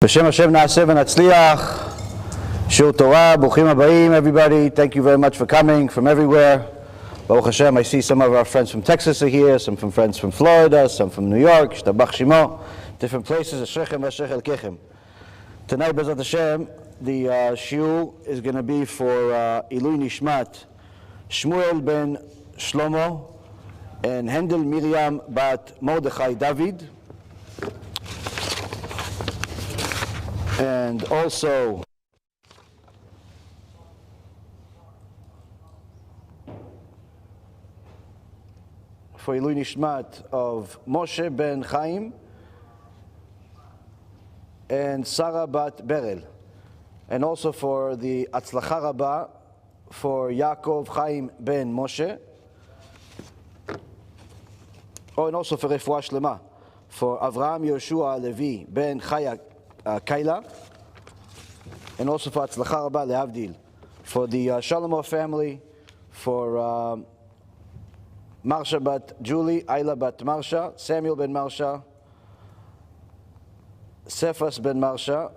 B'Shem Hashem na'aseh v'natzliach. Shur Torah, Bruchim Habayim, everybody. Thank you very much for coming from everywhere. Baruch HaShem, I see some of our friends from Texas are here, some from friends from Florida, some from New York, Shtabach Shimo, different places, Ashrechem v'Ashrech Elkechem. Tonight, BeEzrat Hashem, the shiur is going to be for Ilui Nishmat, Shmuel ben Shlomo, and Hendel Miriam bat Mordechai David. And also for Ilui Nishmat of Moshe ben Chaim and Sarah bat Berel, and also for the Atzlacha Rabba for Yaakov Chaim ben Moshe, and also for Refuah Shlema for Avraham Yoshua Levi ben Chaya Kaila, and also for Atzlacha Rabba Lehavdil for the Shalomo family, for Marsha bat Julie, Ayla bat Marsha, Samuel ben Marsha, Cephas ben Marsha,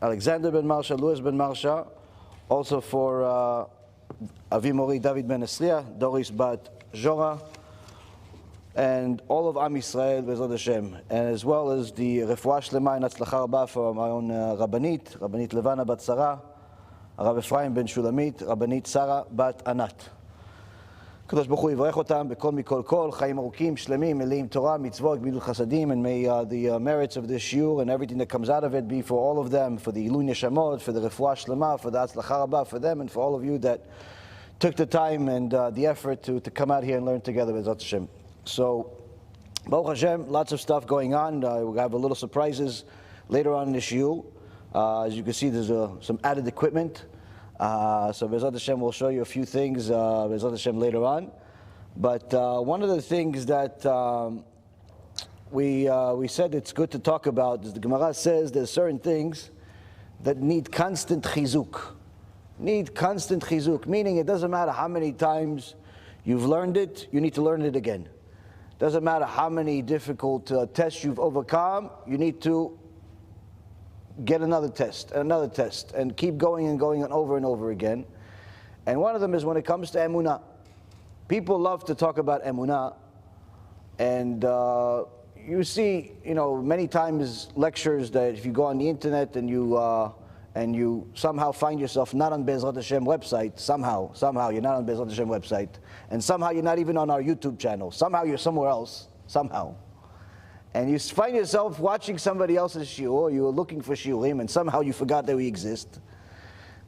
Alexander ben Marsha, Louis ben Marsha, also for Avimori David ben Esliah, Doris bat Jora, and all of Am Yisrael, BeEzrat Hashem, and as well as the Refuah Shlema and Atzlacha Rabba for my own Rabbanit Levana bat Sarah, Rav Ephraim ben Shulamit, Rabbanit Sarah bat Anat. Kadosh Baruch Hu yivarech otam b'kol mikol kol, chaim arukim, shlemim, meleim Torah, mitzvot, gmilut chasadim, and may the merits of this shiur and everything that comes out of it be for all of them, for the Ilui Neshamot, for the Refuah Shlema, for the Atzlacha Rabba, for them, and for all of you that took the time and the effort to come out here and learn together with BeEzrat Hashem. So, Baruch Hashem, lots of stuff going on. We have a little surprises later on in the shiur. As you can see, there's some added equipment. So BeEzrat Hashem will show you a few things, BeEzrat Hashem later on. But one of the things that we said it's good to talk about is the Gemara says there's certain things that need constant chizuk. Need constant chizuk, meaning it doesn't matter how many times you've learned it, you need to learn it again. Doesn't matter how many difficult tests you've overcome, you need to get another test, and keep going and over and over again. And one of them is when it comes to emuna. People love to talk about emuna, and you see, many times lectures that if you go on the internet and you somehow find yourself not on BeEzrat Hashem website, somehow you're not on BeEzrat Hashem website, and somehow you're not even on our YouTube channel, somehow you're somewhere else, somehow. And you find yourself watching somebody else's shiur, you were looking for shiurim, and somehow you forgot that we exist,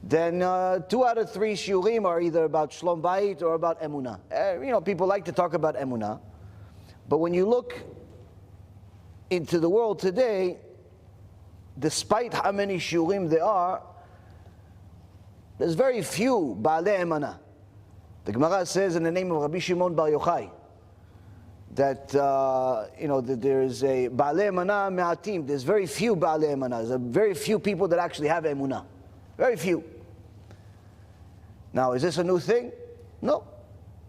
then 2 out of 3 shiurim are either about Shlom Bayit or about Emunah. People like to talk about Emunah, but when you look into the world today, despite how many shiurim there are, there's very few Baalei Emunah. The Gemara says in the name of Rabbi Shimon Bar Yochai that that there is a Baalei Emunah me'atim. There's very few Baalei Emunah. There's very few people that actually have Emunah. Very few. Now, is this a new thing? No.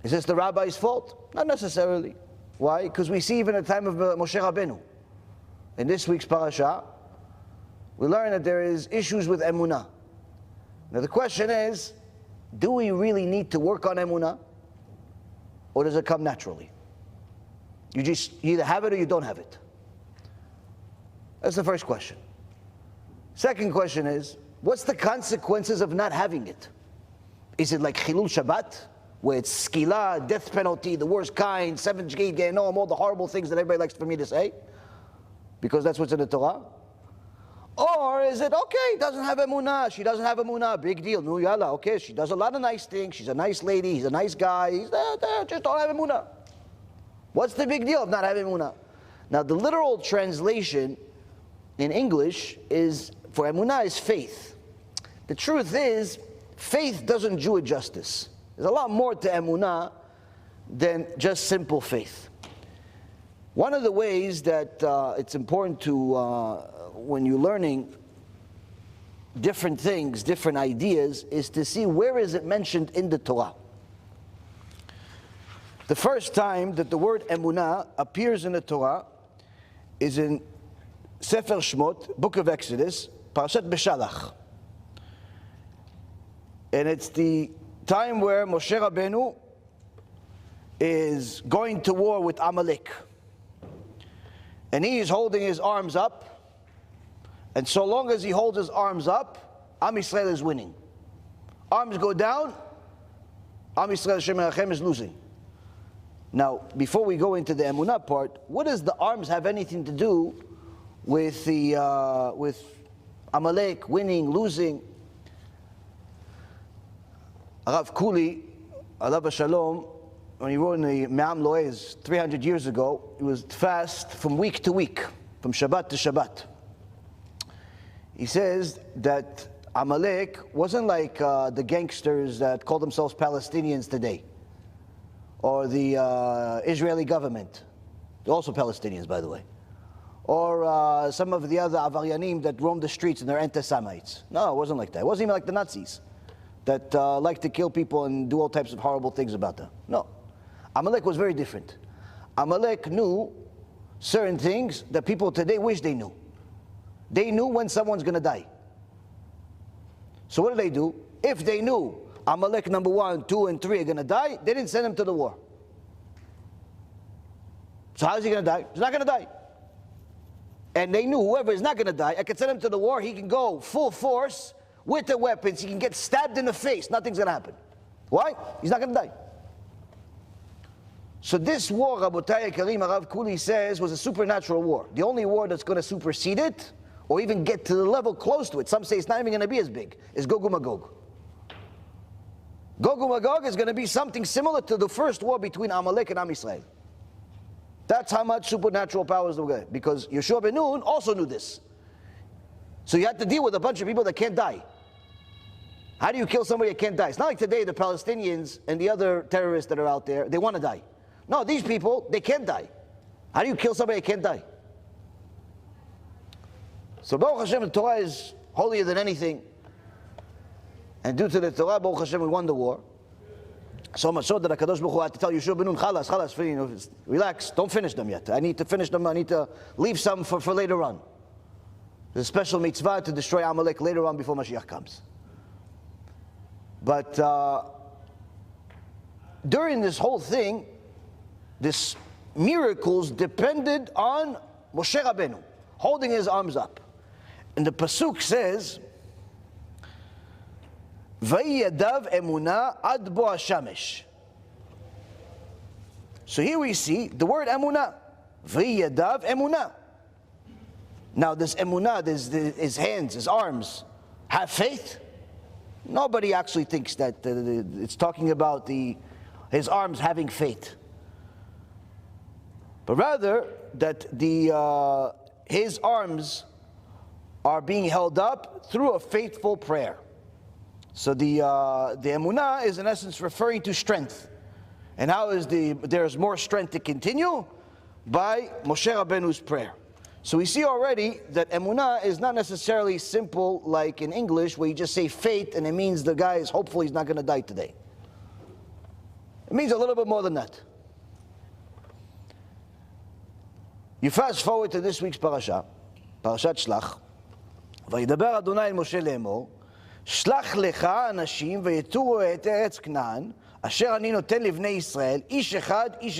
Is this the rabbi's fault? Not necessarily. Why? Because we see even at the time of Moshe Rabbeinu, in this week's parasha, we learn that there is issues with Emunah. Now the question is, do we really need to work on Emunah, or does it come naturally? You either have it or you don't have it. That's the first question. Second question is, what's the consequences of not having it? Is it like Chilul Shabbat, where it's skila, death penalty, the worst kind, 7th gate Gehenom, all the horrible things that everybody likes for me to say, because that's what's in the Torah? Or is it, okay, doesn't have emunah, she doesn't have emunah, big deal, no yalla, okay, she does a lot of nice things, she's a nice lady, he's a nice guy, he's there, just don't have emunah. What's the big deal of not having emunah? Now the literal translation in English is, for emunah is faith. The truth is, faith doesn't do it justice. There's a lot more to emunah than just simple faith. One of the ways that it's important to, when you're learning different things, different ideas, is to see where is it mentioned in the Torah. The first time that the word Emunah appears in the Torah is in Sefer Shmot, Book of Exodus, Parashat Beshalach. And it's the time where Moshe Rabbeinu is going to war with Amalek. And he is holding his arms up. And so long as he holds his arms up, Am Yisrael is winning. Arms go down, Am Yisrael Hashem Erachem is losing. Now, before we go into the Emunah part, what does the arms have anything to do with with Amalek winning, losing? Rav Kuli, Alav Shalom, when he wrote in the Me'am Loez 300 years ago, he was fast from week to week, from Shabbat to Shabbat. He says that Amalek wasn't like the gangsters that call themselves Palestinians today, or the Israeli government. They're also Palestinians, by the way. Or some of the other Avaryanim that roam the streets and they're anti-Semites. No, it wasn't like that. It wasn't even like the Nazis that like to kill people and do all types of horrible things about them. No. Amalek was very different. Amalek knew certain things that people today wish they knew. They knew when someone's going to die. So what do? If they knew Amalek number 1, 2, and 3 are going to die, they didn't send him to the war. So how is he going to die? He's not going to die. And they knew whoever is not going to die, I can send him to the war, he can go full force with the weapons, he can get stabbed in the face, nothing's going to happen. Why? He's not going to die. So this war, Rabotai Karim, Rav Kuli says, was a supernatural war. The only war that's going to supersede it, or even get to the level close to it, some say it's not even going to be as big, is Gog uMagog. Gog uMagog is going to be something similar to the first war between Amalek and Am Yisrael. That's how much supernatural powers there were, because Yeshua ben Nun also knew this. So you had to deal with a bunch of people that can't die. How do you kill somebody that can't die? It's not like today the Palestinians and the other terrorists that are out there, they want to die. No, these people, they can't die. How do you kill somebody that can't die? So Baruch Hashem, the Torah is holier than anything. And due to the Torah, Baruch Hashem, we won the war. So much so that HaKadosh Baruch Hu had to tell Yeshua ben Nun, chalas, relax, don't finish them yet. I need to finish them, I need to leave some for later on. There's a special mitzvah to destroy Amalek later on before Mashiach comes. But during this whole thing, this miracles depended on Moshe Rabbeinu, holding his arms up. And the Pasuk says, Vayadav Emunah ad bo hashamesh. So here we see the word Emunah. Vayadav Emunah. Now this Emunah, his hands, his arms, have faith? Nobody actually thinks that it's talking about his arms having faith. But rather that his arms are being held up through a faithful prayer. So the Emunah is in essence referring to strength. And how is there's more strength to continue? By Moshe Rabbeinu's prayer. So we see already that Emunah is not necessarily simple like in English where you just say faith and it means the guy is hopeful he's not going to die today. It means a little bit more than that. You fast forward to this week's parasha, Parashat Shlach. וידבר אדוני אל משה לאמור, שלח לך אנשים ויתורו את ארץ כנען, אשר אני נותן לבני ישראל, איש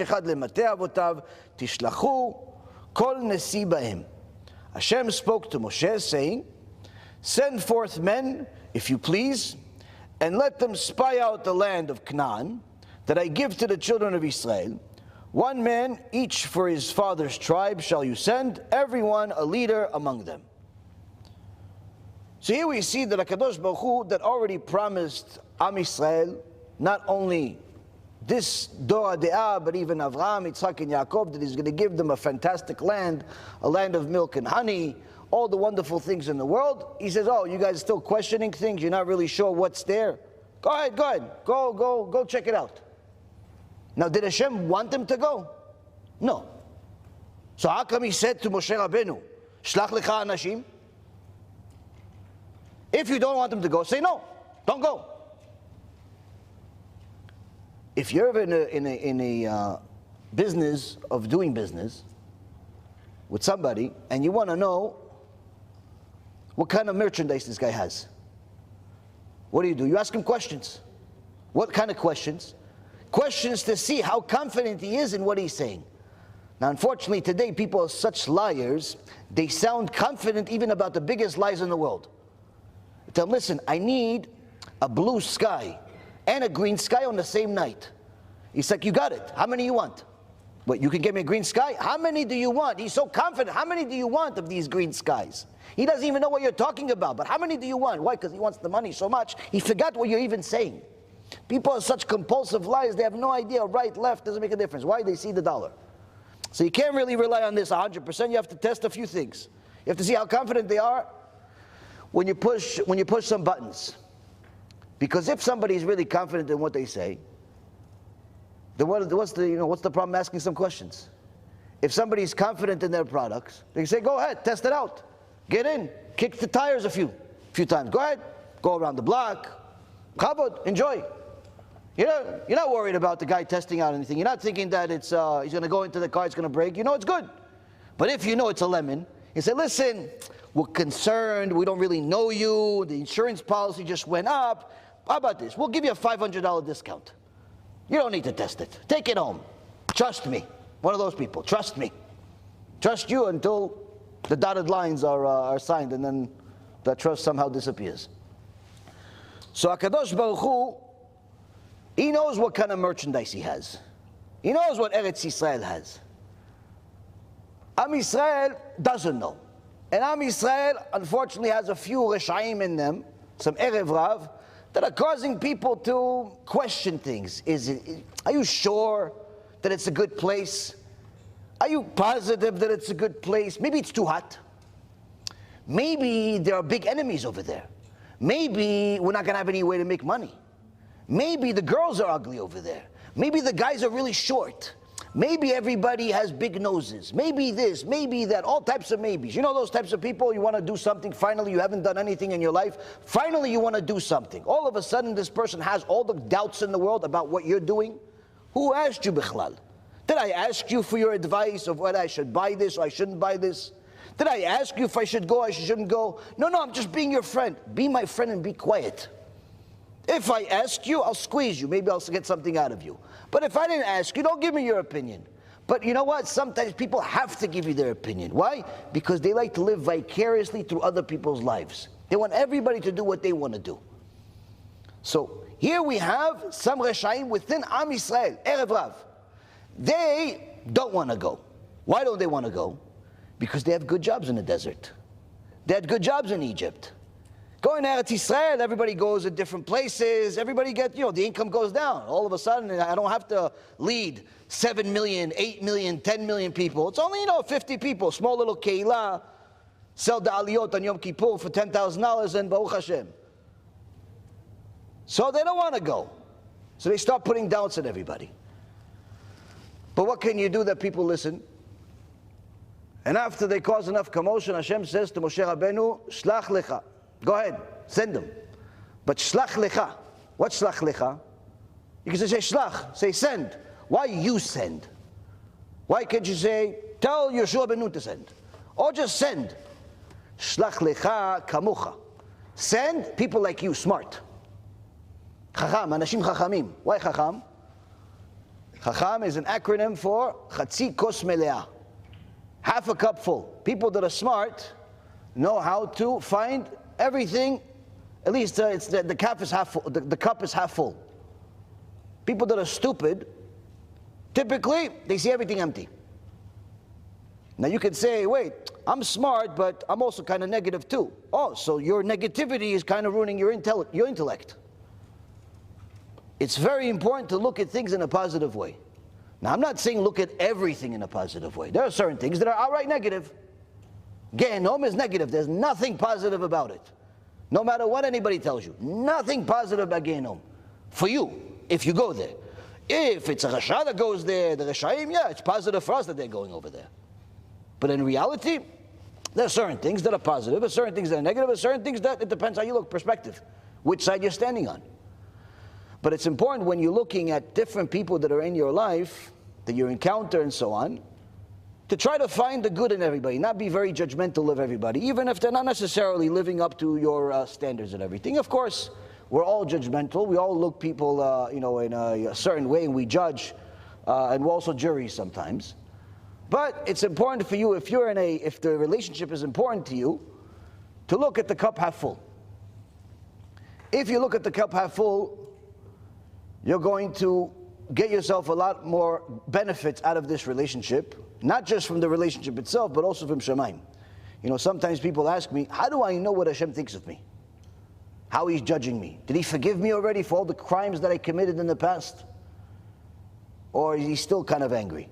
אחד למטה אבותיו, תשלחו כל נשיא בהם. Hashem spoke to Moshe, saying, send forth men, if you please, and let them spy out the land of Canaan, that I give to the children of Israel. 1 man, each for his father's tribe, shall you send, everyone a leader among them. So here we see that HaKadosh Baruch Hu that already promised Am Yisrael, not only this Dora De'ah, but even Avraham, Yitzhak, and Yaakov, that he's going to give them a fantastic land, a land of milk and honey, all the wonderful things in the world. He says, oh, you guys are still questioning things, you're not really sure what's there? Go ahead, go check it out. Now, did Hashem want them to go? No. So how come he said to Moshe Rabbeinu, Shlach lecha anashim? If you don't want them to go, say no, don't go. if you're in a business of doing business with somebody and you want to know what kind of merchandise this guy has, what do? You ask him questions. What kind of questions? Questions to see how confident he is in what he's saying. Now, unfortunately, today people are such liars, they sound confident even about the biggest lies in the world. Tell them, listen, I need a blue sky and a green sky on the same night. He's like, you got it. How many you want? What, you can get me a green sky? How many do you want? He's so confident. How many do you want of these green skies? He doesn't even know what you're talking about, but how many do you want? Why? Because he wants the money so much, he forgot what you're even saying. People are such compulsive liars, they have no idea. Right, left, doesn't make a difference. Why? They see the dollar. So you can't really rely on this 100%. You have to test a few things. You have to see how confident they are when you push some buttons. Because if somebody is really confident in what they say, then what's the problem asking some questions? If somebody is confident in their products, they say, go ahead, test it out. Get in, kick the tires a few times. Go ahead, go around the block. Chabad, enjoy. You're not worried about the guy testing out anything. You're not thinking that it's he's going to go into the car, it's going to break. You know it's good. But if you know it's a lemon, you say, listen, we're concerned, we don't really know you, the insurance policy just went up. How about this? We'll give you a $500 discount. You don't need to test it. Take it home. Trust me. One of those people. Trust me. Trust you until the dotted lines are signed, and then that trust somehow disappears. So HaKadosh Baruch Hu, he knows what kind of merchandise he has. He knows what Eretz Yisrael has. Am Yisrael doesn't know. And Am Yisrael, unfortunately, has a few Reshaim in them, some Erev Rav, that are causing people to question things. Are you sure that it's a good place? Are you positive that it's a good place? Maybe it's too hot. Maybe there are big enemies over there. Maybe we're not going to have any way to make money. Maybe the girls are ugly over there. Maybe the guys are really short. Maybe everybody has big noses. Maybe this, maybe that, all types of maybes. You know those types of people, you want to do something, finally you haven't done anything in your life, finally you want to do something. All of a sudden this person has all the doubts in the world about what you're doing. Who asked you, Bichlal? Did I ask you for your advice of whether I should buy this or I shouldn't buy this? Did I ask you if I should go or I shouldn't go? No, I'm just being your friend. Be my friend and be quiet. If I ask you, I'll squeeze you. Maybe I'll get something out of you. But if I didn't ask you, don't give me your opinion. But you know what? Sometimes people have to give you their opinion. Why? Because they like to live vicariously through other people's lives. They want everybody to do what they want to do. So here we have some Reshaim within Am Yisrael, Erev Rav. They don't want to go. Why don't they want to go? Because they have good jobs in the desert. They had good jobs in Egypt. Going to Eretz Yisrael, everybody goes at different places. Everybody gets, the income goes down. All of a sudden, I don't have to lead 7 million, 8 million, 10 million people. It's only, 50 people, small little keilah, sell the aliyot on Yom Kippur for $10,000 and Baruch HaShem. So they don't want to go. So they start putting doubts on everybody. But what can you do that people listen? And after they cause enough commotion, Hashem says to Moshe Rabbeinu, Shlach lecha. Go ahead, send them. But shlach lecha. What's shlach lecha? You can say shlach, say send. Why you send? Why can't you say, tell Yeshua ben Nun to send? Or just send. Shlach lecha kamucha. Send people like you, smart. Chacham, anashim chachamim. Why chacham? Chacham is an acronym for chatzi kos meleah. Half a cup full. People that are smart know how to find everything, at least the cup is half full. The cup is half full. People that are stupid, typically, they see everything empty. Now you can say, wait, I'm smart, but I'm also kind of negative too. Oh, so your negativity is kind of ruining your intellect. It's very important to look at things in a positive way. Now I'm not saying look at everything in a positive way. There are certain things that are outright negative. Gehenom is negative. There's nothing positive about it. No matter what anybody tells you. Nothing positive about Gehenom. For you, if you go there. If it's a Rasha that goes there, the Reshaim, yeah, it's positive for us that they're going over there. But in reality, there are certain things that are positive, there are certain things that are negative, there are certain things that, it depends how you look, perspective, which side you're standing on. But it's important when you're looking at different people that are in your life, that you encounter and so on, to try to find the good in everybody, not be very judgmental of everybody, even if they're not necessarily living up to your standards and everything. Of course, we're all judgmental. We all look people, in a certain way, and we judge, and we're also juries sometimes. But it's important for you, if the relationship is important to you, to look at the cup half full. If you look at the cup half full, you're going to get yourself a lot more benefits out of this relationship, not just from the relationship itself, but also from Shemaim. Sometimes people ask me, how do I know what Hashem thinks of me? How He's judging me? Did He forgive me already for all the crimes that I committed in the past? Or is He still kind of angry?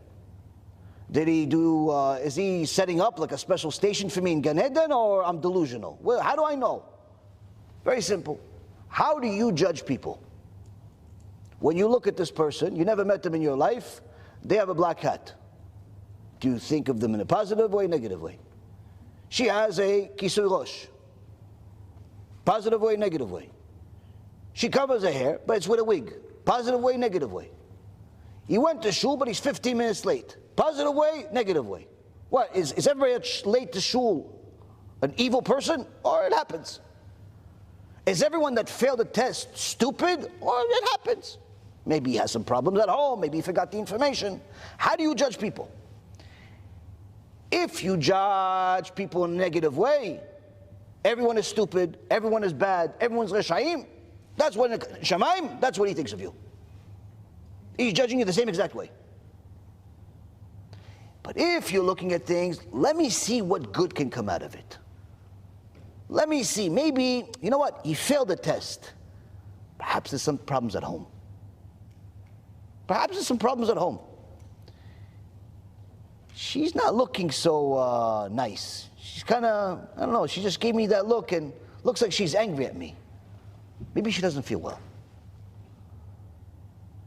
Is He setting up like a special station for me in Gan Eden, or I'm delusional? Well, how do I know? Very simple. How do you judge people? When you look at this person, you never met them in your life, they have a black hat. Do you think of them in a positive way, negative way? She has a kisui rosh. Positive way, negative way. She covers her hair, but it's with a wig. Positive way, negative way. He went to shul, but he's 15 minutes late. Positive way, negative way. What, is everybody that's late to shul an evil person? Or it happens? Is everyone that failed a test stupid? Or it happens? Maybe he has some problems at home, maybe he forgot the information. How do you judge people? If you judge people in a negative way, everyone is stupid, everyone is bad, everyone's reshaim, that's what Shemaim, that's what He thinks of you. He's judging you the same exact way. But if you're looking at things, let me see what good can come out of it. Let me see, maybe, you know what, he failed the test. Perhaps there's some problems at home. Perhaps there's some problems at home. She's not looking so nice. She's kind of, I don't know, she just gave me that look and looks like she's angry at me. Maybe she doesn't feel well.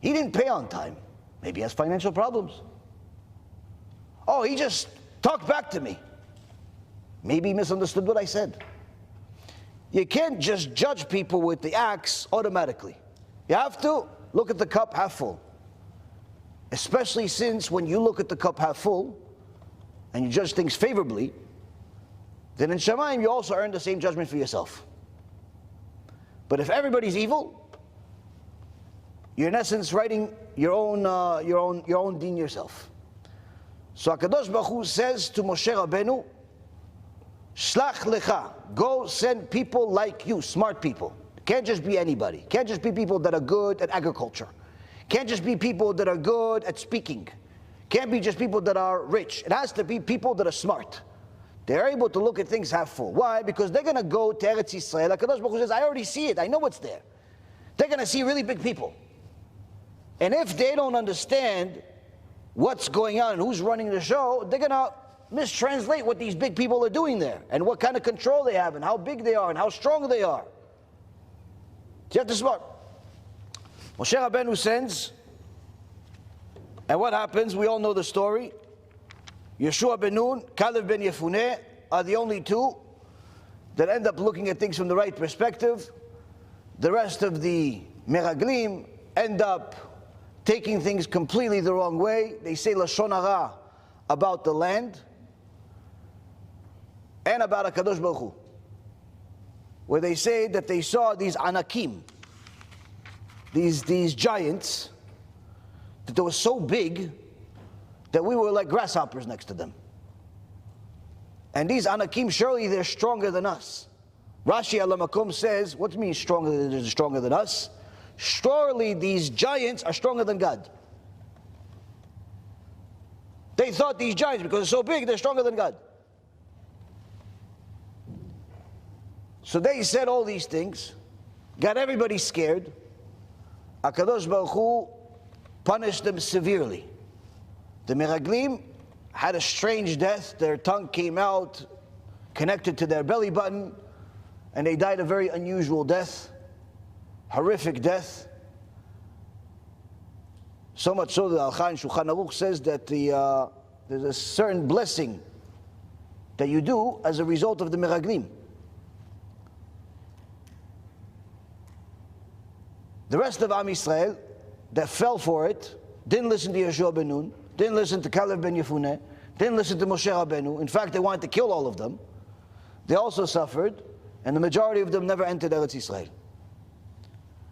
He didn't pay on time. Maybe he has financial problems. Oh, he just talked back to me. Maybe he misunderstood what I said. You can't just judge people with the axe automatically. You have to look at the cup half full. Especially since when you look at the cup half full and you judge things favorably, then in Shemaim you also earn the same judgment for yourself. But if everybody's evil, you're in essence writing your own deen yourself. So HaKadosh Baruch Hu says to Moshe Rabbeinu, Shlach lecha, go send people like you, smart people. Can't just be anybody. Can't just be people that are good at agriculture. Can't just be people that are good at speaking. Can't be just people that are rich. It has to be people that are smart. They're able to look at things half full. Why? Because they're going to go to Eretz Yisrael. HaKadosh Baruch Hu says, I already see it. I know what's there. They're going to see really big people. And if they don't understand what's going on and who's running the show, they're going to mistranslate what these big people are doing there and what kind of control they have and how big they are and how strong they are. So you have to smart. Moshe Rabbeinu sends, and what happens? We all know the story. Yeshua ben Nun, Caleb ben Yefuneh are the only two that end up looking at things from the right perspective. The rest of the Meraglim end up taking things completely the wrong way. They say Lashon Hara about the land and about HaKadosh Baruch Hu, where they say that they saw these anakim, these giants, that they were so big that we were like grasshoppers next to them. And these anakim, surely they're stronger than us. Rashi Alamakum says, what do you mean stronger than us? Surely these giants are stronger than God. They thought these giants, because they're so big, they're stronger than God. So they said all these things, got everybody scared. HaKadosh Baruch Hu punished them severely. The Meraglim had a strange death. Their tongue came out, connected to their belly button, and they died a very unusual death, horrific death. So much so that Al-Khan Shulchan Aruch says that there's a certain blessing that you do as a result of the Meraglim. The rest of Am Yisrael that fell for it didn't listen to Yeshua ben Nun, didn't listen to Caleb ben Yefuneh, didn't listen to Moshe Rabbeinu. In fact, they wanted to kill all of them. They also suffered, and the majority of them never entered Eretz Yisrael.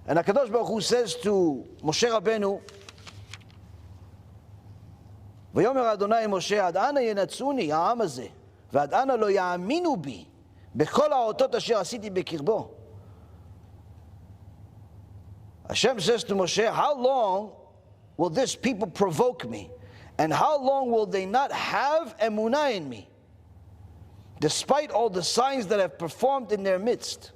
And HaKadosh Baruch Hu says to Moshe Rabbeinu, ויאמר אדוני משה עד אנה ינצוני העם הזה ועד אנה לא יאמינו בי בכל האותות אשר עשיתי בקרבו. Hashem says to Moshe, how long will this people provoke me? And how long will they not have emunah in me? Despite all the signs that I've performed in their midst.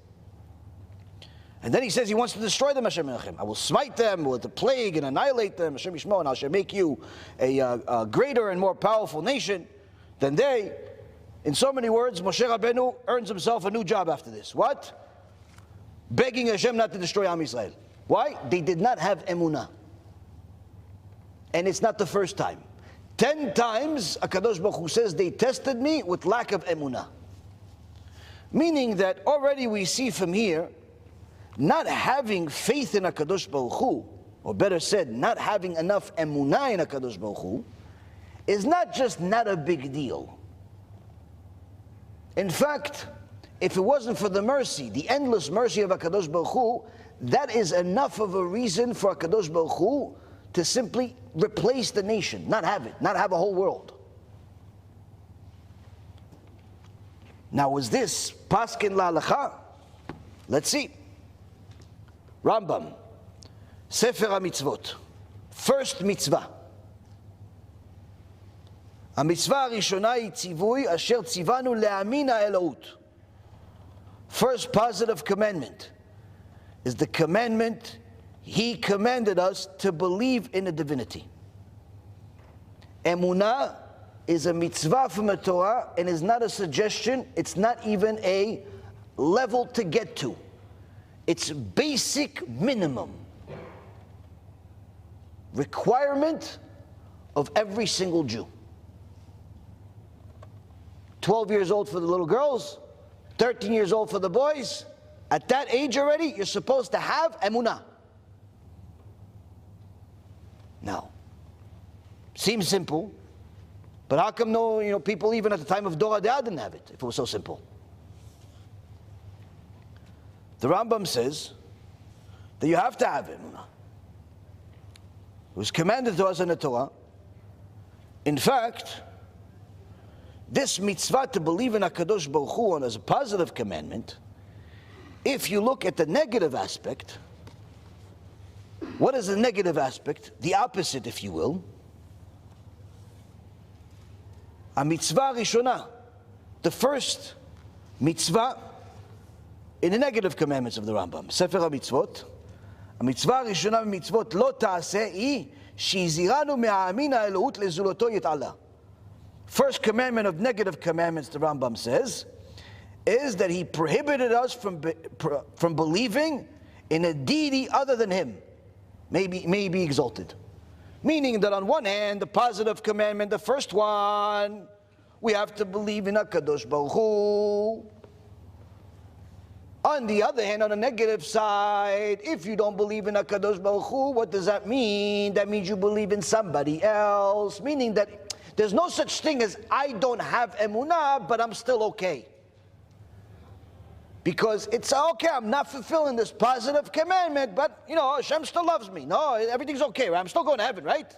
And then he says he wants to destroy them, Hashem Menachem. I will smite them with the plague and annihilate them, Hashem Yishmo, and I shall make you a greater and more powerful nation than they. In so many words, Moshe Rabbeinu earns himself a new job after this. What? Begging Hashem not to destroy Am Yisrael. Why? They did not have emunah. And it's not the first time. 10 times, HaKadosh Baruch Hu says, they tested me with lack of emunah. Meaning that already we see from here, not having faith in HaKadosh Baruch Hu, or better said, not having enough emunah in HaKadosh Baruch Hu, is not just not a big deal. In fact, if it wasn't for the mercy, the endless mercy of HaKadosh Baruch Hu, that is enough of a reason for HaKadosh Baruch Hu to simply replace the nation, not have it, not have a whole world. Now, was this Paskin La'alacha? Let's see. Rambam, Sefer HaMitzvot, first mitzvah. המצווה הראשונה היא ציווי אשר ציוונו להאמין האלוהות. First positive commandment is the commandment He commanded us to believe in the divinity. Emunah is a mitzvah from the Torah and is not a suggestion, it's not even a level to get to. It's basic minimum requirement of every single Jew. 12 years old for the little girls, 13 years old for the boys. At that age already, you're supposed to have emunah. Now, seems simple, but how come no, people even at the time of Dora De'ah didn't have it, if it was so simple? The Rambam says that you have to have emunah. It was commanded to us in the Torah. In fact, this mitzvah to believe in HaKadosh Baruch Hu as a positive commandment, if you look at the negative aspect, what is the negative aspect? The opposite, if you will. A mitzvah rishonah, the first mitzvah in the negative commandments of the Rambam, Sefer HaMitzvot. A mitzvah rishonah mitzvot lo ta'aseh hi shiziranu me'amin ha'elohut lezulato yit'ala. First commandment of negative commandments, the Rambam says, is that he prohibited us from believing in a deity other than him, may be exalted. Meaning that on one hand, the positive commandment, the first one, we have to believe in HaKadosh Baruch Hu. On the other hand, on the negative side, if you don't believe in HaKadosh Baruch Hu, what does that mean? That means you believe in somebody else, meaning that there's no such thing as I don't have emunah, but I'm still okay. Because it's okay, I'm not fulfilling this positive commandment, but Hashem still loves me. No, everything's okay, right? I'm still going to heaven, right?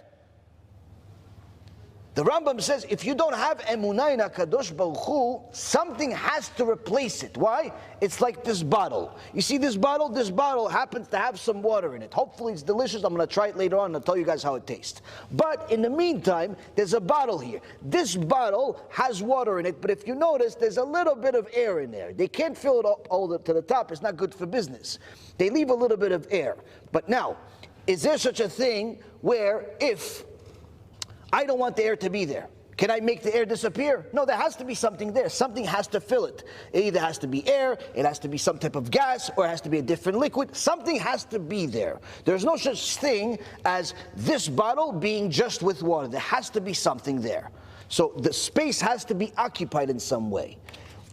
The Rambam says if you don't have emunah in HaKadosh Baruch Hu, something has to replace it. Why? It's like this bottle. You see this bottle? This bottle happens to have some water in it. Hopefully it's delicious. I'm going to try it later on and I'll tell you guys how it tastes. But in the meantime, there's a bottle here. This bottle has water in it, but if you notice, there's a little bit of air in there. They can't fill it up all to the top. It's not good for business. They leave a little bit of air. But now, is there such a thing where if I don't want the air to be there, can I make the air disappear? No, there has to be something there. Something has to fill it. It either has to be air, it has to be some type of gas, or it has to be a different liquid. Something has to be there. There's no such thing as this bottle being just with water. There has to be something there. So the space has to be occupied in some way.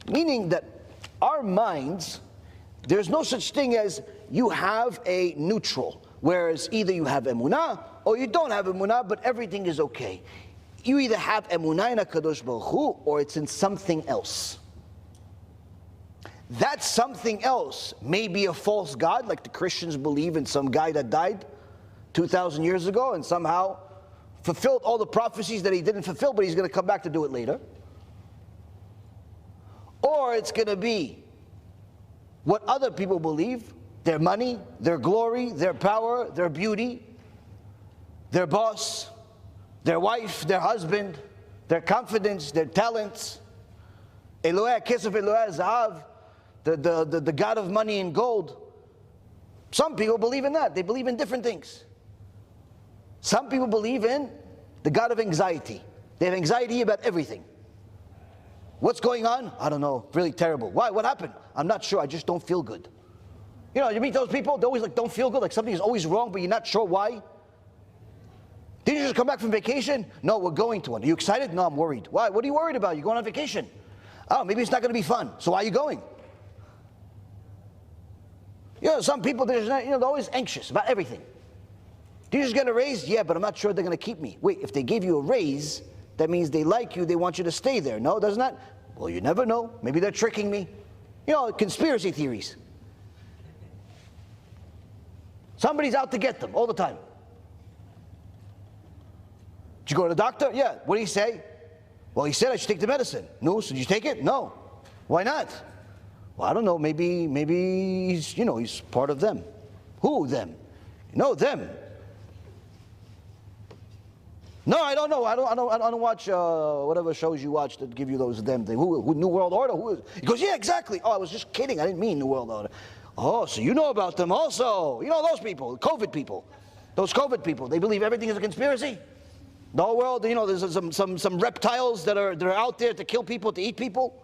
Meaning that our minds There's no such thing as you have a neutral, whereas either you have emunah or you don't have emunah, but everything is okay. You either have emunah in HaKadosh Baruch Hu or it's in something else. That something else may be a false god, like the Christians believe in some guy that died 2,000 years ago and somehow fulfilled all the prophecies that he didn't fulfill, but he's going to come back to do it later. Or it's going to be what other people believe, their money, their glory, their power, their beauty, their boss, their wife, their husband, their confidence, their talents. Elohei HaKesef, Elohei HaZahav, the God of money and gold. Some people believe in that. They believe in different things. Some people believe in the God of anxiety. They have anxiety about everything. What's going on? I don't know. Really terrible. Why? What happened? I'm not sure. I just don't feel good. You know, you meet those people, they always like don't feel good, like something is always wrong, but you're not sure why. Did you just come back from vacation? No, we're going to one. Are you excited? No, I'm worried. Why? What are you worried about? You're going on vacation. Oh, maybe it's not going to be fun. So why are you going? You know, some people, they're always anxious about everything. Did you just get a raise? Yeah, but I'm not sure they're going to keep me. Wait, if they gave you a raise, that means they like you, they want you to stay there. No, doesn't that? Well, you never know. Maybe they're tricking me. You know, conspiracy theories. Somebody's out to get them all the time. Did you go to the doctor? Yeah. What did he say? Well, he said I should take the medicine. No, so did you take it? No. Why not? Well, I don't know. Maybe he's, you know, he's part of them. Who them? No, them. No, I don't know. I don't watch whatever shows you watch that give you those them things. Who New World Order? Who is? He goes, yeah, exactly. Oh, I was just kidding. I didn't mean New World Order. Oh, so you know about them also. You know those people, COVID people. Those COVID people. They believe everything is a conspiracy. The whole world, you know, there's some reptiles that are out there to kill people, to eat people.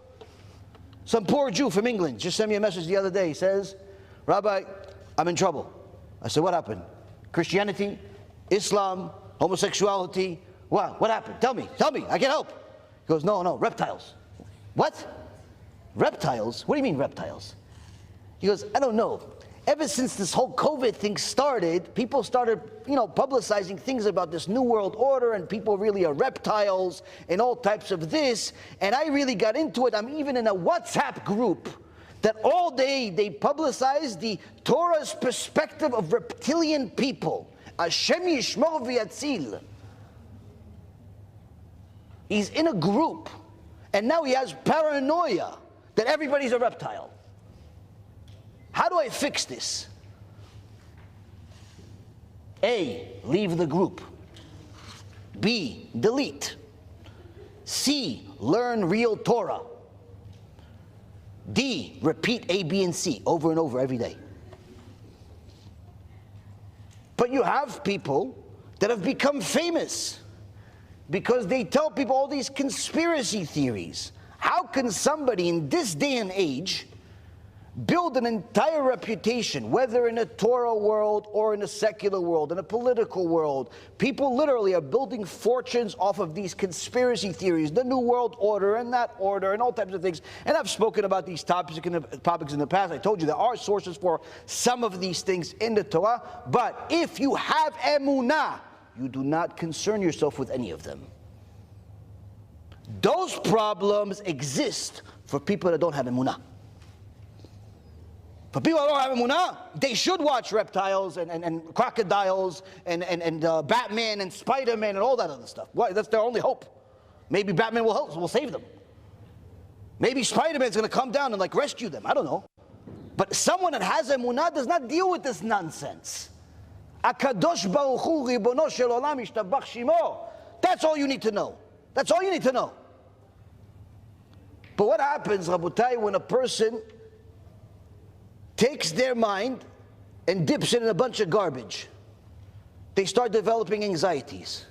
Some poor Jew from England just sent me a message the other day. He says, Rabbi, I'm in trouble. I said, what happened? Christianity, Islam, homosexuality. What happened? Tell me, I can help. He goes, no, reptiles. What? Reptiles? What do you mean reptiles? He goes, I don't know. Ever since this whole COVID thing started, people started, you know, publicizing things about this new world order and people really are reptiles and all types of this. And I really got into it. I'm even in a WhatsApp group that all day they publicize the Torah's perspective of reptilian people. HaShem yishmor v'yatzil. He's in a group, and now he has paranoia that everybody's a reptile. How do I fix this? A, leave the group. B, delete. C, learn real Torah. D, repeat A, B, and C over and over every day. But you have people that have become famous because they tell people all these conspiracy theories. How can somebody in this day and age build an entire reputation, whether in a Torah world or in a secular world, in a political world? People literally are building fortunes off of these conspiracy theories, the New World Order and that order and all types of things. And I've spoken about these topics in the past. I told you there are sources for some of these things in the Torah, but if you have emunah, you do not concern yourself with any of them. Those problems exist for people that don't have emunah. For people that don't have emunah, they should watch reptiles and crocodiles and Batman and Spider-Man and all that other stuff. Why? That's their only hope. Maybe Batman will save them. Maybe Spider-Man's going to come down and like rescue them. I don't know. But someone that has emunah does not deal with this nonsense. HaKadosh Baruch Hu Ribono Shel Olam Yishtabach Shimo. That's all you need to know. That's all you need to know. But what happens, Rabotai, when a person takes their mind and dips it in a bunch of garbage? They start developing anxieties.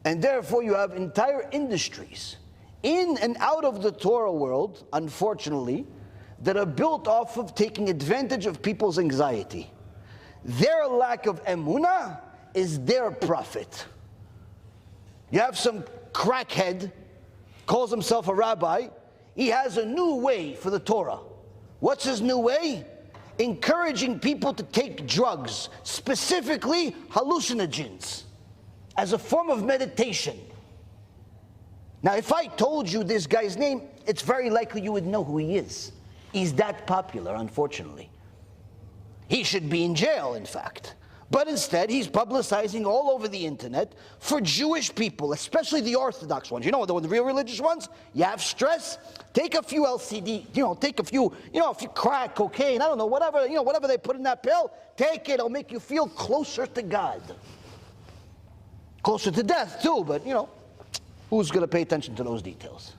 And therefore you have entire industries in and out of the Torah world, unfortunately, that are built off of taking advantage of people's anxiety. Their lack of emunah is their profit. You have some crackhead, calls himself a rabbi, he has a new way for the Torah. What's his new way? encouraging people to take drugs, specifically hallucinogens, as a form of meditation. Now, if I told you this guy's name, it's very likely you would know who he is. He's that popular, unfortunately. He should be in jail, in fact. But instead, he's publicizing all over the internet for Jewish people, especially the Orthodox ones. You know, the real religious ones, you have stress, take a few LCD, take a few crack, cocaine, I don't know, whatever they put in that pill, take it, it'll make you feel closer to God. Closer to death, too, but, who's going to pay attention to those details?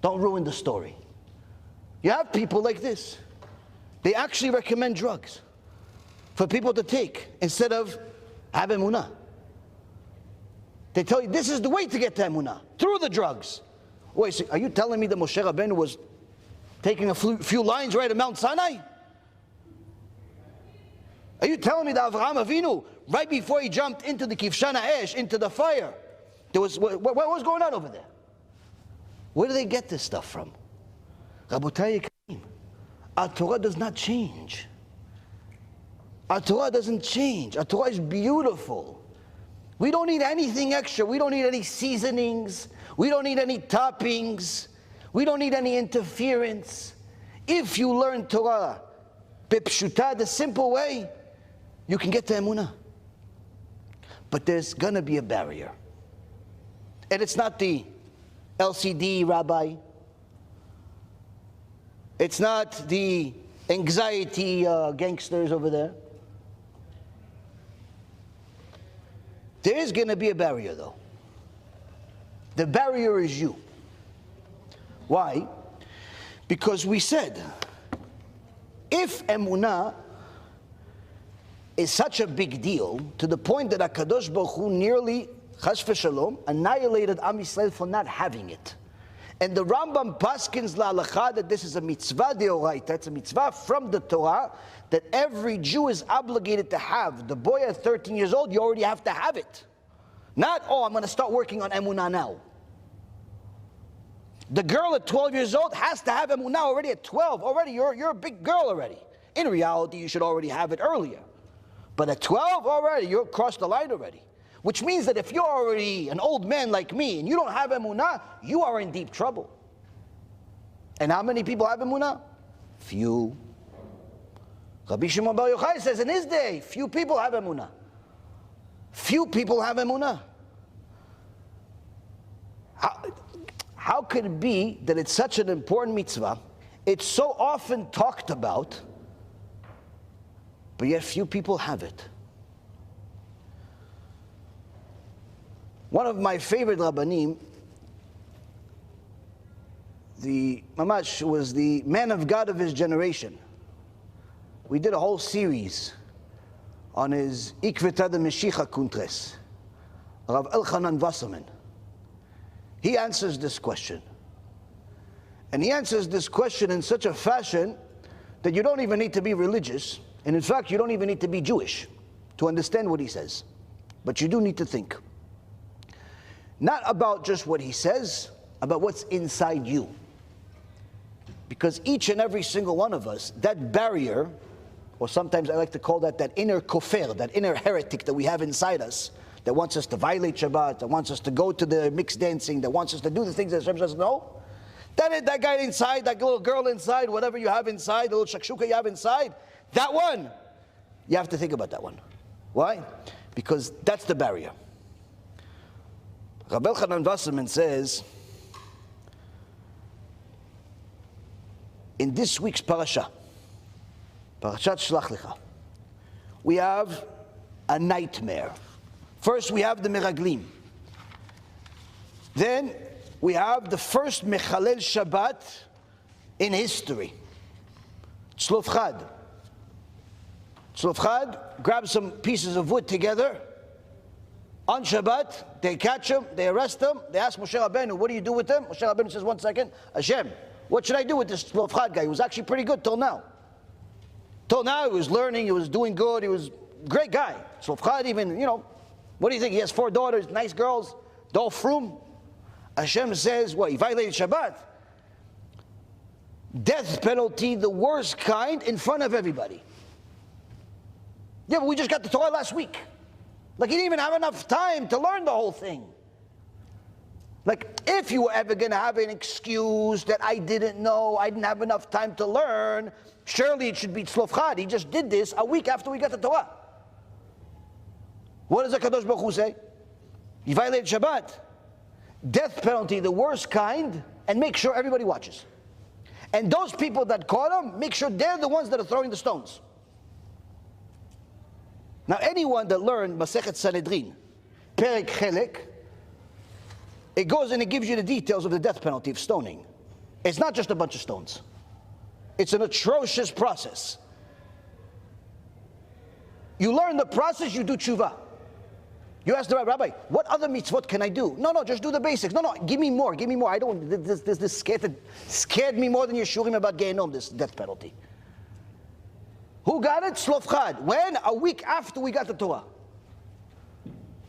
Don't ruin the story. You have people like this. They actually recommend drugs for people to take instead of have emunah. They tell you this is the way to get to emunah, through the drugs. Wait, so are you telling me that Moshe Rabbeinu was taking a few lines right at Mount Sinai? Are you telling me that Avraham Avinu, right before he jumped into the Kivshan Ha'esh, into the fire, what was going on over there? Where do they get this stuff from? Rabotai Yekarim, our Torah does not change. Our Torah doesn't change. Our Torah is beautiful. We don't need anything extra. We don't need any seasonings. We don't need any toppings. We don't need any interference. If you learn Torah bipshuta, the simple way, you can get to emunah. But there's going to be a barrier. And it's not the LCD rabbi. It's not the anxiety gangsters over there. There is going to be a barrier, though. The barrier is you. Why? Because we said, if emunah is such a big deal, to the point that HaKadosh Baruch Hu nearly, chas v'shalom, annihilated Am Yisrael for not having it. And the Rambam paskins la'alacha that this is a mitzvah deoraita, it's a mitzvah from the Torah, that every Jew is obligated to have. The boy at 13 years old, you already have to have it. Not, I'm going to start working on emunah now. The girl at 12 years old has to have emunah already at 12. Already, you're a big girl already. In reality, you should already have it earlier. But at 12 already, you're across the line already. Which means that if you're already an old man like me and you don't have emunah, you are in deep trouble. And how many people have emunah? Few. Rabbi Shimon Bar Yochai says in his day, few people have emunah. Few people have emunah. How could it be that it's such an important mitzvah, it's so often talked about, but yet few people have it? One of my favorite Rabbanim, the Mamash, was the man of God of his generation. We did a whole series on his Ikveta de Meshicha Kuntres, Rav Elchanan Wasserman. He answers this question. And he answers this question in such a fashion that you don't even need to be religious, and in fact, you don't even need to be Jewish to understand what he says. But you do need to think. Not about just what he says, about what's inside you. Because each and every single one of us, that barrier, or sometimes I like to call that inner kofir, that inner heretic that we have inside us, that wants us to violate Shabbat, that wants us to go to the mixed dancing, that wants us to do the things that Hashem says no. That guy inside, that little girl inside, whatever you have inside, the little shakshuka you have inside, that one, you have to think about that one. Why? Because that's the barrier. Rabbi Elchanan Wasserman says, in this week's parasha, Parashat Shlach Lecha, we have a nightmare. First we have the Meraglim. Then we have the first Mechalel Shabbat in history. Tzlov Chad grabs some pieces of wood together. On Shabbat, they catch him, they arrest him, they ask Moshe Rabbeinu, what do you do with him? Moshe Rabbeinu says, 1 second, HaShem, what should I do with this Tzlov Chad guy? He was actually pretty good till now. Till now, he was learning, he was doing good, he was a great guy. Tzlov Chad even, what do you think? He has 4 daughters, nice girls, Dol Frum. HaShem says, what, he violated Shabbat? Death penalty, the worst kind, in front of everybody. Yeah, but we just got the Torah last week. Like, you didn't even have enough time to learn the whole thing. Like, if you were ever going to have an excuse that I didn't know, I didn't have enough time to learn, surely it should be tzlofchad. He just did this a week after we got the Torah. What does the Kadosh Baruch Hu say? You violated Shabbat. Death penalty, the worst kind, and make sure everybody watches. And those people that caught him, make sure they're the ones that are throwing the stones. Now, anyone that learned Masechet Sanhedrin, Perek Chelek, it goes and it gives you the details of the death penalty of stoning. It's not just a bunch of stones. It's an atrocious process. You learn the process, you do tshuva. You ask the rabbi, what other mitzvot can I do? No, just do the basics. No, give me more, give me more. I don't, this scared me more than your shurim about Gehenom, this death penalty. Who got it? Tzlofchad. When? A week after we got the Torah.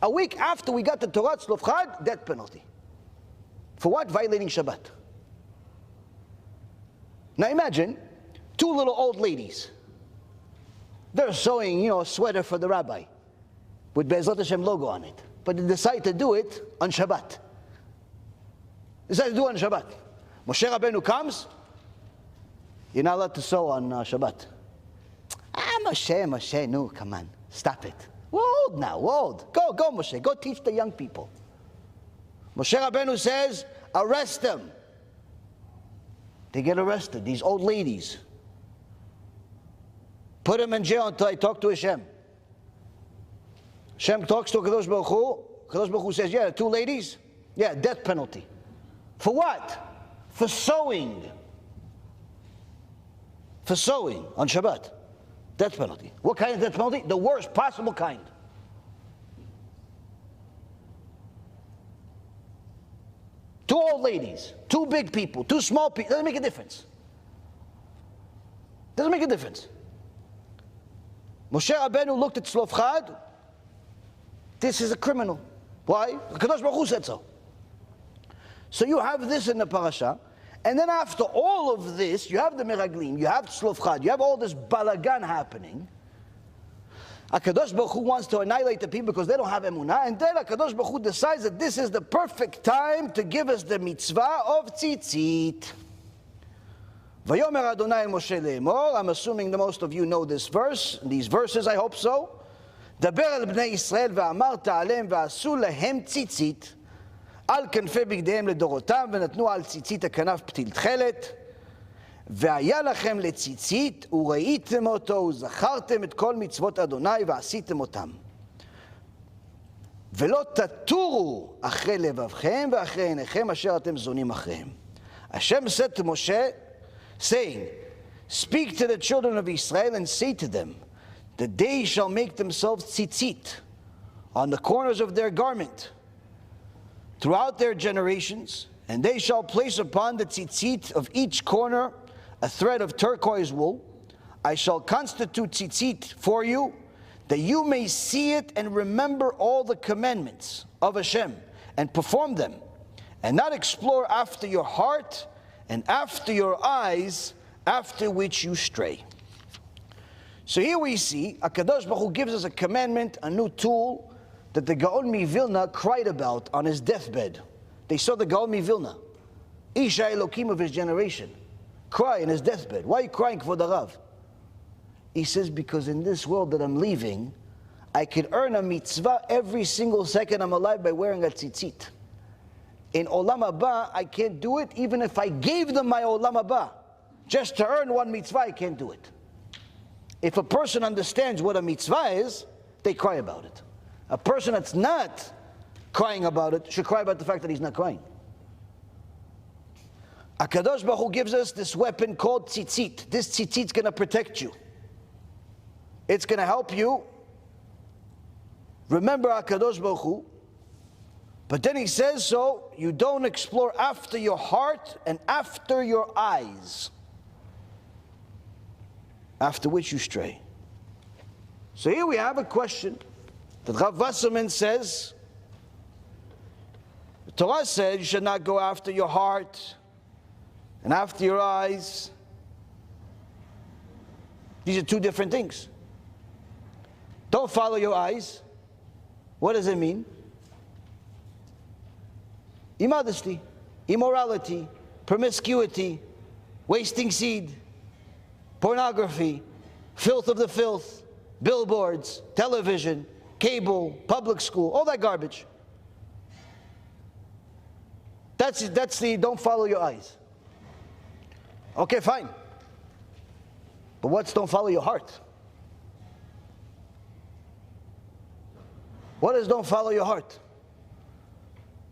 A week after we got the Torah, Tzlofchad, death penalty. For what? Violating Shabbat. Now imagine, two little old ladies. They're sewing, a sweater for the rabbi with BeEzrat HaShem logo on it. But they decide to do it on Shabbat. Decide to do it on Shabbat. Moshe Rabbeinu comes, you're not allowed to sew on Shabbat. Moshe, no, come on, stop it. We're old now, we're old. Go, Moshe, go teach the young people. Moshe Rabbeinu says, arrest them. They get arrested, these old ladies. Put them in jail until I talk to HaShem. Hashem talks to Kadosh Baruch Hu. Kadosh Baruch Hu says, yeah, two ladies, yeah, death penalty. For what? For sewing. For sewing on Shabbat. Death penalty. What kind of death penalty? The worst possible kind. Two old ladies, two big people, two small people. Doesn't make a difference. Doesn't make a difference. Moshe Rabbeinu looked at Tzlofchad. This is a criminal. Why? Kadosh Baruch Hu said so. So you have this in the parasha, and then after all of this, you have the meraglim, you have Tzlofchad, you have all this balagan happening. HaKadosh Baruch Hu wants to annihilate the people because they don't have emunah, and then HaKadosh Baruch Hu decides that this is the perfect time to give us the mitzvah of tzitzit. Vayomer Adonai el Moshe le'emor. I'm assuming the most of you know this verse, these verses, I hope so. דבר אל בני ישראל ואמרת עליהם ועשו להם ציצית על כנפי בגדיהם לדורותם ונתנו על ציצית הכנף פתיל תכלת והיה לכם לציצית וראיתם אותו וזכרתם את כל מצוות אדוני ועשיתם אותם ולא תטורו אחרי לבבכם ואחרי עיניכם אשר אתם זונים אחריהם. Hashem said to Moshe, saying, speak to the children of Israel and say to them, that they shall make themselves tzitzit on the corners of their garment throughout their generations, and they shall place upon the tzitzit of each corner a thread of turquoise wool. I shall constitute tzitzit for you, that you may see it and remember all the commandments of Hashem and perform them, and not explore after your heart and after your eyes, after which you stray. So here we see, HaKadosh Baruch Hu gives us a commandment, a new tool, that the Gaon MiVilna cried about on his deathbed. They saw the Gaon MiVilna, Isha Elokim of his generation, cry in his deathbed. Why are you crying for the Rav? He says, because in this world that I'm leaving, I could earn a mitzvah every single second I'm alive by wearing a tzitzit. In Olam Haba, I can't do it, even if I gave them my Olam Haba. Just to earn one mitzvah, I can't do it. If a person understands what a mitzvah is, they cry about it. A person that's not crying about it should cry about the fact that he's not crying. HaKadosh Baruch Hu gives us this weapon called tzitzit. This tzitzit is going to protect you. It's going to help you remember HaKadosh Baruch Hu. But then he says, so you don't explore after your heart and after your eyes, after which you stray. So here we have a question that Rav Wasserman says, the Torah says you should not go after your heart and after your eyes, these are two different things. Don't follow your eyes. What does it mean? Immodesty, immorality, promiscuity, wasting seed, pornography, filth of the filth, billboards, television, cable, public school, all that garbage. That's the don't follow your eyes. Okay, fine. But what's don't follow your heart? What is don't follow your heart?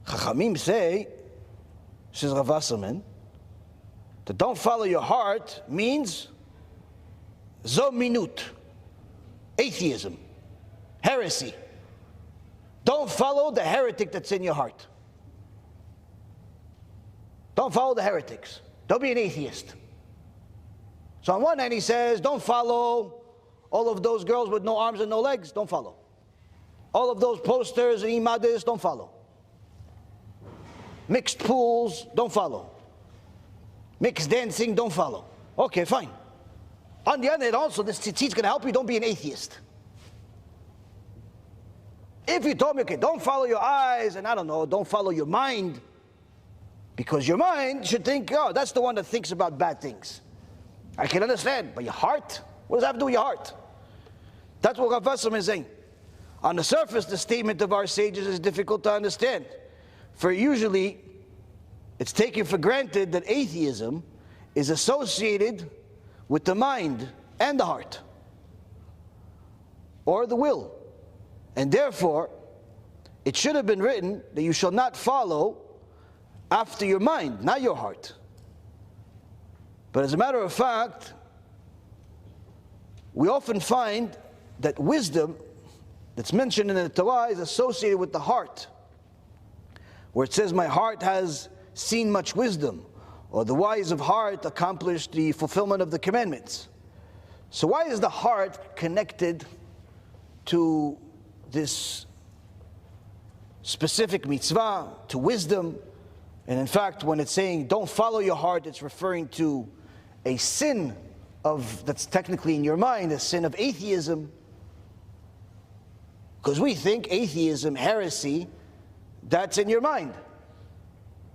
Chachamim say, says Rav Wasserman, that don't follow your heart means zominut, atheism, heresy. Don't follow the heretic that's in your heart. Don't follow the heretics. Don't be an atheist. So on one hand he says, don't follow all of those girls with no arms and no legs, don't follow. All of those posters and images, don't follow. Mixed pools, don't follow. Mixed dancing, don't follow. Okay, fine. On the other hand also, this tzitzit is going to help you, don't be an atheist. If you told me, okay, don't follow your eyes, and I don't know, don't follow your mind, because your mind should think, oh, that's the one that thinks about bad things. I can understand, but your heart? What does that have to do with your heart? That's what Rav Wasserman is saying. On the surface, the statement of our sages is difficult to understand. For usually, it's taken for granted that atheism is associated with the mind and the heart, or the will. And therefore, it should have been written that you shall not follow after your mind, not your heart. But as a matter of fact, we often find that wisdom that's mentioned in the Torah is associated with the heart, where it says, my heart has seen much wisdom, or the wise of heart accomplished the fulfillment of the commandments. So why is the heart connected to this specific mitzvah, to wisdom? And in fact, when it's saying don't follow your heart, it's referring to a sin that's technically in your mind, a sin of atheism. Because we think atheism, heresy, that's in your mind.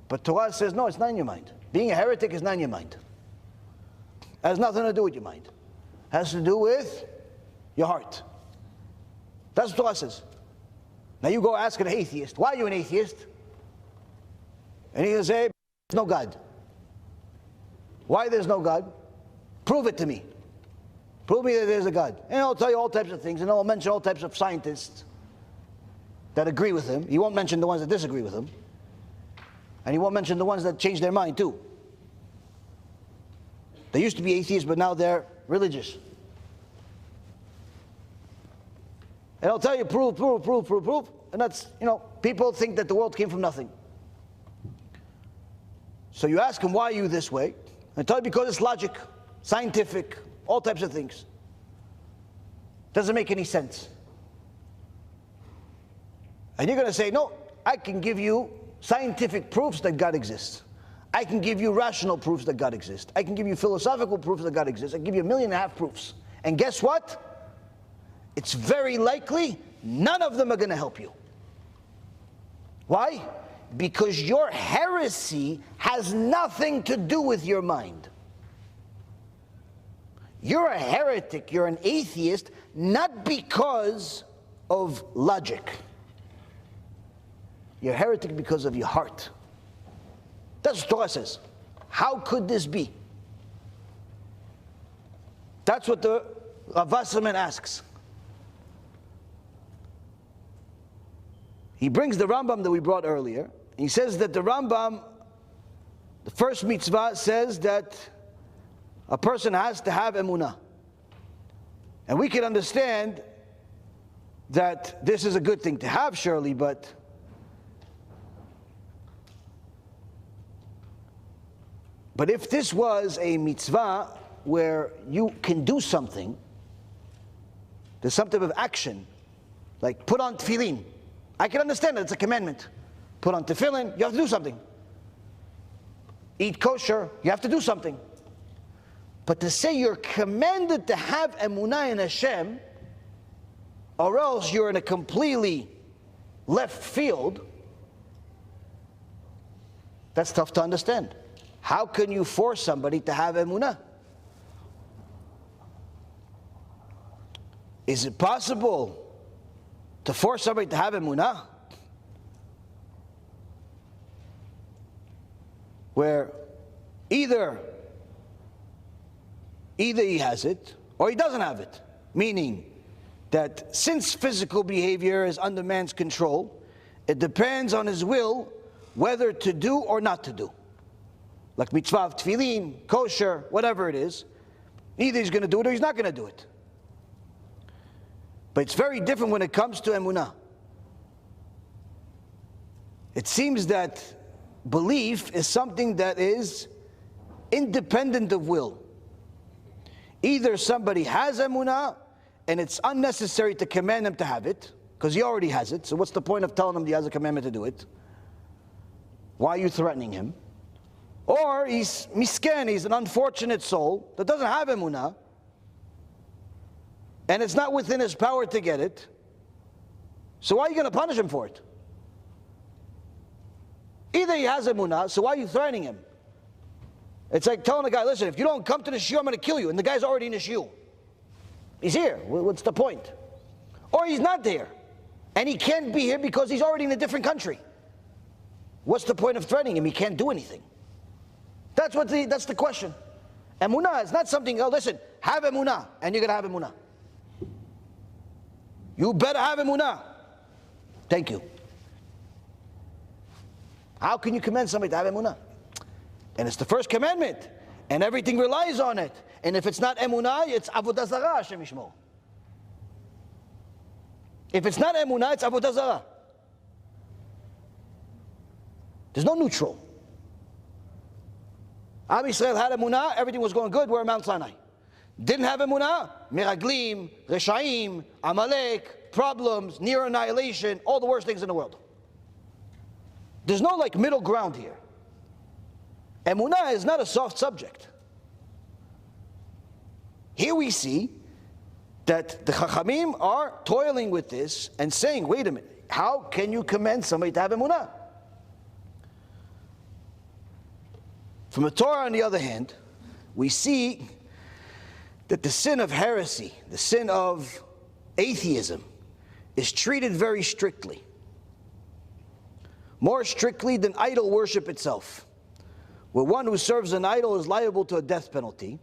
But Torah says, no, it's not in your mind. Being a heretic is not in your mind. It has nothing to do with your mind. It has to do with your heart. That's what Torah says. Now you go ask an atheist, why are you an atheist? And he'll say, there's no God. Why there's no God? Prove it to me. Prove me that there's a God. And I'll tell you all types of things, and I'll mention all types of scientists that agree with him. He won't mention the ones that disagree with him. And he won't mention the ones that change their mind too. They used to be atheists, but now they're religious. And I'll tell you, prove. And that's, people think that the world came from nothing. So you ask him, why are you this way? And I tell you, because it's logic, scientific, all types of things. Doesn't make any sense. And you're going to say, no, I can give you scientific proofs that God exists. I can give you rational proofs that God exists. I can give you philosophical proofs that God exists. I can give you 1.5 million proofs. And guess what? It's very likely none of them are going to help you. Why? Because your heresy has nothing to do with your mind. You're a heretic, you're an atheist, not because of logic. You're a heretic because of your heart. That's what Torah says. How could this be? That's what the Rav Wasserman asks. He brings the Rambam that we brought earlier. He says that the Rambam, the first mitzvah, says that a person has to have Emunah. And we can understand that this is a good thing to have, surely, but if this was a mitzvah where you can do something, there's some type of action, like put on tefillin. I can understand that it's a commandment. Put on tefillin, you have to do something. eat kosher, you have to do something. But to say you're commanded to have emunah in Hashem, or else you're in a completely left field, that's tough to understand. How can you force somebody to have emunah? Is it possible to force somebody to have emunah? Where either he has it or he doesn't have it. Meaning that since physical behavior is under man's control, it depends on his will whether to do or not to do. Like mitzvah of tefillin, kosher, whatever it is. Either he's going to do it or he's not going to do it. But it's very different when it comes to emunah. It seems that belief is something that is independent of will. Either somebody has emunah and it's unnecessary to command him to have it, because he already has it, so what's the point of telling him he has a commandment to do it? Why are you threatening him? Or he's misken, he's an unfortunate soul that doesn't have emunah, and it's not within his power to get it, so why are you going to punish him for it? Either he has emunah, so why are you threatening him? It's like telling a guy, listen, if you don't come to the shiur, I'm going to kill you, and the guy's already in the shiur. He's here, what's the point? Or he's not there, and he can't be here because he's already in a different country. What's the point of threatening him? He can't do anything. That's the question. Emunah is not something, oh listen, have emunah, and you're going to have emunah. You better have emunah. Thank you. How can you command somebody to have emunah? And it's the first commandment, and everything relies on it. And if it's not emunah, it's avodah zarah, Hashem yishmor. If it's not emunah, it's avodah zarah. There's no neutral. Am Yisrael had emunah, everything was going good, we're at Mount Sinai. Didn't have emunah, miraglim, reshaim, Amalek, problems, near annihilation, all the worst things in the world. There's no like middle ground here. Emunah is not a soft subject. Here we see that the Chachamim are toiling with this and saying, wait a minute, how can you command somebody to have emunah? From the Torah, on the other hand, we see that the sin of heresy, the sin of atheism, is treated very strictly. More strictly than idol worship itself, where one who serves an idol is liable to a death penalty.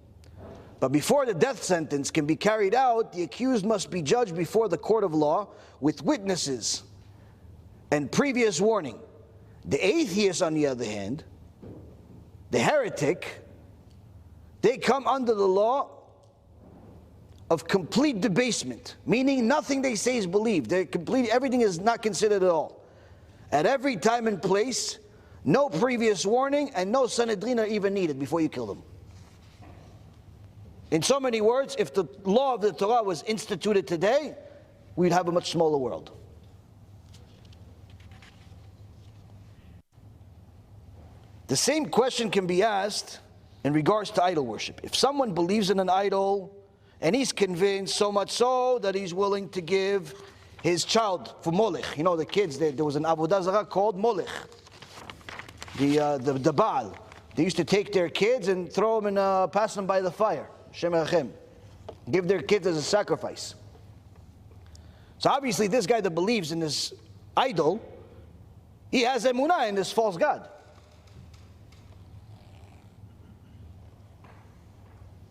But before the death sentence can be carried out, the accused must be judged before the court of law with witnesses and previous warning. The atheist, on the other hand, the heretic, they come under the law of complete debasement, meaning nothing they say is believed. Everything is not considered at all. At every time and place, no previous warning and no Sanhedrin are even needed before you kill them. In so many words, if the law of the Torah was instituted today, we'd have a much smaller world. The same question can be asked in regards to idol worship. If someone believes in an idol and he's convinced so much so that he's willing to give his child for Molech. You know, the kids, there was an avodah zarah called Molech, the Baal. They used to take their kids and throw them and pass them by the fire. Shem Erachem. Give their kids as a sacrifice. So obviously this guy that believes in this idol, he has emunah in this false god.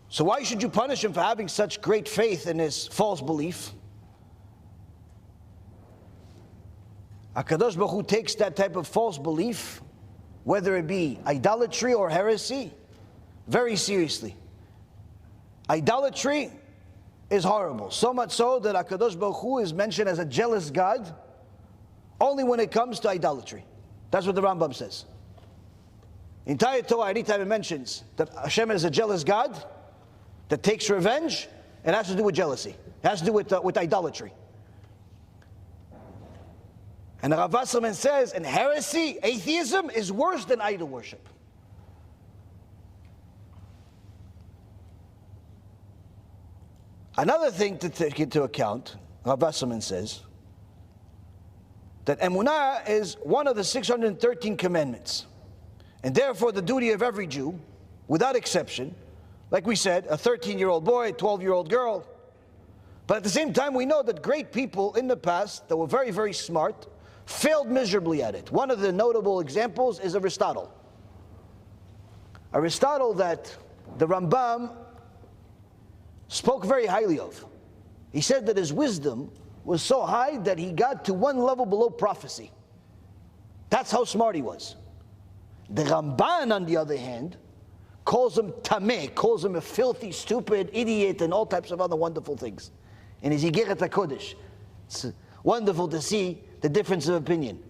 So why should you punish him for having such great faith in his false belief? HaKadosh Baruch Hu takes that type of false belief, whether it be idolatry or heresy, very seriously. Idolatry is horrible, so much so that HaKadosh Baruch Hu is mentioned as a jealous God only when it comes to idolatry. That's what the Rambam says. The entire Torah, anytime it mentions that HaShem is a jealous God that takes revenge, it has to do with jealousy. It has to do with idolatry. And the Rav Wasserman says, and heresy, atheism, is worse than idol worship. Another thing to take into account, Rav Wasserman says, that Emunah is one of the 613 commandments. And therefore the duty of every Jew, without exception, like we said, a 13-year-old boy, a 12-year-old girl. But at the same time, we know that great people in the past that were very, very smart failed miserably at it. One of the notable examples is Aristotle. Aristotle that the Rambam spoke very highly of. He said that his wisdom was so high that he got to one level below prophecy. That's how smart he was. The Ramban, on the other hand, calls him tameh, calls him a filthy, stupid, idiot, and all types of other wonderful things. In his Igeret HaKodesh, it's wonderful to see the difference of opinion.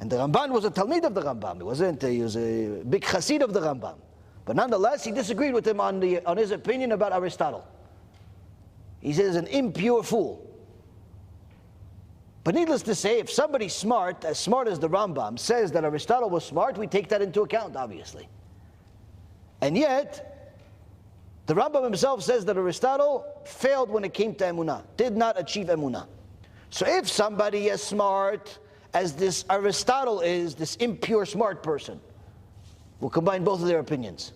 And the Ramban was a Talmid of the Rambam. He was a big Chassid of the Rambam. But nonetheless, he disagreed with him on his opinion about Aristotle. He says an impure fool. But needless to say, if somebody smart as the Rambam, says that Aristotle was smart, we take that into account, obviously. And yet, the Rambam himself says that Aristotle failed when it came to Emunah, did not achieve Emunah. So if somebody as smart as this Aristotle is, this impure smart person, we'll combine both of their opinions,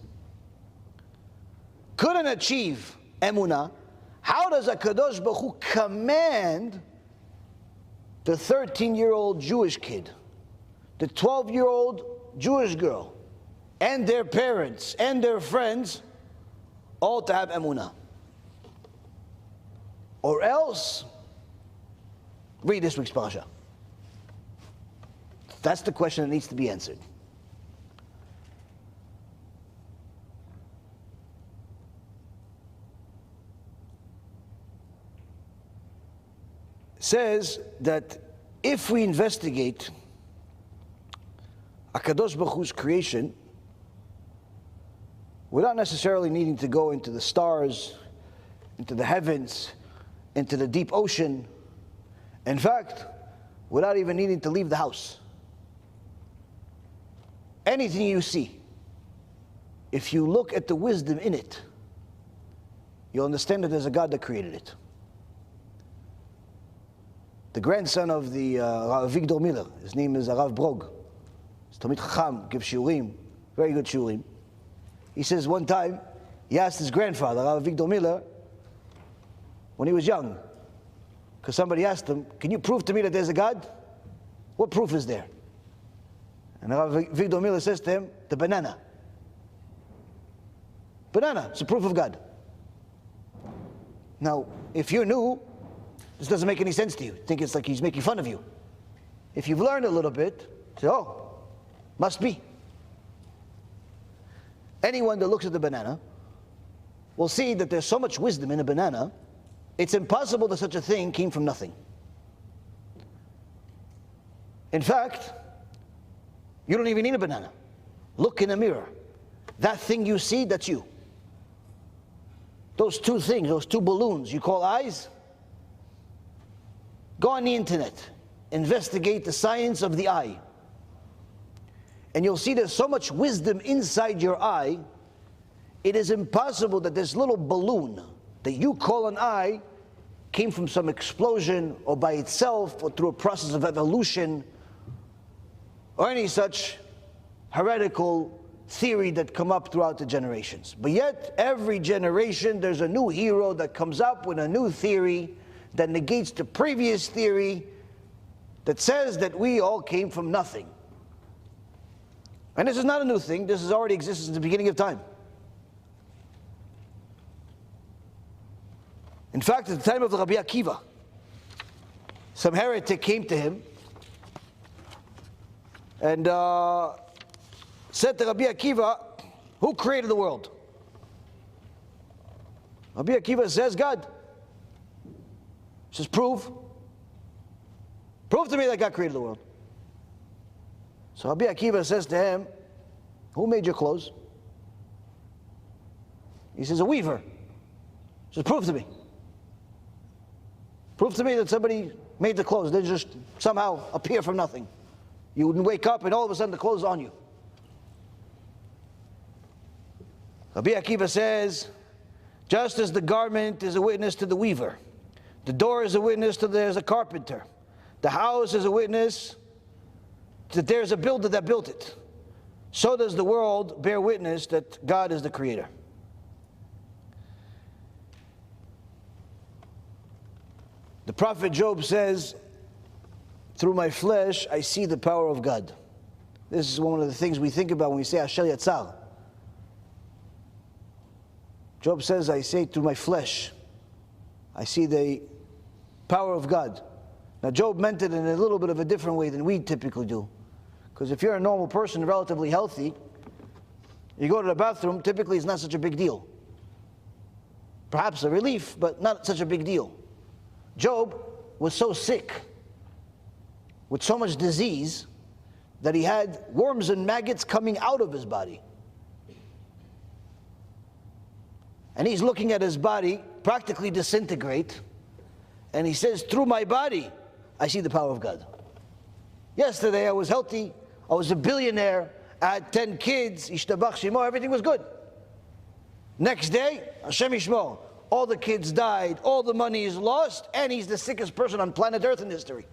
couldn't achieve Emunah, how does HaKadosh Baruch Hu command the 13-year-old Jewish kid, the 12-year-old Jewish girl, and their parents, and their friends, all to have Emunah? Or else, read this week's parasha. That's the question that needs to be answered. Says that if we investigate HaKadosh Baruch Hu's creation, without necessarily needing to go into the stars, into the heavens, into the deep ocean, in fact, without even needing to leave the house, anything you see, if you look at the wisdom in it, you'll understand that there's a God that created it. The grandson of the Rav Victor Miller, his name is Rav Brog. He's Talmid Chacham, gives shiurim, very good shiurim. He says one time, he asked his grandfather, Rav Victor Miller, when he was young, because somebody asked him, can you prove to me that there's a God? What proof is there? And Rav Victor Miller says to him, the banana. Banana, it's a proof of God. Now, if you're new, this doesn't make any sense to you. Think it's like he's making fun of you. If you've learned a little bit, say, oh, must be. Anyone that looks at the banana will see that there's so much wisdom in a banana, it's impossible that such a thing came from nothing. In fact, you don't even need a banana. Look in a mirror. That thing you see, that's you. Those two things, those two balloons you call eyes, go on the internet, investigate the science of the eye, and you'll see there's so much wisdom inside your eye, it is impossible that this little balloon that you call an eye came from some explosion or by itself or through a process of evolution or any such heretical theory that come up throughout the generations. But yet, every generation there's a new hero that comes up with a new theory that negates the previous theory that says that we all came from nothing. And this is not a new thing. This has already existed since the beginning of time. In fact, at the time of the Rabbi Akiva, some heretic came to him and said to Rabbi Akiva, who created the world? Rabbi Akiva says, God. He says, prove. Prove to me that God created the world. So Rabbi Akiva says to him, who made your clothes? He says, a weaver. He says, prove to me. Prove to me that somebody made the clothes. They just somehow appear from nothing. You wouldn't wake up and all of a sudden the clothes are on you. Rabbi Akiva says, Just as the garment is a witness to the weaver, the door is a witness to there's a carpenter, the house is a witness that there's a builder that built it, so does the world bear witness that God is the creator. The prophet Job says, through my flesh I see the power of God. This is one of the things we think about when we say Asher Yatzar. Job says, I say through my flesh, I see the power of God. Now Job meant it in a little bit of a different way than we typically do. Because if you're a normal person, relatively healthy, you go to the bathroom, typically it's not such a big deal. Perhaps a relief, but not such a big deal. Job was so sick, with so much disease, that he had worms and maggots coming out of his body. And he's looking at his body practically disintegrate, and he says, through my body, I see the power of God. Yesterday I was healthy, I was a billionaire, I had 10 kids, Ishtabach Shemo, everything was good. Next day, Hashem Yishmo, all the kids died, all the money is lost, and he's the sickest person on planet Earth in history.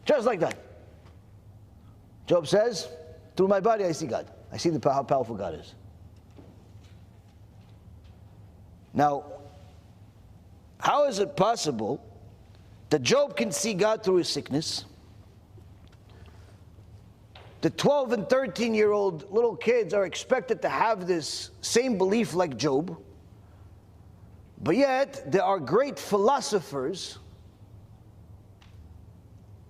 Just like that. Job says, through my body I see God. I see how powerful God is. Now, how is it possible that Job can see God through his sickness? The 12 and 13-year-old little kids are expected to have this same belief like Job, but yet there are great philosophers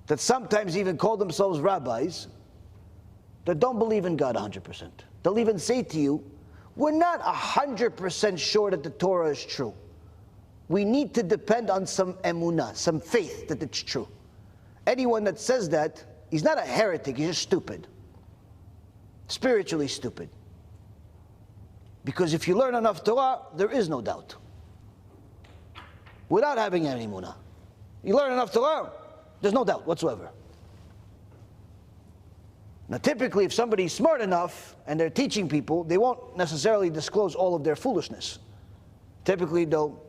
that sometimes even call themselves rabbis that don't believe in God 100%. They'll even say to you, we're not 100% sure that the Torah is true. We need to depend on some emuna, some faith that it's true. Anyone that says that, he's not a heretic, he's just stupid. Spiritually stupid. Because if you learn enough Torah, there is no doubt. Without having any emuna. You learn enough Torah, there's no doubt whatsoever. Now typically if somebody's smart enough and they're teaching people, they won't necessarily disclose all of their foolishness. Typically they'll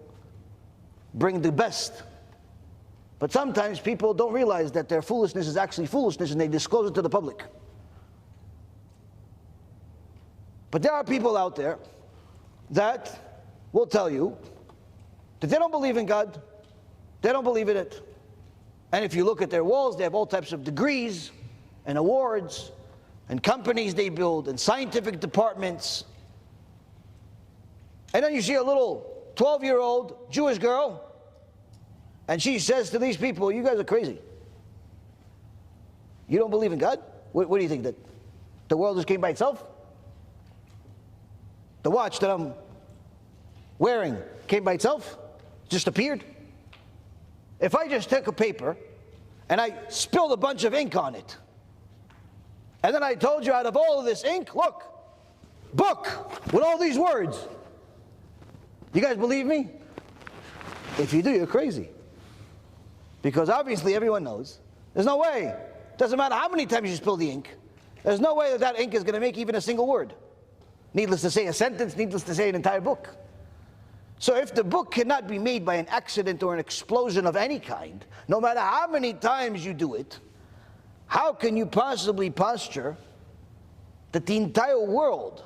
bring the best. But sometimes people don't realize that their foolishness is actually foolishness and they disclose it to the public. But there are people out there that will tell you that they don't believe in God, they don't believe in it. And if you look at their walls, they have all types of degrees and awards and companies they build and scientific departments. And then you see a little 12-year-old Jewish girl, and she says to these people, you guys are crazy. You don't believe in God? What do you think, that the world just came by itself? The watch that I'm wearing came by itself? Just appeared? If I just took a paper and I spilled a bunch of ink on it, and then I told you out of all of this ink, look, book with all these words, you guys believe me? If you do, you're crazy. Because obviously everyone knows, there's no way. Doesn't matter how many times you spill the ink, there's no way that that ink is going to make even a single word. Needless to say, a sentence, needless to say, an entire book. So if the book cannot be made by an accident or an explosion of any kind, no matter how many times you do it, how can you possibly posture that the entire world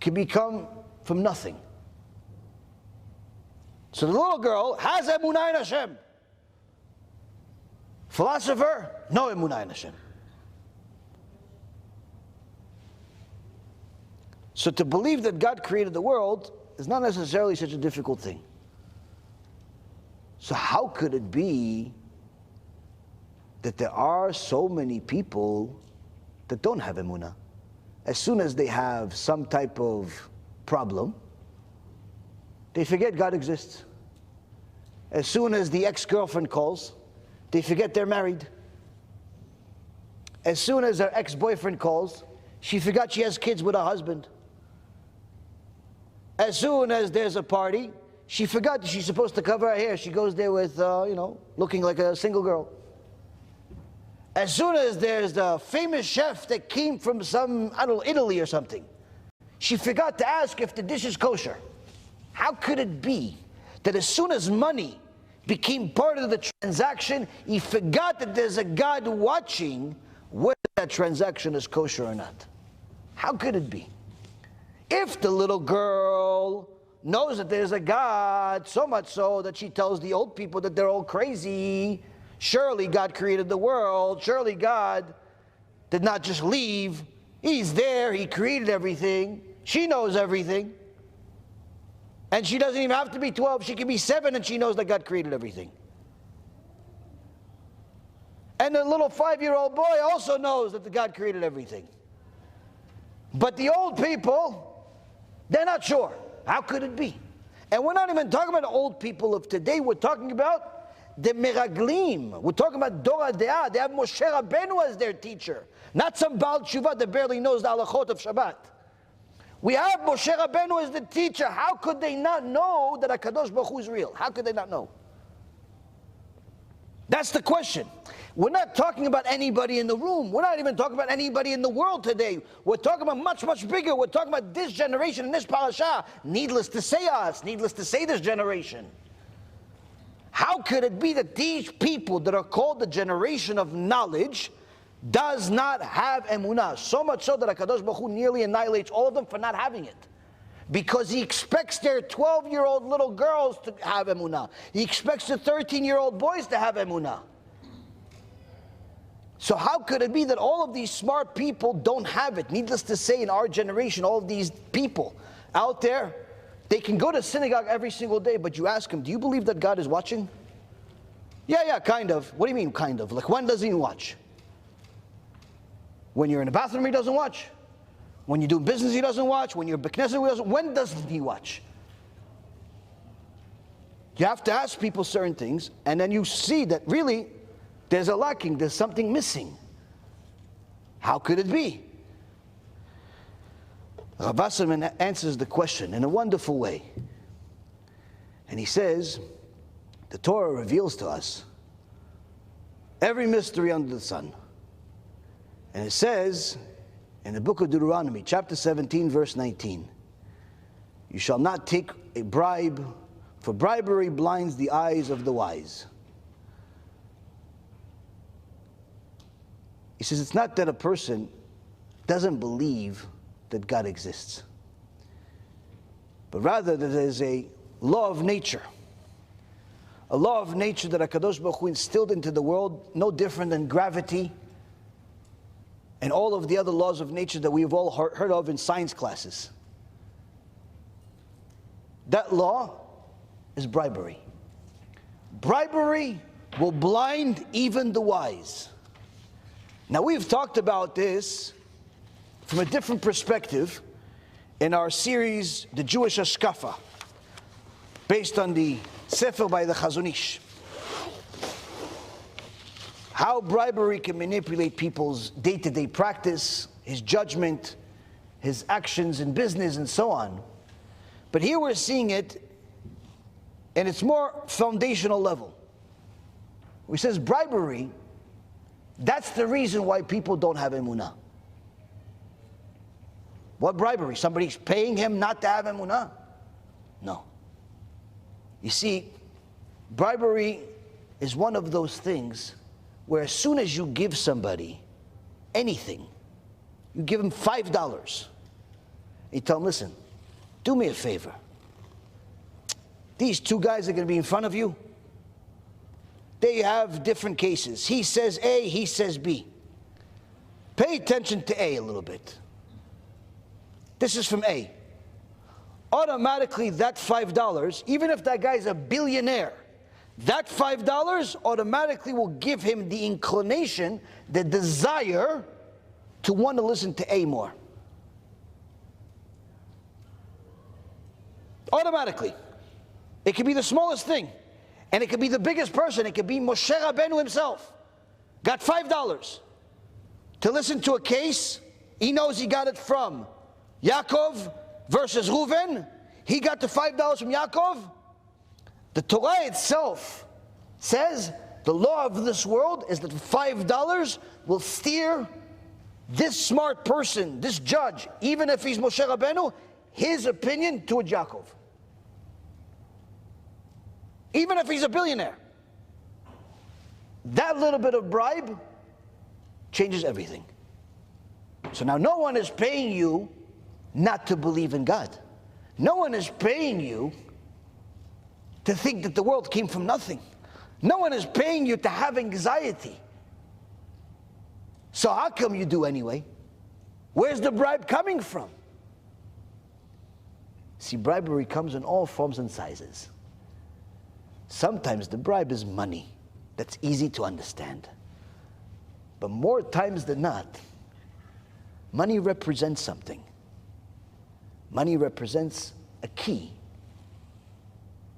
can become from nothing? So the little girl has emunah in HaShem. Philosopher, no emunah in HaShem. So to believe that God created the world is not necessarily such a difficult thing. So how could it be that there are so many people that don't have emunah? As soon as they have some type of problem, they forget God exists. As soon as the ex-girlfriend calls, they forget they're married. As soon as her ex-boyfriend calls, she forgot she has kids with her husband. As soon as there's a party, she forgot that she's supposed to cover her hair. She goes there with, looking like a single girl. As soon as there's the famous chef that came from some, I don't know, Italy or something, she forgot to ask if the dish is kosher. How could it be that as soon as money became part of the transaction, he forgot that there's a God watching whether that transaction is kosher or not? How could it be? If the little girl knows that there's a God, so much so that she tells the old people that they're all crazy, surely God created the world, surely God did not just leave, He's there, He created everything, she knows everything. And she doesn't even have to be 12, she can be 7 and she knows that God created everything. And the little 5-year-old boy also knows that God created everything. But the old people, they're not sure. How could it be? And we're not even talking about the old people of today, we're talking about the meraglim. We're talking about Dora De'ah. They have Moshe Rabbeinu as their teacher. Not some Baal Tshuva that barely knows the halachot of Shabbat. We have Moshe Rabbeinu as the teacher. How could they not know that HaKadosh Baruch Hu is real? How could they not know? That's the question. We're not talking about anybody in the room. We're not even talking about anybody in the world today. We're talking about much, much bigger. We're talking about this generation and this parasha. Needless to say us, needless to say this generation. How could it be that these people that are called the generation of knowledge does not have emunah? So much so that HaKadosh Baruch Hu nearly annihilates all of them for not having it. Because He expects their 12-year-old little girls to have emunah. He expects the 13-year-old boys to have emunah. So how could it be that all of these smart people don't have it? Needless to say, in our generation, all of these people out there, they can go to synagogue every single day, but you ask them, do you believe that God is watching? Yeah, kind of. What do you mean, kind of? Like, when does He watch? When you're in the bathroom, He doesn't watch. When you're doing business, He doesn't watch. When you're Beknesset, He doesn't. When doesn't He watch? You have to ask people certain things, and then you see that really there's a lacking, there's something missing. How could it be? Rav Wasserman answers the question in a wonderful way. And he says, the Torah reveals to us every mystery under the sun. And it says in the book of Deuteronomy, chapter 17, verse 19, you shall not take a bribe, for bribery blinds the eyes of the wise. He says it's not that a person doesn't believe that God exists, but rather that there is a law of nature. A law of nature that HaKadosh Baruch Hu instilled into the world, no different than gravity and all of the other laws of nature that we have all heard of in science classes. That law is bribery. Bribery will blind even the wise. Now, we've talked about this from a different perspective in our series, The Jewish Hashkafa, based on the Sefer by the Chazon Ish. How bribery can manipulate people's day-to-day practice, his judgment, his actions in business, and so on. But here we're seeing it in its more foundational level. He says bribery, that's the reason why people don't have emunah. What bribery? Somebody's paying him not to have emunah? No. You see, bribery is one of those things where as soon as you give somebody anything, you give him $5, you tell him, listen, do me a favor. These two guys are going to be in front of you. They have different cases. He says A, he says B. Pay attention to A little bit. This is from A. Automatically, that $5, even if that guy's a billionaire, that $5 automatically will give him the inclination, the desire to want to listen to A more. Automatically. It could be the smallest thing. And it could be the biggest person. It could be Moshe Rabbeinu himself. Got $5 to listen to a case. He knows he got it from Yaakov versus Reuven. He got the $5 from Yaakov. The Torah itself says the law of this world is that $5 will steer this smart person, this judge, even if he's Moshe Rabbeinu, his opinion to a Yaakov. Even if he's a billionaire. That little bit of bribe changes everything. So now no one is paying you not to believe in God. No one is paying you to think that the world came from nothing. No one is paying you to have anxiety. So how come you do anyway? Where's the bribe coming from? See, bribery comes in all forms and sizes. Sometimes the bribe is money. That's easy to understand. But more times than not, money represents something. Money represents a key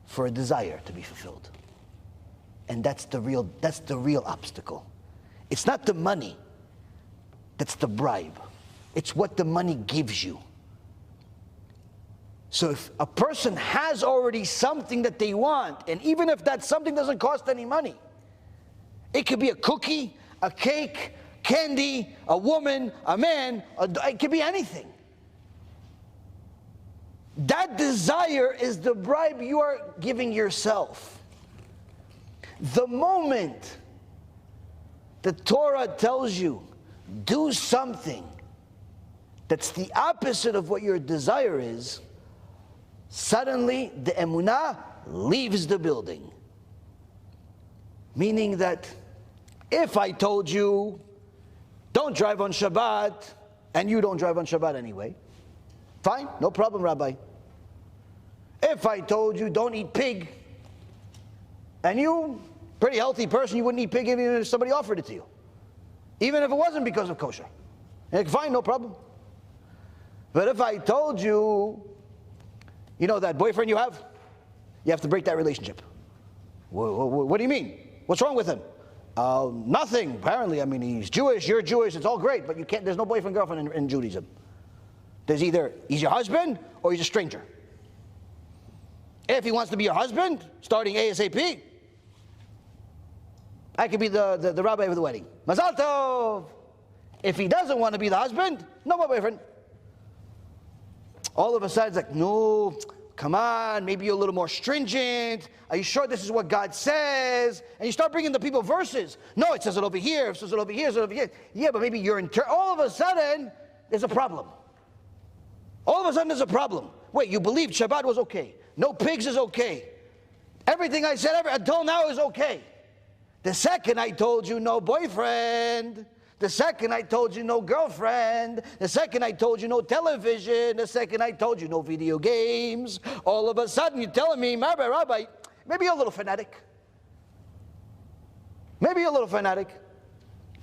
for a desire to be fulfilled. And that's the real obstacle. It's not the money that's the bribe. It's what the money gives you. So if a person has already something that they want, and even if that something doesn't cost any money, it could be a cookie, a cake, candy, a woman, a man, it could be anything. That desire is the bribe you are giving yourself. The moment the Torah tells you, do something that's the opposite of what your desire is, suddenly the Emunah leaves the building. Meaning that if I told you, don't drive on Shabbat, and you don't drive on Shabbat anyway, fine, no problem, Rabbi. If I told you, don't eat pig, and you, pretty healthy person, you wouldn't eat pig even if somebody offered it to you. Even if it wasn't because of kosher. And fine, no problem. But if I told you, you know that boyfriend you have to break that relationship. What do you mean? What's wrong with him? Nothing, apparently. I mean, he's Jewish, you're Jewish, it's all great, but you can't, there's no boyfriend, girlfriend in Judaism. There's either he's your husband or he's a stranger. If he wants to be your husband, starting ASAP, I could be the rabbi of the wedding. Mazal tov! If he doesn't want to be the husband, no more boyfriend. All of a sudden, it's like, no, come on, maybe you're a little more stringent. Are you sure this is what God says? And you start bringing the people verses. No, it says it over here, it says it over here, it says it over here. Yeah, but maybe you're all of a sudden, there's a problem. All of a sudden, there's a problem. Wait, you believed Shabbat was okay. No pigs is okay. Everything I said until now is okay. The second I told you no boyfriend, the second I told you no girlfriend, the second I told you no television, the second I told you no video games, all of a sudden you're telling me, Rabbi, maybe you're a little fanatic. Maybe you're a little fanatic.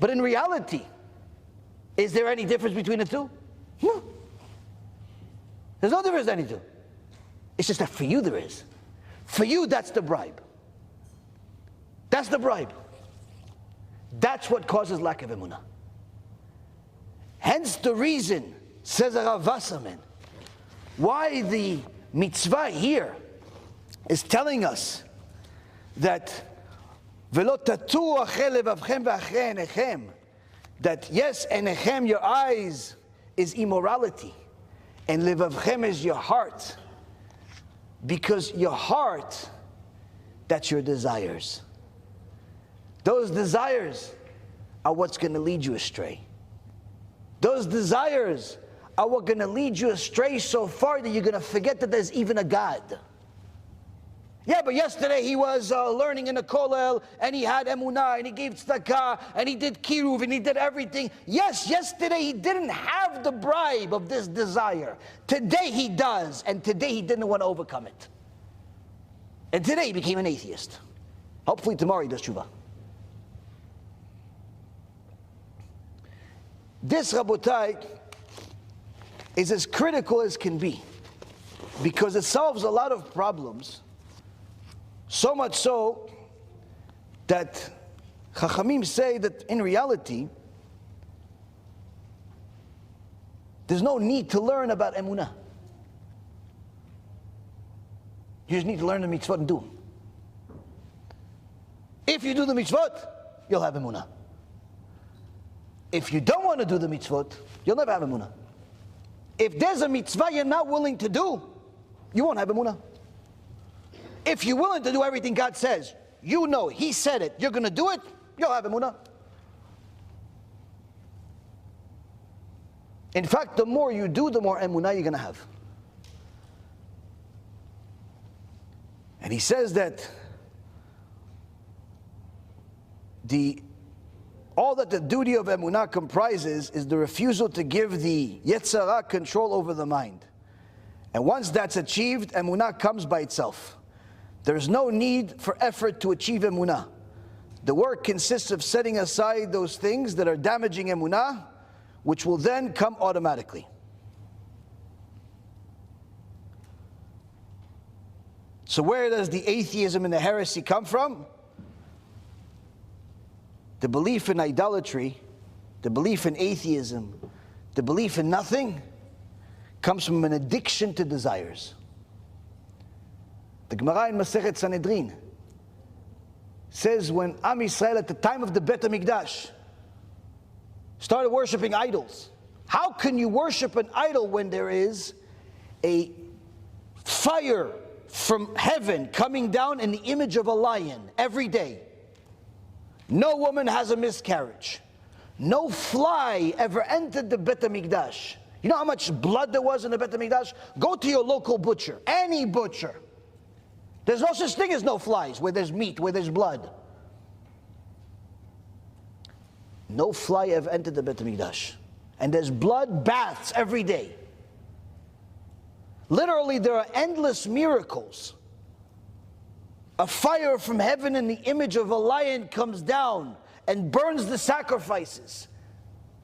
But in reality, is there any difference between the two? No. There's no difference in any two. It's just that for you there is. For you, that's the bribe. That's the bribe. That's what causes lack of emunah. Hence the reason, says Rav Wasserman, why the mitzvah here is telling us that velo tatu achei levavchem v'achei einechem, that yes, einechem, your eyes, is immorality, and levavchem is your heart, because your heart, that's your desires. Those desires are what's going to lead you astray. Those desires are what's going to lead you astray so far that you're going to forget that there's even a God. Yeah, but yesterday he was learning in the kollel, and he had emunah, and he gave tzedakah, and he did kiruv, and he did everything. Yes, yesterday he didn't have the bribe of this desire. Today he does, and today he didn't want to overcome it. And today he became an atheist. Hopefully tomorrow he does tshuva. This, Rabotai, is as critical as can be, because it solves a lot of problems, so much so that Chachamim say that in reality, there's no need to learn about emunah. You just need to learn the mitzvot and do them. If you do the mitzvot, you'll have emuna. If you don't want to do the mitzvot, you'll never have emuna. If there's a mitzvah you're not willing to do, you won't have emuna. If you're willing to do everything God says, you know He said it, you're going to do it, you'll have emuna. In fact, the more you do, the more emuna you're going to have. And he says that all that the duty of emunah comprises is the refusal to give the yetzirah control over the mind. And once that's achieved, emunah comes by itself. There's no need for effort to achieve emunah. The work consists of setting aside those things that are damaging emunah, which will then come automatically. So where does the atheism and the heresy come from? The belief in idolatry, the belief in atheism, the belief in nothing comes from an addiction to desires. The Gemara in Masechet Sanhedrin says when Am Yisrael at the time of the Bet HaMikdash started worshiping idols. How can you worship an idol when there is a fire from heaven coming down in the image of a lion every day? No woman has a miscarriage. No fly ever entered the Bet HaMikdash. You know how much blood there was in the Bet HaMikdash? Go to your local butcher, any butcher. There's no such thing as no flies where there's meat, where there's blood. No fly ever entered the Bet HaMikdash. And there's blood baths every day. Literally, there are endless miracles. A fire from heaven in the image of a lion comes down and burns the sacrifices.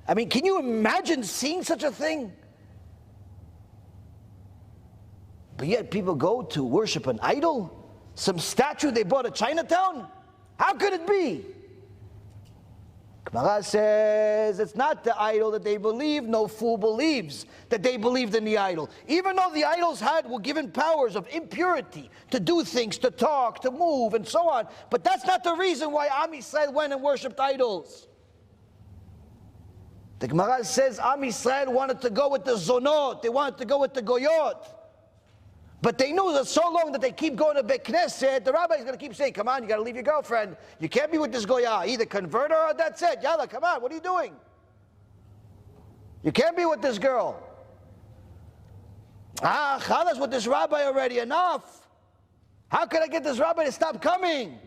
I mean, can you imagine seeing such a thing? But yet people go to worship an idol? Some statue they bought at Chinatown? How could it be? Gemara says it's not the idol that they believe. No fool believes that they believed in the idol. Even though the idols were given powers of impurity to do things, to talk, to move, and so on. But that's not the reason why Am Yisrael went and worshipped idols. The Gemara says Am Yisrael wanted to go with the zonot. They wanted to go with the goyot. But they knew that so long that they keep going to Beit Knesset, the rabbi's going to keep saying, come on, you got to leave your girlfriend. You can't be with this goyah. Either convert her or that's it. Yalla, come on, what are you doing? You can't be with this girl. Chalas with this rabbi already, enough. How can I get this rabbi to stop coming?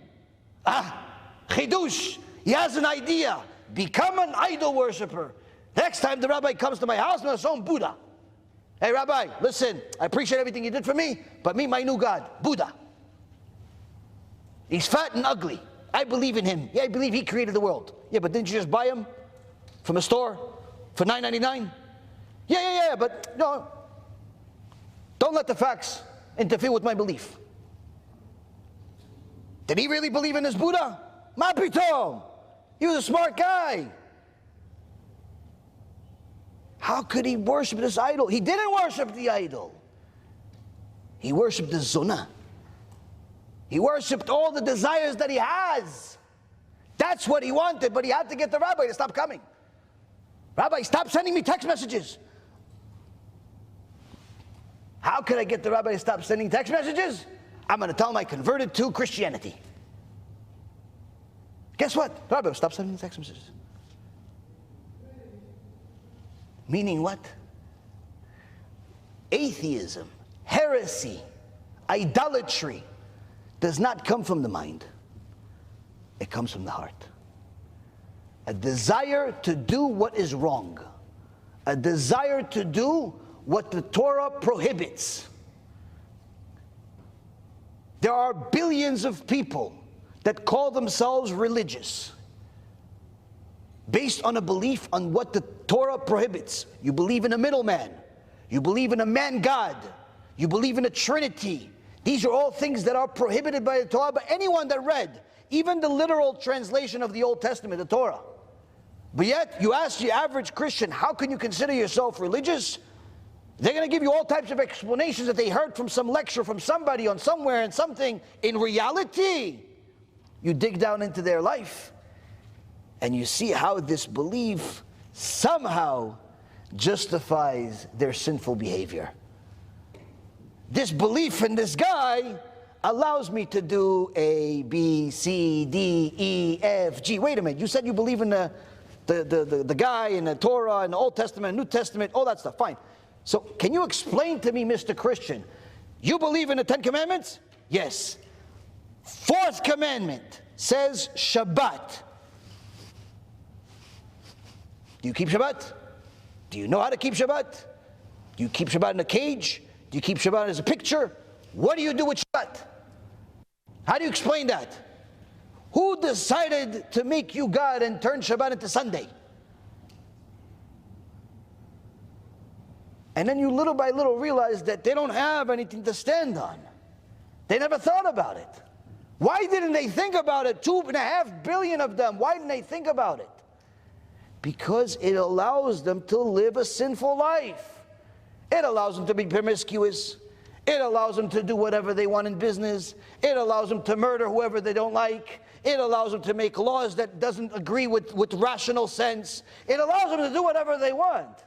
Kiddush, he has an idea. Become an idol worshiper. Next time the rabbi comes to my house, I'm going to show him Buddha. Hey, Rabbi, listen, I appreciate everything you did for me, but me, my new God, Buddha. He's fat and ugly. I believe in him. Yeah, I believe he created the world. Yeah, but didn't you just buy him from a store for $9.99? Yeah, but no. Don't let the facts interfere with my belief. Did he really believe in this Buddha? Ma pitom. He was a smart guy. How could he worship this idol? He didn't worship the idol. He worshiped the zonah. He worshiped all the desires that he has. That's what he wanted, but he had to get the rabbi to stop coming. Rabbi, stop sending me text messages. How could I get the rabbi to stop sending text messages? I'm going to tell him I converted to Christianity. Guess what? The rabbi will stop sending text messages. Meaning what? Atheism, heresy, idolatry does not come from the mind. It comes from the heart. A desire to do what is wrong. A desire to do what the Torah prohibits. There are billions of people that call themselves religious based on a belief on what the Torah prohibits. You believe in a middleman. You believe in a man God. You believe in a Trinity. These are all things that are prohibited by the Torah. But anyone that read even the literal translation of the Old Testament, the Torah, but yet you ask the average Christian, how can you consider yourself religious? They're going to give you all types of explanations that they heard from some lecture from somebody on somewhere and something. In reality, You dig down into their life, and you see how this belief somehow justifies their sinful behavior. This belief in this guy allows me to do A, B, C, D, E, F, G. Wait a minute, you said you believe in the guy in the Torah and the Old Testament, New Testament, all that stuff, fine. So can you explain to me, Mr. Christian, you believe in the 10 Commandments? Yes. 4th commandment says Shabbat. Do you keep Shabbat? Do you know how to keep Shabbat? Do you keep Shabbat in a cage? Do you keep Shabbat as a picture? What do you do with Shabbat? How do you explain that? Who decided to make you God and turn Shabbat into Sunday? And then you little by little realize that they don't have anything to stand on. They never thought about it. Why didn't they think about it? 2.5 billion of them. Why didn't they think about it? Because it allows them to live a sinful life. It allows them to be promiscuous. It allows them to do whatever they want in business. It allows them to murder whoever they don't like. It allows them to make laws that doesn't agree with rational sense. It allows them to do whatever they want.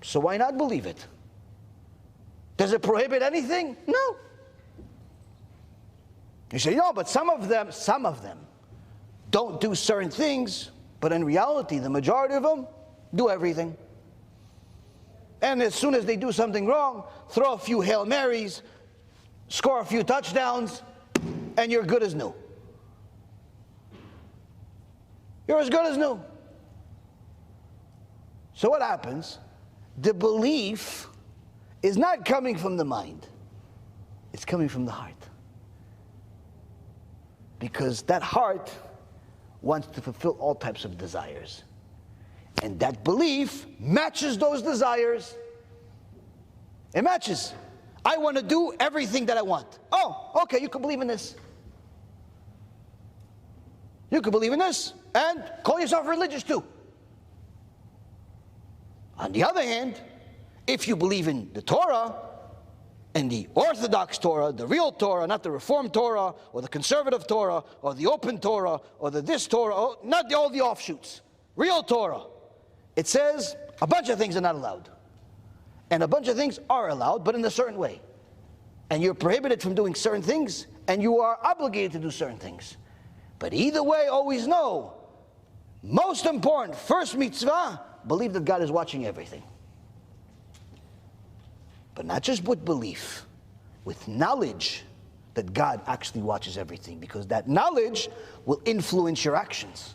So why not believe it? Does it prohibit anything? No. You say, no, but some of them don't do certain things, but in reality, the majority of them do everything. And as soon as they do something wrong, throw a few Hail Marys, score a few touchdowns, and you're good as new. You're as good as new. So what happens? The belief is not coming from the mind. It's coming from the heart. Because that heart wants to fulfill all types of desires. And that belief matches those desires. It matches. I want to do everything that I want. Oh, okay, you can believe in this. You can believe in this and call yourself religious too. On the other hand, if you believe in the Torah, and the Orthodox Torah, the real Torah, not the Reformed Torah, or the conservative Torah, or the open Torah, or the this Torah, not all the offshoots. Real Torah. It says a bunch of things are not allowed. And a bunch of things are allowed, but in a certain way. And you're prohibited from doing certain things, and you are obligated to do certain things. But either way, always know, most important, first mitzvah, believe that God is watching everything. But not just with belief, with knowledge that God actually watches everything, because that knowledge will influence your actions.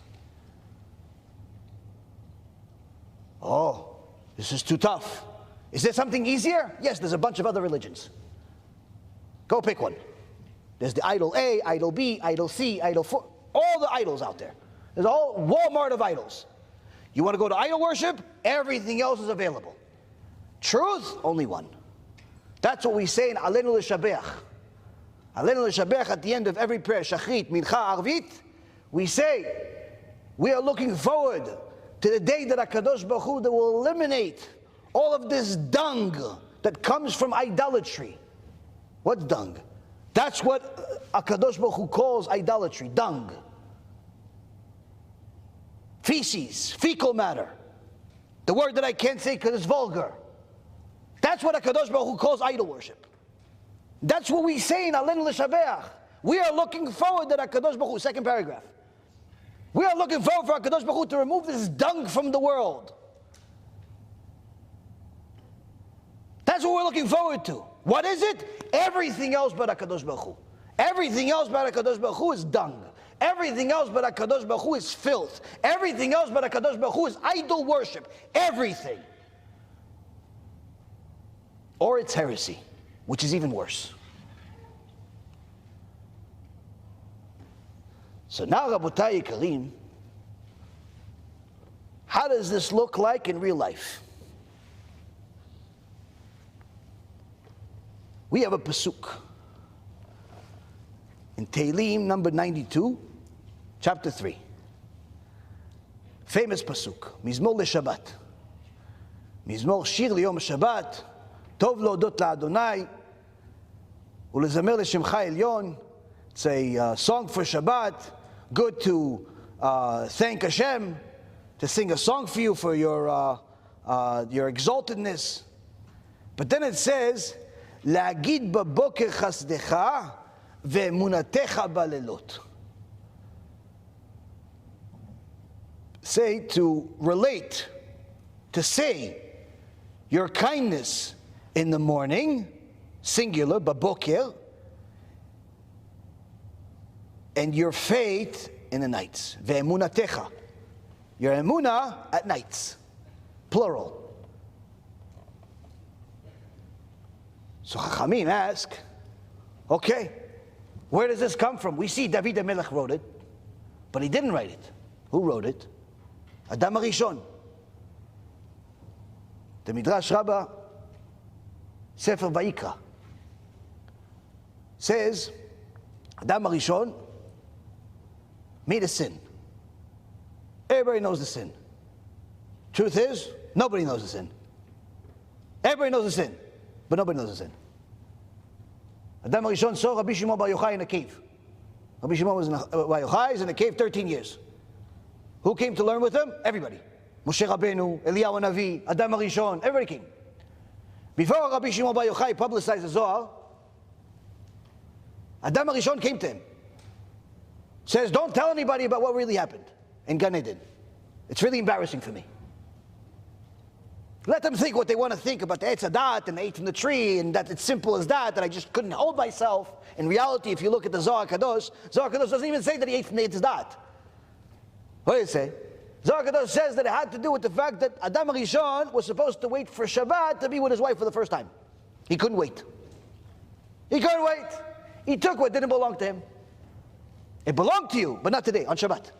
Oh, this is too tough. Is there something easier? Yes, there's a bunch of other religions. Go pick one. There's the idol A, idol B, idol C, idol 4, all the idols out there. There's a whole Walmart of idols. You want to go to idol worship? Everything else is available. Truth? Only one. That's what we say in Aleinu L'Shabeach. Aleinu L'Shabeach at the end of every prayer, Shachrit, Mincha, Arvit, we say, we are looking forward to the day that HaKadosh Baruch Hu will eliminate all of this dung that comes from idolatry. What's dung? That's what HaKadosh Baruch Hu calls idolatry, dung. Feces, fecal matter. The word that I can't say because it's vulgar. That's what HaKadosh Baruch Hu calls idol worship. That's what we say in Aleinu L'Shabeach. We are looking forward to HaKadosh Baruch Hu, second paragraph. We are looking forward for HaKadosh Baruch Hu to remove this dung from the world. That's what we're looking forward to. What is it? Everything else but HaKadosh Baruch Hu. Everything else but HaKadosh Baruch Hu is dung. Everything else but HaKadosh Baruch Hu is filth. Everything else but HaKadosh Baruch Hu is idol worship. Everything. Or it's heresy, which is even worse. So now, Rabotai Karim, how does this look like in real life? We have a pasuk in Tehillim number 92, chapter 3. Famous pasuk, Mizmor LeShabbat. Mizmor Shir Liyom Shabbat, Tov Leodot LaAdonai, ולזמר לשמך עליון, It's a song for Shabbat, good to thank HaShem, to sing a song for you for your exaltedness. But then it says, להגיד בבוקר חסדך ואמונתך בלילות. Say, to relate, to say your kindness in the morning, singular, בבוקר, and your faith in the nights. ואמונתך. Your emuna at nights, plural. So Chachamim ask, okay, where does this come from? We see David HaMelech wrote it, but he didn't write it. Who wrote it? Adam HaRishon. The Midrash Rabbah, Sefer Vayikra, says Adam HaRishon made a sin. Everybody knows the sin. Truth is, nobody knows the sin. Everybody knows the sin, but nobody knows the sin. Adam HaRishon saw Rabbi Shimon Bar Yochai in a cave. Rabbi Shimon was Bar Yochai is in a cave 13 years. Who came to learn with him? Everybody. Moshe Rabbeinu, Eliyahu Navi, Adam HaRishon, everybody came. Before Rabbi Shimon Bar Yochai publicized the Zohar, Adam HaRishon came to him. Says, don't tell anybody about what really happened in Gan Eden. It's really embarrassing for me. Let them think what they want to think about the Eitz Hadat and they ate from the tree and that it's simple as that I just couldn't hold myself. In reality, if you look at the Zohar Kadosh doesn't even say that he ate from the Eitz Hadat. What does it say? Zohar Kadosh says that it had to do with the fact that Adam HaRishon was supposed to wait for Shabbat to be with his wife for the first time. He couldn't wait. He couldn't wait. He took what didn't belong to him. It belonged to you, but not today, on Shabbat.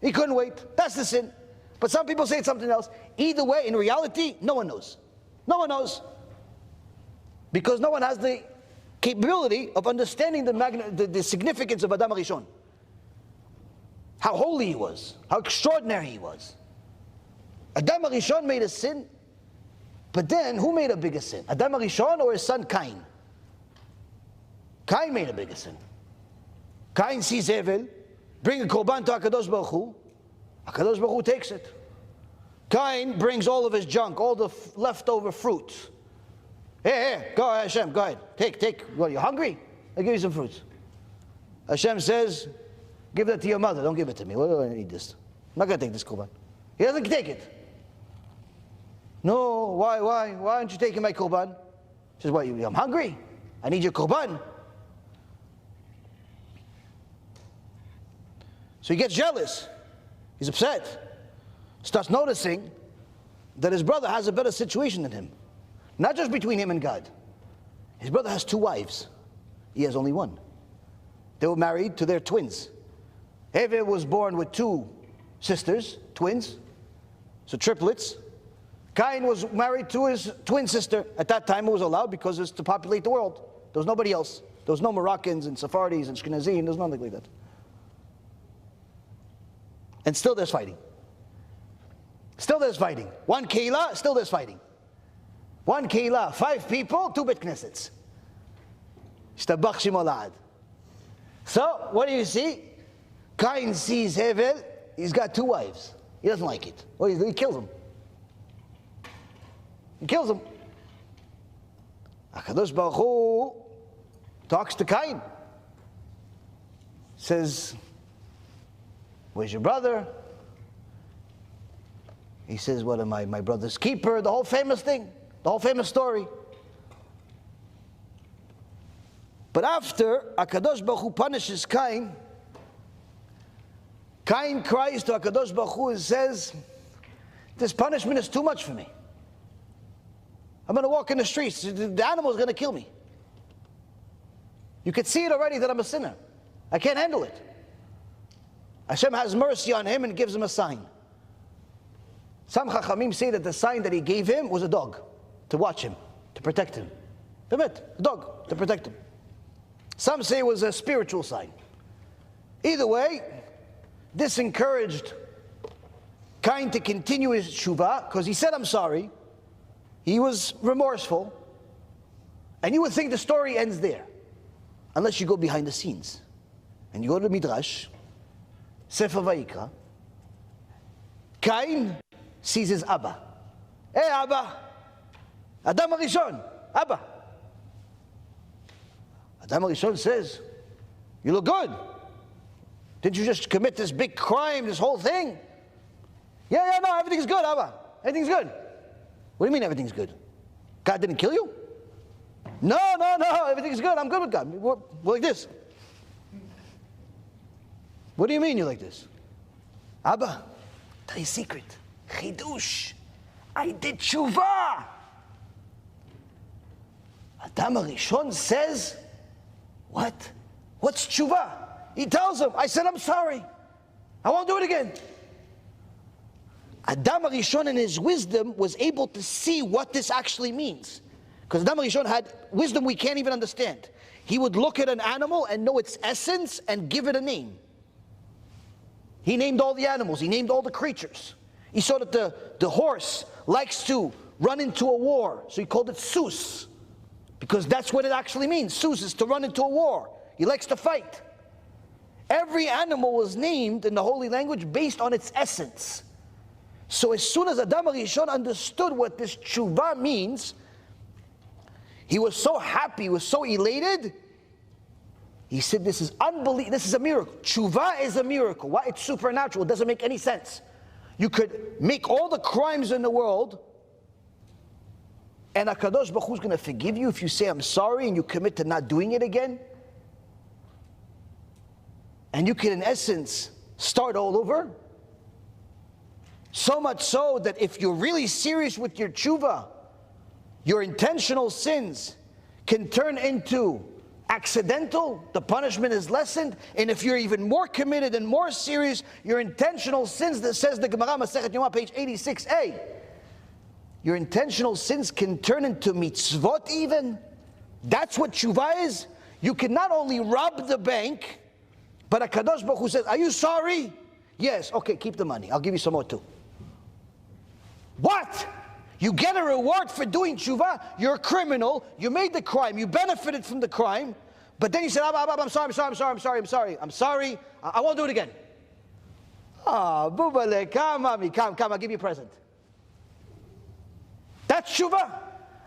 He couldn't wait. That's the sin. But some people say it's something else. Either way, in reality, no one knows. No one knows. Because no one has the capability of understanding the significance of Adam HaRishon. How holy he was. How extraordinary he was. Adam HaRishon made a sin. But then, who made a bigger sin? Adam HaRishon or his son Cain? Cain made a bigger sin. Cain sees Hevel, bring a korban to HaKadosh Baruch Hu. HaKadosh Baruch Hu takes it. Cain brings all of his junk, all the leftover fruits. Hey, go ahead, Hashem, go ahead. Take. What, you hungry? I'll give you some fruits. Hashem says, give that to your mother, don't give it to me. What do I need this? I'm not going to take this korban. He doesn't take it. No, why? Why aren't you taking my korban? He says, what, I'm hungry. I need your korban. So he gets jealous. He's upset. Starts noticing that his brother has a better situation than him. Not just between him and God. His brother has 2 wives. He has only 1. They were married to their twins. Hevel was born with 2 sisters, twins, so triplets. Cain was married to his twin sister. At that time it was allowed because it's to populate the world. There was nobody else. There was no Moroccans and Sephardis and Ashkenazim. There's nothing like that. And still there's fighting. Still there's fighting. 1 keilah, still there's fighting. 1 keilah, 5 people, 2 bet knesets. Shtabach shimolad. So, what do you see? Cain sees Hevel, he's got 2 wives. He doesn't like it. Well, he kills him. He kills him. HaKadosh Baruch Hu talks to Cain. Says, where's your brother? He says, what am I, my brother's keeper? The whole famous thing, the whole famous story. But after HaKadosh Baruch Hu punishes Cain, Cain cries to HaKadosh Baruch Hu and says, this punishment is too much for me. I'm going to walk in the streets. The animal is going to kill me. You can see it already that I'm a sinner. I can't handle it. Hashem has mercy on him and gives him a sign. Some Chachamim say that the sign that he gave him was a dog to watch him, to protect him. A dog to protect him. Some say it was a spiritual sign. Either way, this encouraged Cain to continue his tshuva because he said, I'm sorry. He was remorseful. And you would think the story ends there. unless you go behind the scenes. And you go to the Midrash, Sefer Vayikra, Cain sees his Abba. Hey Abba, Adam HaRishon, Abba. Adam HaRishon says, you look good. Didn't you just commit this big crime, this whole thing? Yeah, no, everything's good, Abba. Everything's good. What do you mean everything's good? God didn't kill you? No, everything's good. I'm good with God. We're like this. What do you mean you're like this? Abba, tell you a secret. Chidush. I did tshuva. Adam HaRishon says, what? What's tshuva? He tells him, I said I'm sorry. I won't do it again. Adam HaRishon in his wisdom was able to see what this actually means. Because Adam HaRishon had wisdom we can't even understand. He would look at an animal and know its essence and give it a name. He named all the animals. He named all the creatures. He saw that the horse likes to run into a war. So he called it sus. Because that's what it actually means. Sus is to run into a war. He likes to fight. Every animal was named in the holy language based on its essence. So as soon as Adam HaRishon understood what this tshuva means, he was so happy, he was so elated. He said, this is unbelievable, this is a miracle. Tshuva is a miracle. Why? It's supernatural, it doesn't make any sense. You could make all the crimes in the world, and HaKadosh Baruch Hu is going to forgive you if you say, I'm sorry, and you commit to not doing it again. And you can, in essence, start all over. So much so that if you're really serious with your tshuva, your intentional sins can turn into accidental, the punishment is lessened, and if you're even more committed and more serious, your intentional sins, that says the Gemara Masechet Yoma, page 86a, your intentional sins can turn into mitzvot even. That's what tshuva is. You can not only rob the bank, but HaKadosh Baruch Hu says, are you sorry? Yes, okay, keep the money, I'll give you some more too. What? You get a reward for doing tshuva, you're a criminal, you made the crime, you benefited from the crime, but then you said, I'm sorry, I won't do it again. Bubale, come, mommy, come, I'll give you a present. That's tshuva.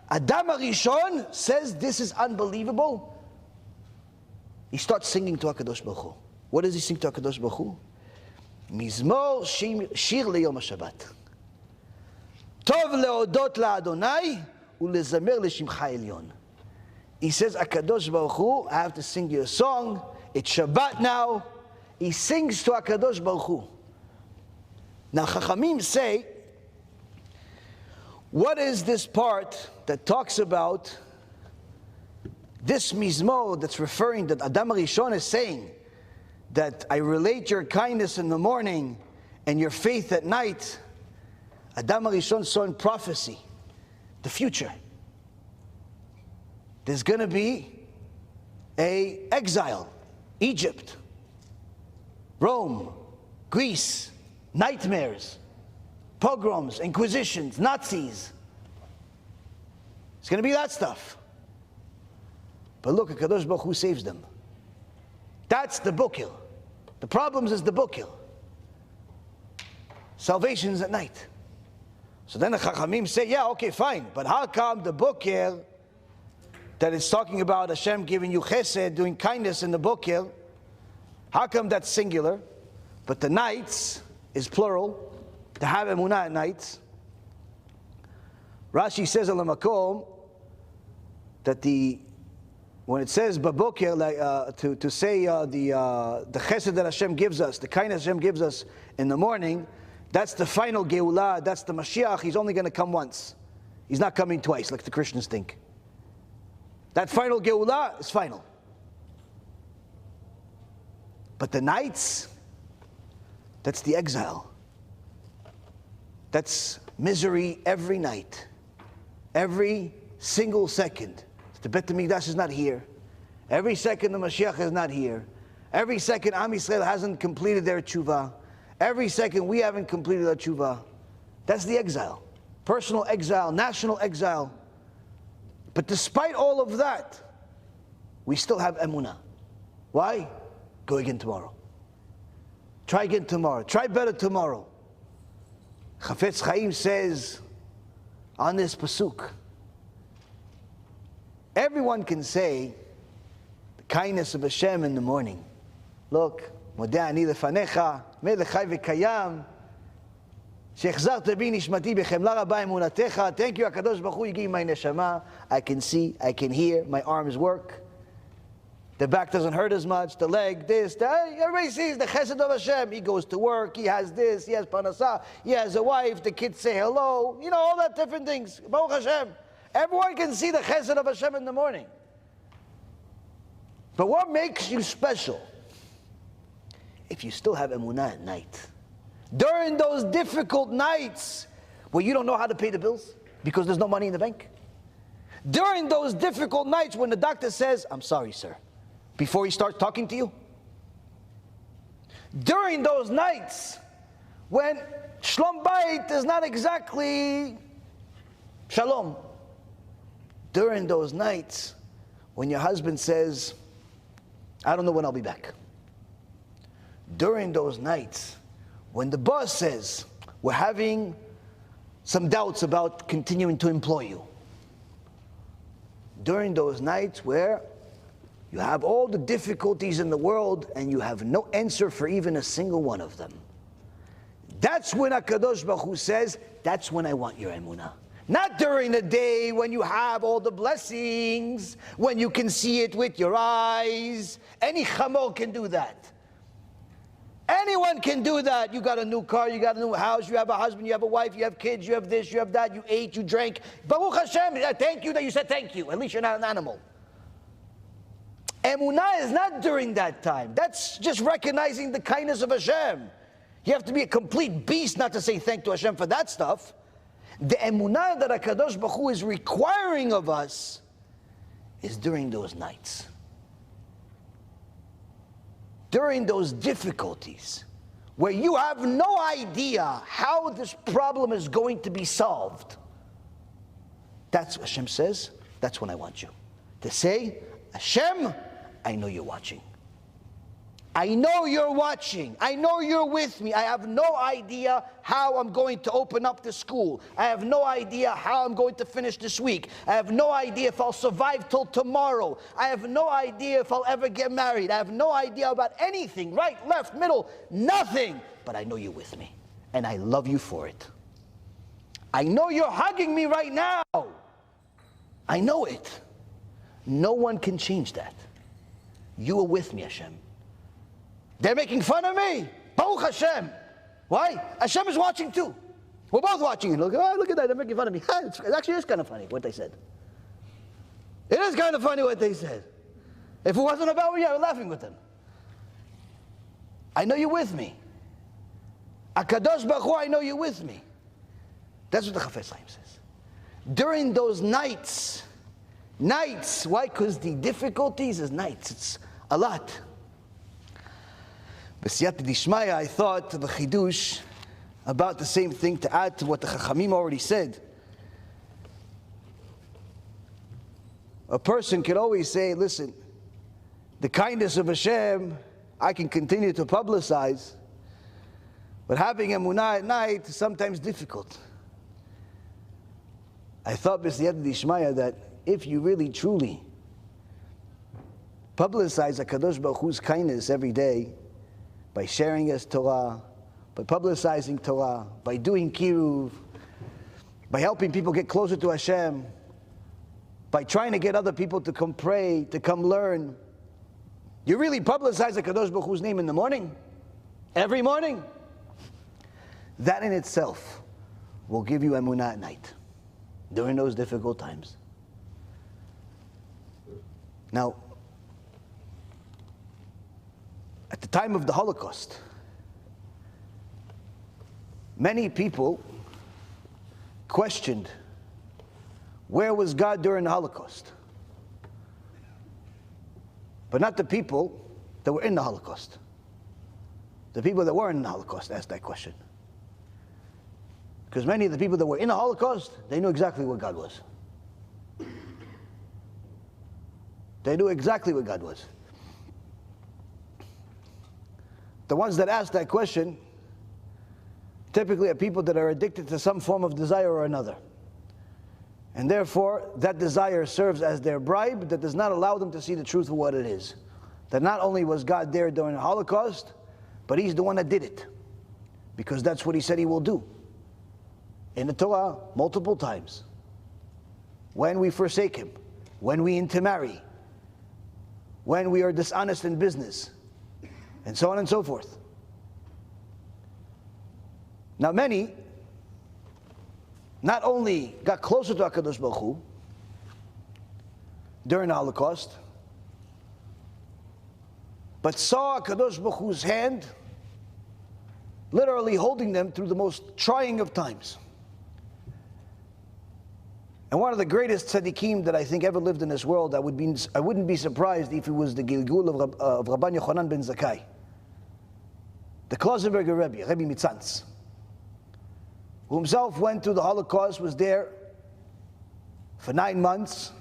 Adam HaRishon says this is unbelievable. He starts singing to HaKadosh Baruch Hu. What does he sing to HaKadosh Baruch Hu? Mizmor shir leyom HaShabbat. Tov leodot la'Adonai ulezamer leshimcha elyon. He says, HaKadosh Baruch Hu, I have to sing you a song. It's Shabbat now. He sings to HaKadosh Baruch Hu. Now Chachamim say, what is this part that talks about this mizmor that's referring that Adam HaRishon is saying that I relate your kindness in the morning and your faith at night? Adam HaRishon saw in prophecy the future. There's going to be an exile. Egypt, Rome, Greece, nightmares, pogroms, inquisitions, Nazis. It's going to be that stuff. But look, HaKadosh Baruch Hu saves them. That's the bukil. The problems is the bukil. Salvation's at night. So then the Chachamim say, yeah, okay, fine. But how come the bukil that it's talking about HaShem giving you chesed, doing kindness in the bukil, how come that's singular? But the nights is plural, to have emunah at nights. Rashi says in the makom that when it says babokir, like, to say the chesed that Hashem gives us, the kindness Hashem gives us in the morning, that's the final geulah, that's the Mashiach. He's only going to come once. He's not coming twice, like the Christians think. That final geulah is final. But the nights, that's the exile. That's misery every night. Every single second. The Bet HaMikdash is not here. Every second the Mashiach is not here. Every second Am Yisrael hasn't completed their tshuva. Every second we haven't completed our tshuva. That's the exile. Personal exile, national exile. But despite all of that, we still have Emunah. Why? Go again tomorrow. Try again tomorrow. Try better tomorrow. Chafetz Chaim says on this pasuk, everyone can say the kindness of Hashem in the morning. Look, modeh ani lefanecha, melech chai v'kayam, she'achzarta bi nishmati b'chemla rabba emunatecha. Thank you, HaKadosh Baruch Hu, you gave me my neshama. I can see, I can hear, my arms work. The back doesn't hurt as much, the leg, this, that. Everybody sees the chesed of Hashem. He goes to work, he has this, he has parnasah, he has a wife, the kids say hello, you know, all that different things. Baruch Hashem. Everyone can see the chesed of Hashem in the morning. But what makes you special? If you still have emunah at night. During those difficult nights where you don't know how to pay the bills because there's no money in the bank. During those difficult nights when the doctor says, I'm sorry, sir, before he starts talking to you. During those nights when shlom bayit is not exactly shalom. During those nights when your husband says, I don't know when I'll be back. During those nights when the boss says, we're having some doubts about continuing to employ you. During those nights where you have all the difficulties in the world and you have no answer for even a single one of them. That's when HaKadosh Baruch Hu says, that's when I want your emunah. Not during the day when you have all the blessings, when you can see it with your eyes. Any chamor can do that. Anyone can do that. You got a new car, you got a new house, you have a husband, you have a wife, you have kids, you have this, you have that, you ate, you drank. Baruch Hashem, thank you that you said thank you. At least you're not an animal. Emunah is not during that time. That's just recognizing the kindness of Hashem. You have to be a complete beast not to say thank to Hashem for that stuff. The emunah that HaKadosh Baruch Hu is requiring of us is during those nights. During those difficulties where you have no idea how this problem is going to be solved. That's what Hashem says, that's when I want you. To say, Hashem, I know you're watching. I know you're watching. I know you're with me. I have no idea how I'm going to open up the school. I have no idea how I'm going to finish this week. I have no idea if I'll survive till tomorrow. I have no idea if I'll ever get married. I have no idea about anything, right, left, middle, nothing. But I know you're with me, and I love you for it. I know you're hugging me right now. I know it. No one can change that. You are with me, Hashem. They're making fun of me. Baruch Hashem. Why? Hashem is watching too. We're both watching. Look, oh, look at that. They're making fun of me. It actually is kind of funny what they said. It is kind of funny what they said. If it wasn't about me, I was laughing with them. I know you're with me. HaKadosh Baruch Hu, I know you're with me. That's what the Chafetz Chaim says. During those nights, why? Because the difficulties is nights. It's a lot. B'siyata dishmaya, I thought the Chidush about the same thing to add to what the Chachamim already said. A person can always say, listen, the kindness of Hashem, I can continue to publicize, but having emunah at night is sometimes difficult. I thought b'siyata dishmaya that if you really truly publicize HaKadosh Baruch Hu's kindness every day, by sharing His Torah, by publicizing Torah, by doing kiruv, by helping people get closer to Hashem, by trying to get other people to come pray, to come learn. You really publicize HaKadosh Baruch Hu's name in the morning, every morning. That in itself will give you emunah at night, during those difficult times. Now, at the time of the Holocaust, many people questioned, where was God during the Holocaust? But not the people that were in the Holocaust. The people that weren't in the Holocaust asked that question. Because many of the people that were in the Holocaust, they knew exactly where God was. They knew exactly what God was. The ones that ask that question typically are people that are addicted to some form of desire or another. And therefore, that desire serves as their bribe that does not allow them to see the truth of what it is. That not only was God there during the Holocaust, but He's the one that did it. Because that's what He said He will do. In the Torah, multiple times. When we forsake Him, when we intermarry, when we are dishonest in business, and so on and so forth. Now many not only got closer to HaKadosh Baruch Hu during the Holocaust, but saw HaKadosh Baruch Hu's hand literally holding them through the most trying of times. And one of the greatest tzaddikim that I think ever lived in this world, I wouldn't be surprised if he was the Gilgul of Rabbi Yochanan ben Zakkai, the Klausenberger Rebbe, Rebbe Mitzanz, who himself went through the Holocaust, was there for 9 months,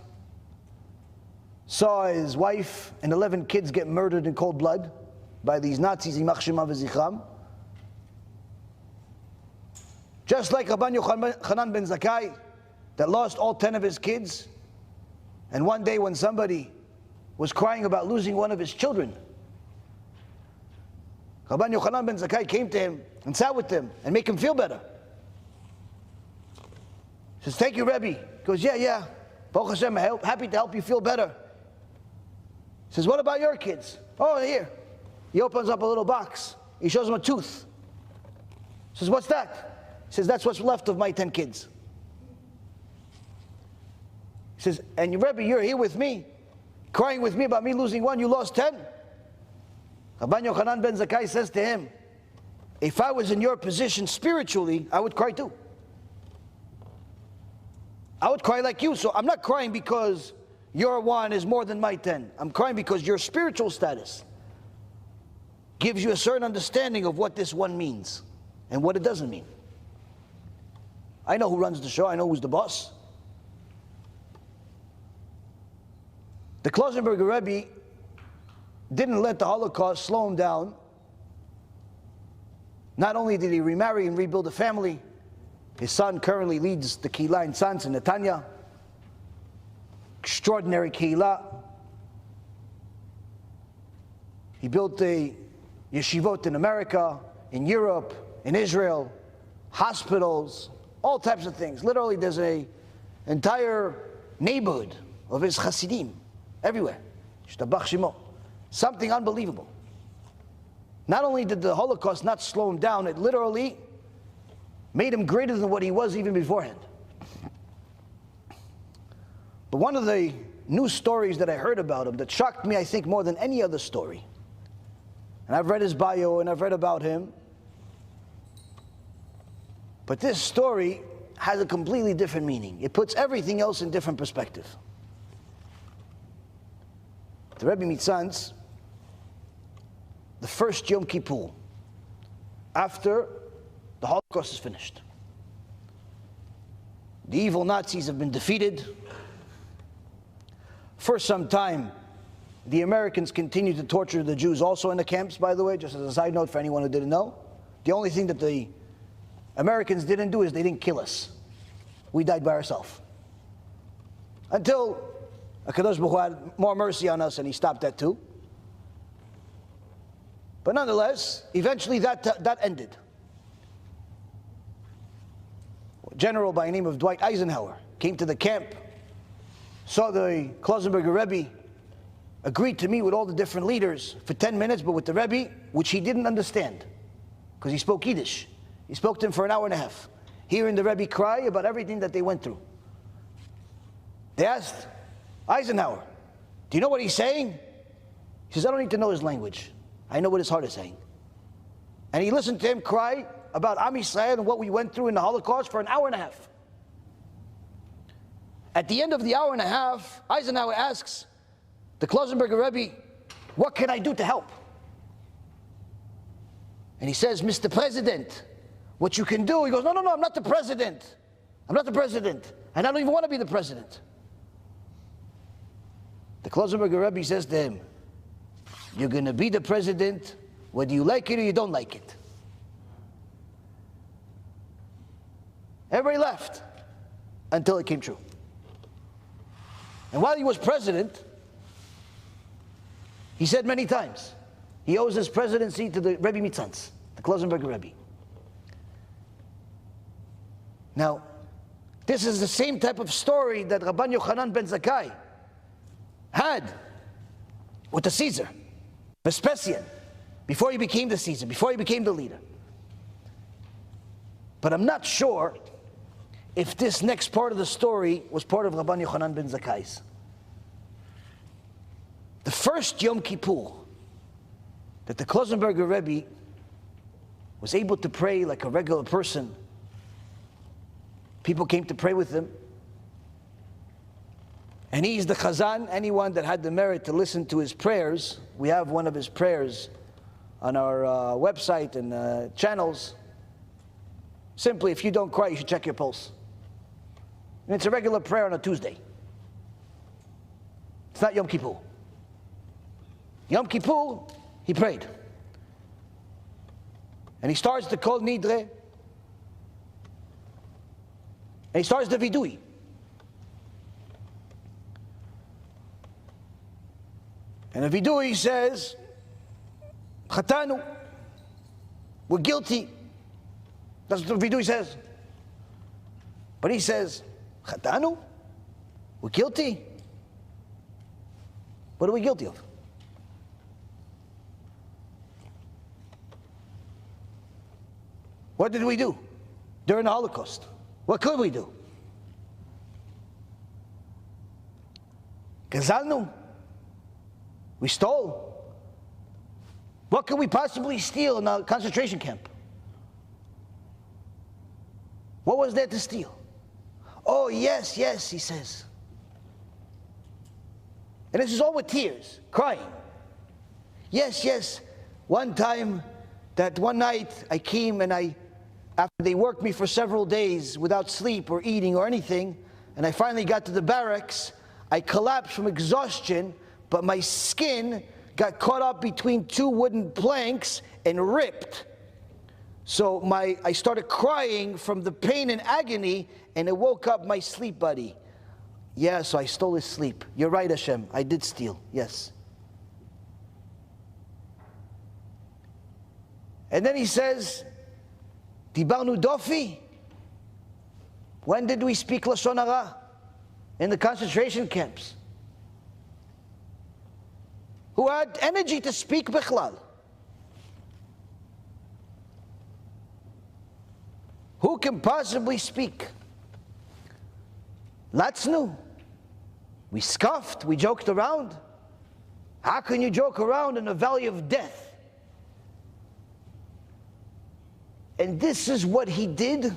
saw his wife and 11 kids get murdered in cold blood by these Nazis, Yimach Shemam v'Zichram. Just like Rabbi Yochanan ben Zakkai, that lost all 10 of his kids, and one day when somebody was crying about losing one of his children, Rabbi Yochanan ben Zakkai came to him and sat with him and make him feel better. He says, "Thank you, Rebbe." He goes, yeah, Baruch HaShem, happy to help you feel better. He says, "What about your kids?" "Oh, here." He opens up a little box. He shows him a tooth. He says, "What's that?" He says, "That's what's left of my 10 kids. He says, "And Rebbe, you're here with me, crying with me about me losing one, you lost 10? Rabbi Yochanan ben Zakkai says to him, "If I was in your position spiritually, I would cry too. I would cry like you. So I'm not crying because your one is more than my 10. I'm crying because your spiritual status gives you a certain understanding of what this one means and what it doesn't mean. I know who runs the show. I know who's the boss." The Klausenberger Rebbe didn't let the Holocaust slow him down. Not only did he remarry and rebuild a family, his son currently leads the Kehillah in Tzanz in Netanya. Extraordinary Kehillah. He built a yeshivot in America, in Europe, in Israel, hospitals, all types of things. Literally, there's an entire neighborhood of his Hasidim everywhere. Shtabach Shemo. Something unbelievable. Not only did the Holocaust not slow him down, it literally made him greater than what he was even beforehand. But one of the news stories that I heard about him that shocked me, I think, more than any other story, and I've read his bio and I've read about him, but this story has a completely different meaning. It puts everything else in different perspective. The Rebbe Mitzanz, the first Yom Kippur, after the Holocaust is finished, the evil Nazis have been defeated. For some time, the Americans continued to torture the Jews also in the camps, by the way, just as a side note for anyone who didn't know. The only thing that the Americans didn't do is they didn't kill us. We died by ourselves. Until HaKadosh Baruch Hu had more mercy on us and He stopped that too. But nonetheless, eventually that ended. A general by the name of Dwight Eisenhower came to the camp, saw the Klausenberger Rebbe, agreed to meet with all the different leaders for 10 minutes, but with the Rebbe, which he didn't understand, because he spoke Yiddish. He spoke to him for an hour and a half, hearing the Rebbe cry about everything that they went through. They asked Eisenhower, "Do you know what he's saying?" He says, "I don't need to know his language. I know what his heart is saying." And he listened to him cry about Am Yisrael and what we went through in the Holocaust for an hour and a half. At the end of the hour and a half, Eisenhower asks the Klausenberger Rebbe, "What can I do to help?" And he says, "Mr. President, what you can do," he goes, no, "I'm not the president. I'm not the president. And I don't even want to be the president." The Klosenberger Rebbe says to him, you're going to be the president whether you like it or you don't like it. Everybody left until it came true. And while he was president, he said many times, he owes his presidency to the Rebbe Mitzans, the Klosenberger Rebbe. Now, this is the same type of story that Rabban Yochanan ben Zakkai had with the Caesar, Vespasian, before he became the Caesar, before he became the leader. But I'm not sure if this next part of the story was part of Rabban Yochanan ben Zakkai's. The first Yom Kippur that the Klosenberger Rebbe was able to pray like a regular person, people came to pray with him, and he's the Chazan. Anyone that had the merit to listen to his prayers, we have one of his prayers on our website and channels. Simply, if you don't cry, you should check your pulse. And it's a regular prayer on a Tuesday. It's not Yom Kippur. Yom Kippur, he prayed. And he starts the Kol Nidre. And he starts the Vidui. And the Vidui says, Chatanu, we're guilty. That's what the Vidui says. But he says, Chatanu, we're guilty. What are we guilty of? What did we do during the Holocaust? What could we do? Gazalnu. We stole. What could we possibly steal in a concentration camp? What was there to steal? Oh, yes, yes, he says. And this is all with tears, crying. Yes, yes. One time, one night, I came and after they worked me for several days without sleep or eating or anything, and I finally got to the barracks, I collapsed from exhaustion, but my skin got caught up between two wooden planks and ripped. So I started crying from the pain and agony, and it woke up my sleep buddy. Yeah, so I stole his sleep. You're right, HaShem, I did steal, yes. And then he says, Dibarnu Dofi. When did we speak Lashon Hara? In the concentration camps. Who had energy to speak Bichlal? Who can possibly speak? Latznu. We scoffed, we joked around. How can you joke around in the valley of death? And this is what he did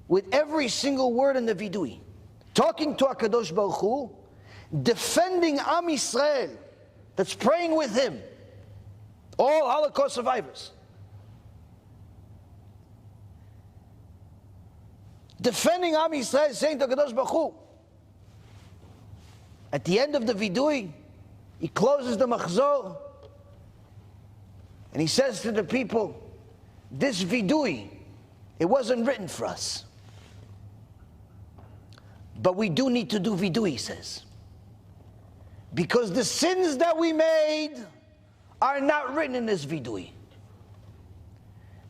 with every single word in the Vidui. Talking to HaKadosh Baruch Hu, defending Am Yisrael that's praying with him, all Holocaust survivors. Defending Am Yisrael, saying to HaKadosh Baruch Hu. At the end of the Vidui, he closes the Machzor, and he says to the people, this Vidui, it wasn't written for us. But we do need to do Vidui, he says. Because the sins that we made are not written in this Vidui.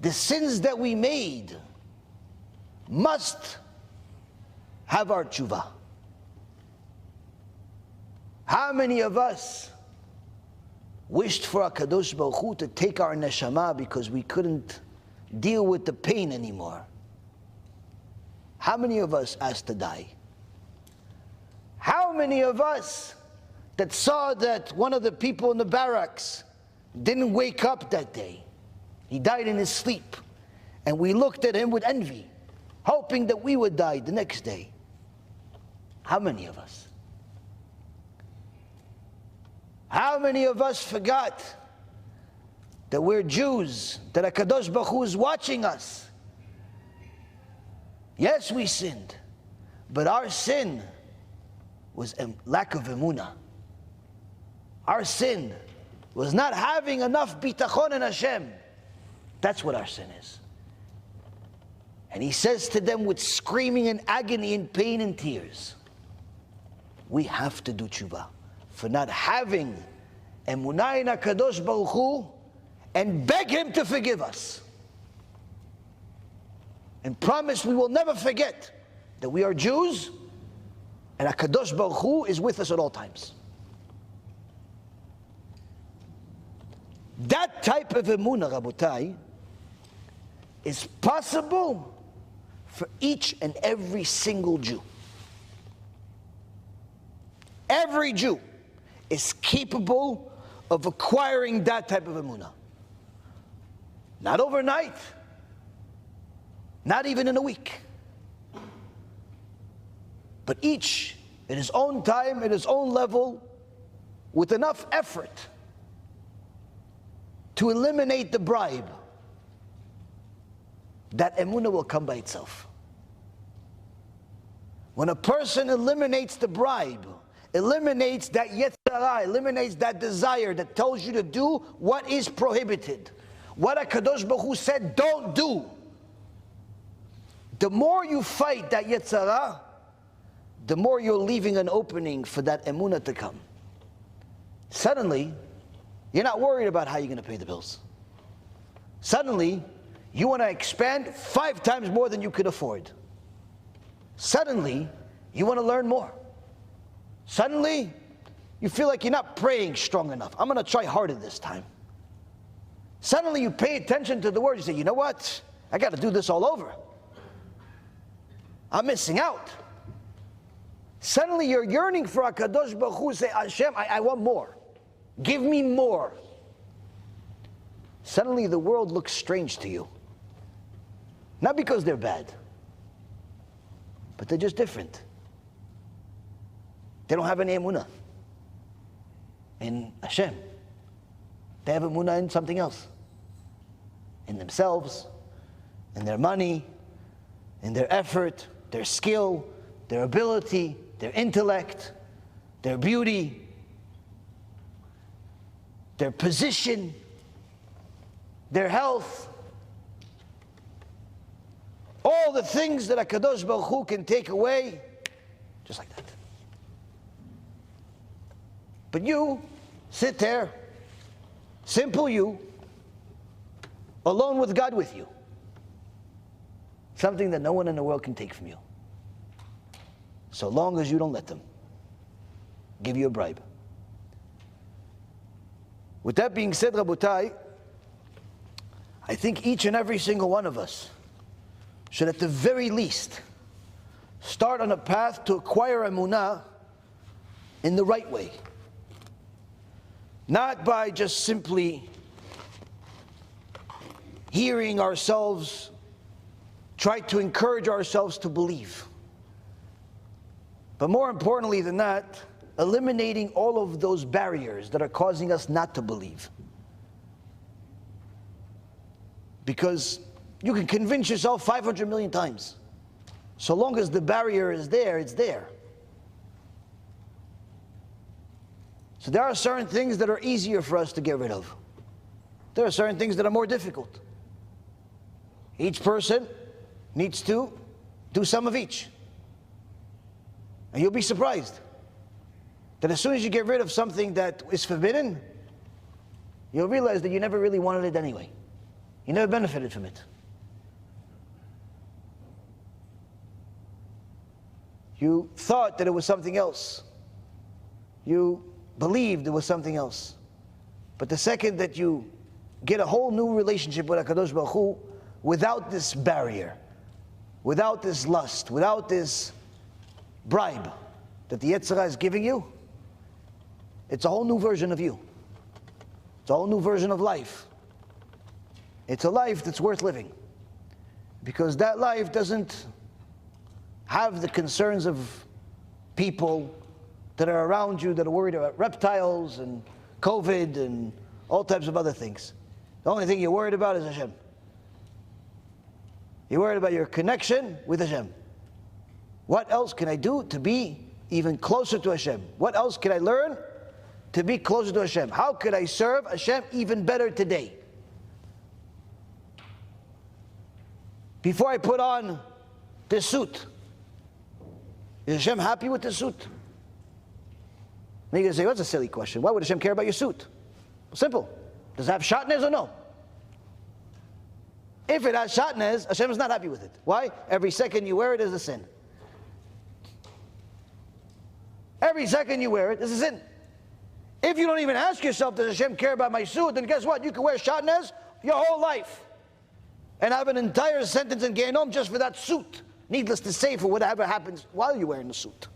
The sins that we made must have our tshuva. How many of us wished for HaKadosh Baruch Hu to take our neshama because we couldn't deal with the pain anymore? How many of us asked to die? How many of us that saw that one of the people in the barracks didn't wake up that day? He died in his sleep. And we looked at him with envy, hoping that we would die the next day. How many of us? How many of us forgot that we're Jews, that HaKadosh Baruch Hu is watching us? Yes, we sinned, but our sin was a lack of emuna. Our sin was not having enough bitachon in HaShem. That's what our sin is. And he says to them with screaming and agony and pain and tears, we have to do tshuva for not having emunah in HaKadosh Baruch Hu, and beg him to forgive us. And promise we will never forget that we are Jews and HaKadosh Baruch Hu is with us at all times. That type of emunah, Rabotai, is possible for each and every single Jew. Every Jew is capable of acquiring that type of emunah. Not overnight, not even in a week, but each in his own time, at his own level, with enough effort to eliminate the bribe, that emunah will come by itself. When a person eliminates the bribe, eliminates that yetzirah, eliminates that desire that tells you to do what is prohibited, what HaKadosh Baruch Hu said don't do, the more you fight that yetzirah, the more you're leaving an opening for that emunah to come. Suddenly, you're not worried about how you're going to pay the bills. Suddenly, you want to expand 5 times more than you could afford. Suddenly, you want to learn more. Suddenly, you feel like you're not praying strong enough. I'm going to try harder this time. Suddenly, you pay attention to the word. You say, you know what? I got to do this all over. I'm missing out. Suddenly, you're yearning for HaKadosh Baruch Hu. Say, HaShem, I want more. Give me more. Suddenly, the world looks strange to you. Not because they're bad, but they're just different. They don't have any emunah in HaShem. They have emunah in something else. In themselves, in their money, in their effort, their skill, their ability, their intellect, their beauty, their position, their health. All the things that HaKadosh Baruch Hu can take away, just like that. But you sit there, simple you, alone with God with you. Something that no one in the world can take from you. So long as you don't let them give you a bribe. With that being said, Rabotai, I think each and every single one of us should at the very least start on a path to acquire emunah in the right way. Not by just simply hearing ourselves, try to encourage ourselves to believe. But more importantly than that, eliminating all of those barriers that are causing us not to believe. Because you can convince yourself 500 million times. So long as the barrier is there, it's there. So there are certain things that are easier for us to get rid of. There are certain things that are more difficult. Each person needs to do some of each. And you'll be surprised that as soon as you get rid of something that is forbidden, you'll realize that you never really wanted it anyway. You never benefited from it. You thought that it was something else. You believed it was something else. But the second that you get a whole new relationship with HaKadosh Baruch Hu, without this barrier, without this lust, without this bribe that the Yetzirah is giving you, it's a whole new version of you. It's a whole new version of life. It's a life that's worth living. Because that life doesn't have the concerns of people that are around you that are worried about reptiles and COVID and all types of other things. The only thing you're worried about is HaShem. You're worried about your connection with HaShem. What else can I do to be even closer to Hashem? What else can I learn to be closer to Hashem? How could I serve Hashem even better today? Before I put on this suit, is Hashem happy with this suit? Now you're going to say, well, that's a silly question. Why would Hashem care about your suit? Simple. Does it have shatnez or no? If it has shatnez, Hashem is not happy with it. Why? Every second you wear it is a sin. Every second you wear it is a sin. If you don't even ask yourself, does Hashem care about my suit? Then guess what? You can wear shatnez your whole life and have an entire sentence in Gehenom just for that suit. Needless to say, for whatever happens while you're wearing the suit.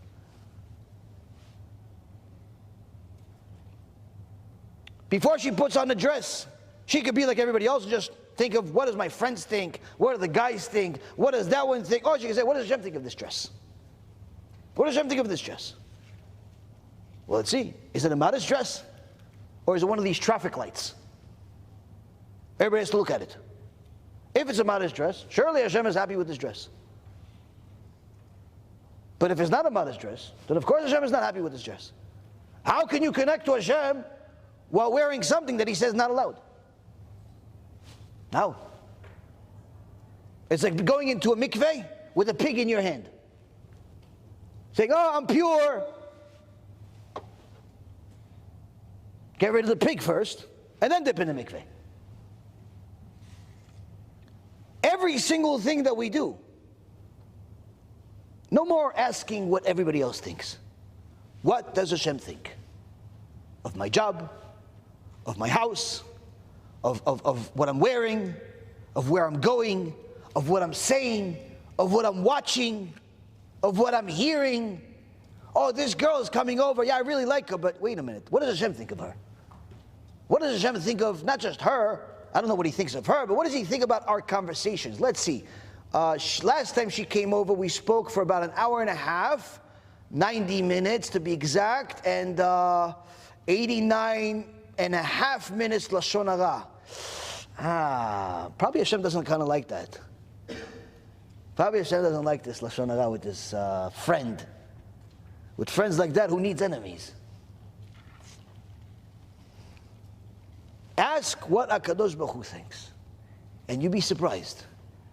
Before she puts on the dress, she could be like everybody else and just think of, what does my friends think? What do the guys think? What does that one think? Oh, she can say, what does Hashem think of this dress? What does Hashem think of this dress? Well, let's see. Is it a modest dress? Or is it one of these traffic lights? Everybody has to look at it. If it's a modest dress, surely Hashem is happy with this dress. But if it's not a modest dress, then of course Hashem is not happy with this dress. How can you connect to Hashem while wearing something that He says not allowed? How? It's like going into a mikveh with a pig in your hand. Saying, oh, I'm pure. Get rid of the pig first, and then dip in the mikveh. Every single thing that we do, no more asking what everybody else thinks. What does Hashem think? Of my job, of my house, of what I'm wearing, of where I'm going, of what I'm saying, of what I'm watching, of what I'm hearing. Oh, this girl is coming over. Yeah, I really like her, but wait a minute. What does Hashem think of her? What does Hashem think of not just her? I don't know what He thinks of her, but what does He think about our conversations? Let's see. Last time she came over, we spoke for about an hour and a half, 90 minutes to be exact, and 89 and a half minutes Lashon Hara. Probably Hashem doesn't kind of like that. Probably Hashem doesn't like this Lashon Hara with this friend. With friends like that, who needs enemies? Ask what HaKadosh Baruch Hu thinks, and you'll be surprised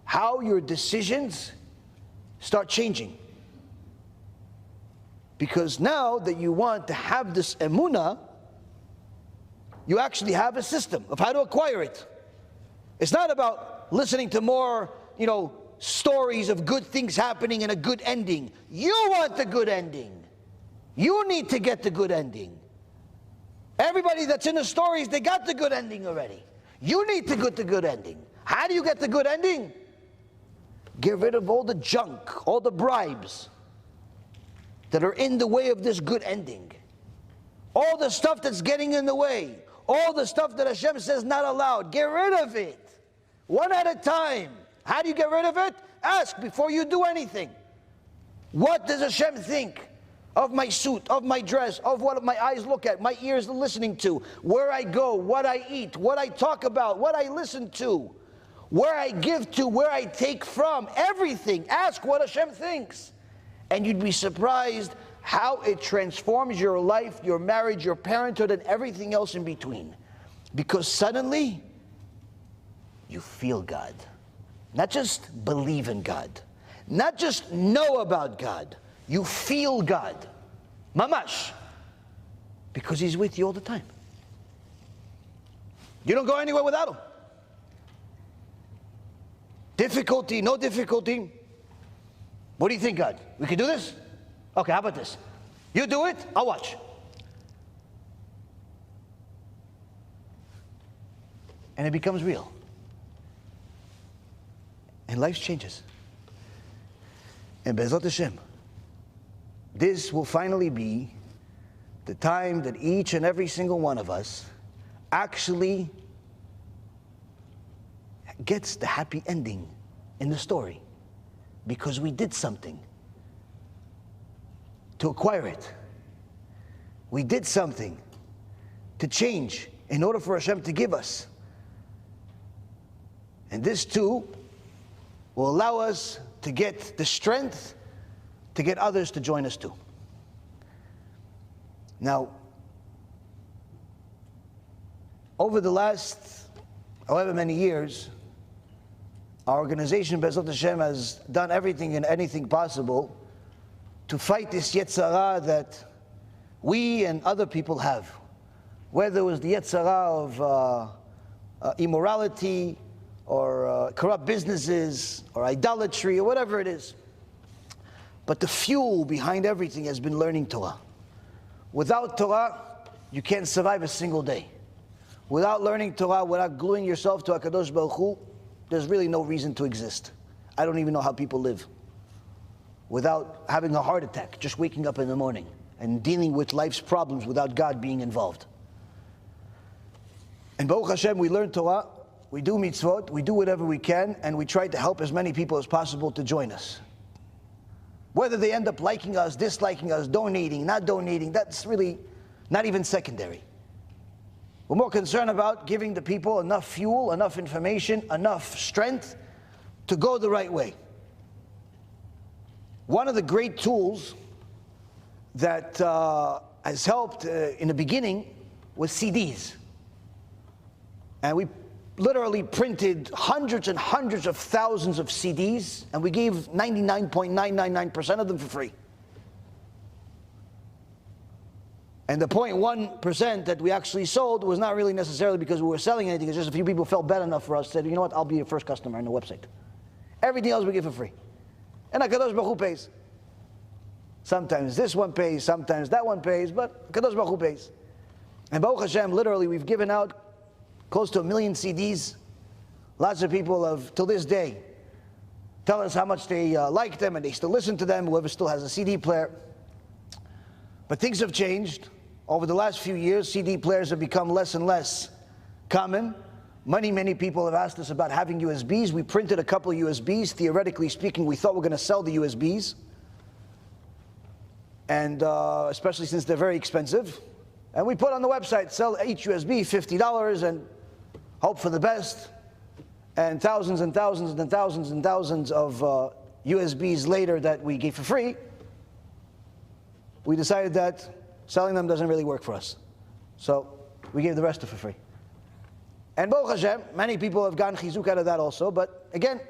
how your decisions start changing. Because now that you want to have this emuna, you actually have a system of how to acquire it. It's not about listening to more, stories of good things happening and a good ending. You want the good ending. You need to get the good ending. Everybody that's in the stories, they got the good ending already. You need to get the good ending. How do you get the good ending? Get rid of all the junk, all the bribes that are in the way of this good ending. All the stuff that's getting in the way. All the stuff that Hashem says not allowed. Get rid of it. One at a time. How do you get rid of it? Ask before you do anything. What does Hashem think of my suit, of my dress, of what my eyes look at, my ears are listening to, where I go, what I eat, what I talk about, what I listen to, where I give to, where I take from, everything. Ask what Hashem thinks. And you'd be surprised how it transforms your life, your marriage, your parenthood, and everything else in between. Because suddenly, you feel God. Not just believe in God. Not just know about God. You feel God. Mamash. Because He's with you all the time. You don't go anywhere without Him. Difficulty, no difficulty. What do you think, God? We can do this? Okay, how about this? You do it, I'll watch. And it becomes real. And life changes. And BeEzrat Hashem, this will finally be the time that each and every single one of us actually gets the happy ending in the story. Because we did something to acquire it. We did something to change in order for Hashem to give us. And this too will allow us to get the strength to get others to join us too. Now, over the last however many years, our organization, BeEzrat HaShem, has done everything and anything possible to fight this Yetzirah that we and other people have. Whether it was the Yetzirah of immorality, or corrupt businesses, or idolatry, or whatever it is. But the fuel behind everything has been learning Torah. Without Torah, you can't survive a single day. Without learning Torah, without gluing yourself to HaKadosh Baruch Hu, there's really no reason to exist. I don't even know how people live. Without having a heart attack, just waking up in the morning, and dealing with life's problems without God being involved. And Baruch Hashem, we learn Torah, we do mitzvot, we do whatever we can, and we try to help as many people as possible to join us. Whether they end up liking us, disliking us, donating, not donating, that's really not even secondary. We're more concerned about giving the people enough fuel, enough information, enough strength to go the right way. One of the great tools that has helped in the beginning was CDs. And we literally printed hundreds and hundreds of thousands of CDs, and we gave 99.999% of them for free. And the 0.1% that we actually sold was not really necessarily because we were selling anything. It's just a few people felt bad enough for us, said, you know what, I'll be your first customer on the website. Everything else we give for free. And HaKadosh Baruch Hu pays. Sometimes this one pays, sometimes that one pays, but HaKadosh Baruch Hu pays. And Baruch Hashem, literally, we've given out close to 1 million CDs. Lots of people have, till this day, tell us how much they like them and they still listen to them, whoever still has a CD player. But things have changed. Over the last few years, CD players have become less and less common. Many people have asked us about having USBs. We printed a couple of USBs. Theoretically speaking, we thought we were going to sell the USBs. And especially since they're very expensive. And we put on the website, sell each USB $50 and hope for the best. And thousands and thousands and thousands and thousands of USBs later that we gave for free, we decided that selling them doesn't really work for us. So we gave the rest for free. And Baruch Hashem, many people have gotten Chizuk out of that also, but again,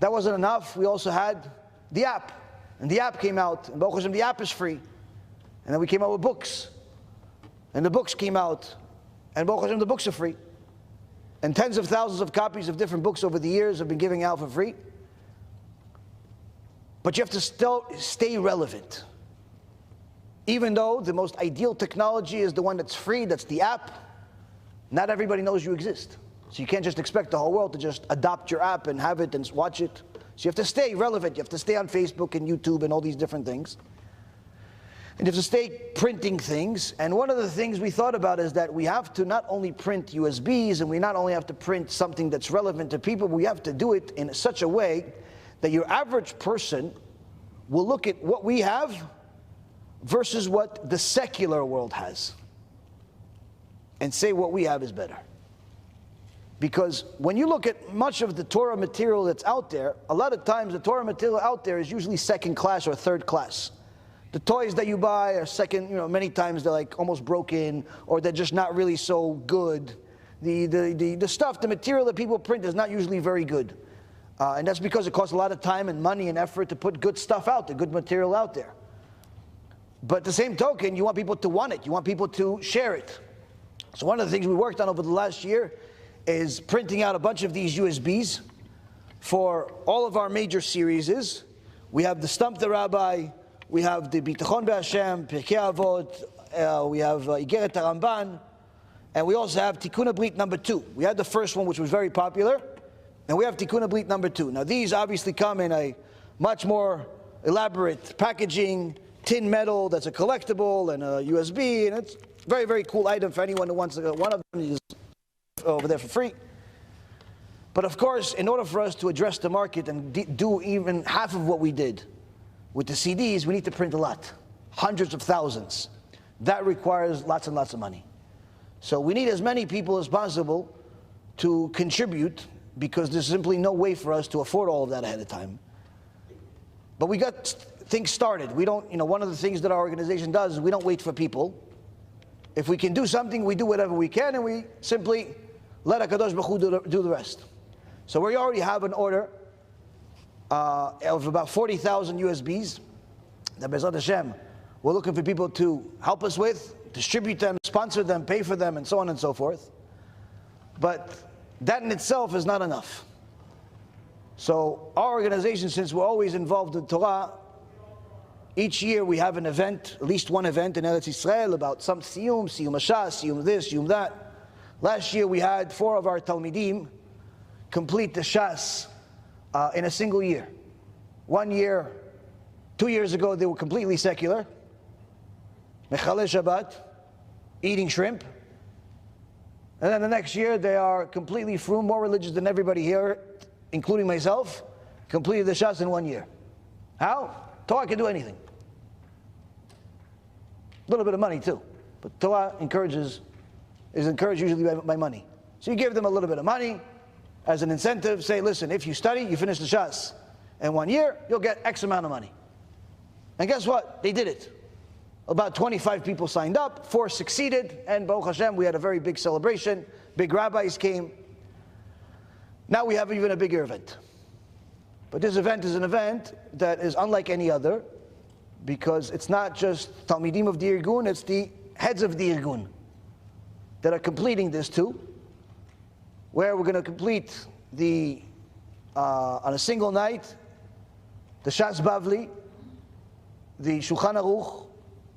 that wasn't enough. We also had the app, and the app came out, and Baruch Hashem, the app is free. And then we came out with books, and the books came out, and Baruch Hashem, the books are free. And tens of thousands of copies of different books over the years have been giving out for free. But you have to still stay relevant. Even though the most ideal technology is the one that's free, that's the app, not everybody knows you exist. So you can't just expect the whole world to just adopt your app and have it and watch it. So you have to stay relevant. You have to stay on Facebook and YouTube and all these different things. And you have to stay printing things. And one of the things we thought about is that we have to not only print USBs, and we not only have to print something that's relevant to people, we have to do it in such a way that your average person will look at what we have versus what the secular world has and say what we have is better. Because when you look at much of the Torah material that's out there, a lot of times the Torah material out there is usually second class or third class. The toys that you buy are second, many times they're like almost broken, or they're just not really so good. The stuff, the material that people print is not usually very good. And that's because it costs a lot of time and money and effort to put good stuff out there, good material out there. But the same token, you want people to want it. You want people to share it. So one of the things we worked on over the last year is printing out a bunch of these USBs for all of our major series. We have the Stump the Rabbi, we have the Bitachon BeHashem, Pirkei Avot, we have Igeret HaRamban, and we also have Tikkun HaBRIT number 2. We had the first one, which was very popular, and we have Tikkun HaBRIt number 2. Now these obviously come in a much more elaborate packaging, tin metal that's a collectible, and a USB, and it's a very, very cool item for anyone who wants one of them. Is over there for free. But of course, in order for us to address the market and do even half of what we did with the CDs, we need to print a lot, hundreds of thousands. That requires lots and lots of money. So we need as many people as possible to contribute, because there's simply no way for us to afford all of that ahead of time. But we got things started. We don't, one of the things that our organization does is we don't wait for people. if we can do something, we do whatever we can, and we simply let HaKadosh Baruch Hu do the rest. So we already have an order of about 40,000 USBs that BeEzrat HaShem, we're looking for people to help us with, distribute them, sponsor them, pay for them, and so on and so forth. But that in itself is not enough. So our organization, since we're always involved in Torah, each year we have an event, at least one event in Eretz Yisrael about some SIYUM, SIYUM HaShas, SIYUM this, SIYUM that. Last year we had 4 of our Talmidim complete the Shas in a single year. 1 year, 2 years ago they were completely secular, Mechaleh Shabbat, eating shrimp. And then the next year they are completely frum, more religious than everybody here, including myself, completed the Shas in 1 year. How? Torah can do anything. A little bit of money too. But Torah is encouraged usually by money. So you give them a little bit of money as an incentive, say, listen, if you study, you finish the Shas in 1 year, you'll get X amount of money. And guess what? They did it. About 25 people signed up, 4 succeeded, and Baruch HaShem, we had a very big celebration. Big rabbis came. Now we have even a bigger event. But this event is an event that is unlike any other, because it's not just Talmidim of the Irgun, it's the heads of the Irgun that are completing this too, where we're going to complete the, on a single night, the Shas Bavli, the Shulchan Aruch,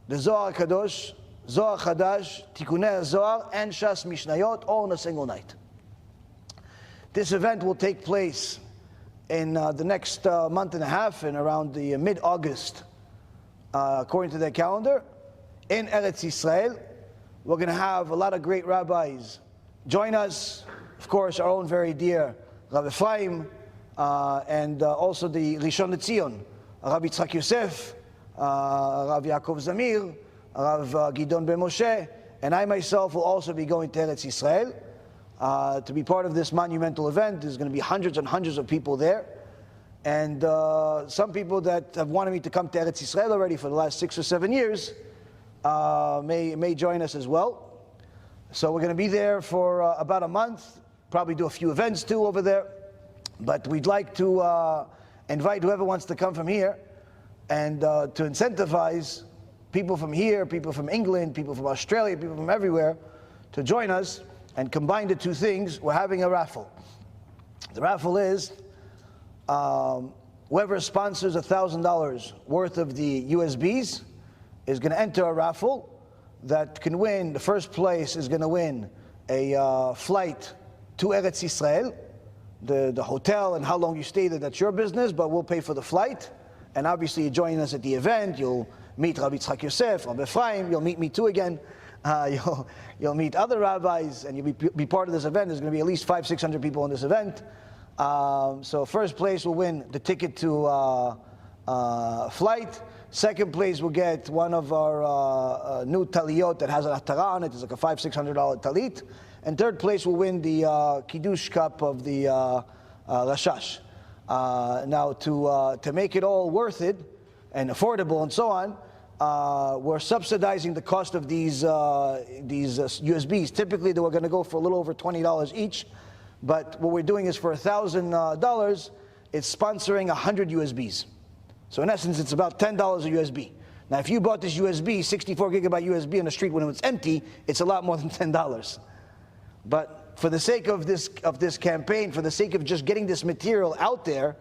the Zohar Kadosh, Zohar Chadash, Tikkunei Zohar, and Shas Mishnayot, all in a single night. This event will take place in the next month and a half, and around the mid-August, according to their calendar, in Eretz Yisrael. We're going to have a lot of great rabbis join us. Of course, our own very dear Rabbi Ephraim, and also the Rishon LeZion, Rabbi Yitzchak Yosef, Rav Yaakov Zamir, Rav Gidon Ben Moshe, and I myself will also be going to Eretz Yisrael to be part of this monumental event. There's going to be hundreds and hundreds of people there. And some people that have wanted me to come to Eretz Yisrael already for the last 6 or 7 years may join us as well. So we're going to be there for about a month, probably do a few events too over there. But we'd like to invite whoever wants to come from here, and to incentivize people from here, people from England, people from Australia, people from everywhere to join us and combine the two things. We're having a raffle. The raffle is whoever sponsors $1,000 worth of the USBs is going to enter a raffle that can win. The first place is going to win a flight to Eretz Yisrael. The hotel and how long you stay there, that's your business, but we'll pay for the flight. And obviously you join us at the event. You'll meet Rabbi Yitzchak Yosef, Rabbi Ephraim, you'll meet me too again. You'll meet other rabbis, and you'll be part of this event. There's going to be at least 500-600 people in this event. So first place will win the ticket to flight. Second place will get one of our new taliyot that has an atara on it. It's like a $500-600 talit. And third place will win the Kiddush cup of the HaRASHASH. Now to make it all worth it and affordable and so on, we're subsidizing the cost of these USBs. Typically they were going to go for a little over $20 each, but what we're doing is for $1,000, it's sponsoring 100 USBs. So in essence, it's about $10 a USB. Now if you bought this USB, 64 gigabyte USB on the street when it was empty, it's a lot more than $10. But for the sake of this campaign, for the sake of just getting this material out there,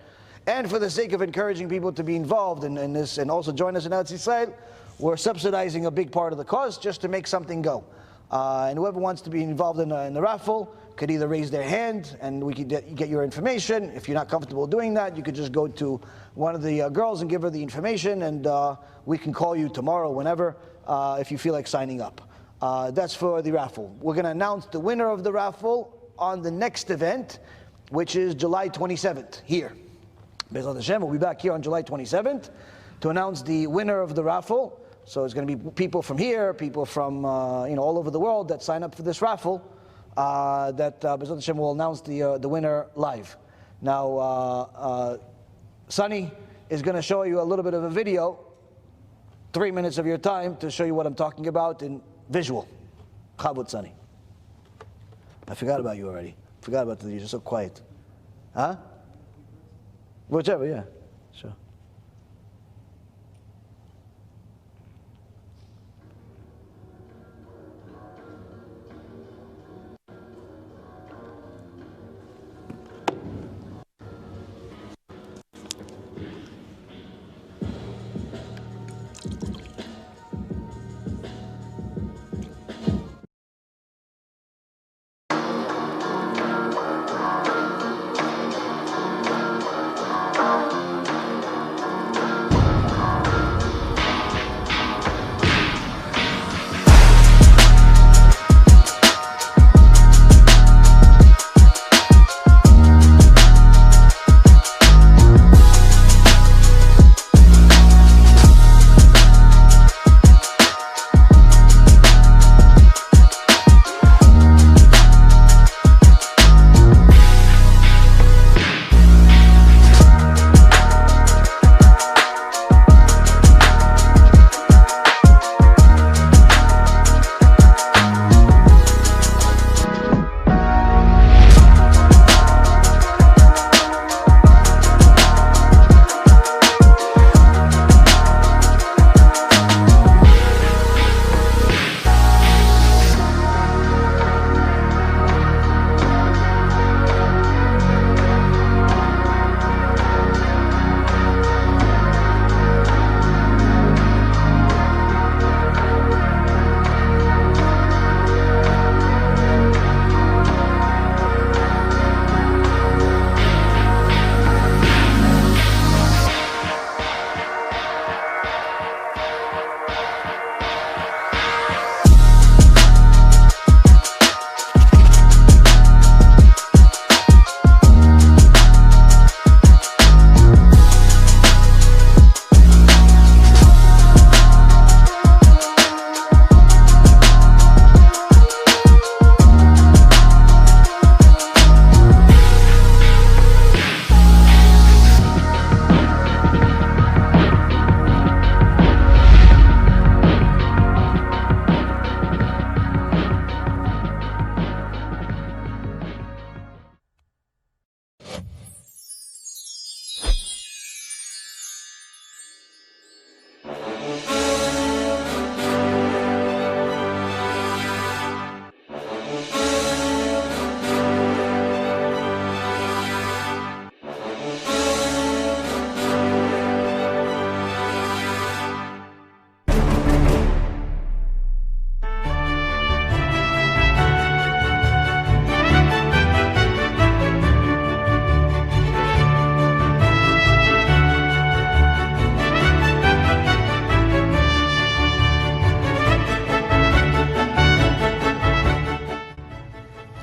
and for the sake of encouraging people to be involved in this and also join us in Eretz Yisrael, we're subsidizing a big part of the cost just to make something go. And whoever wants to be involved in the raffle could either raise their hand and we could get your information. If you're not comfortable doing that, you could just go to one of the girls and give her the information, and we can call you tomorrow, whenever, if you feel like signing up. That's for the raffle. We're going to announce the winner of the raffle on the next event, which is July 27th, here. BeEzrat HaShem, we'll be back here on July 27th to announce the winner of the raffle. So it's going to be people from here, people from all over the world that sign up for this raffle, that BeEzrat HaShem will announce the winner live. Now, Sonny is going to show you a little bit of a video, 3 minutes of your time, to show you what I'm talking about in visual. Chabot Sunny. I forgot about you already. Forgot about you. You're so quiet. Huh? Whichever, yeah. Sure.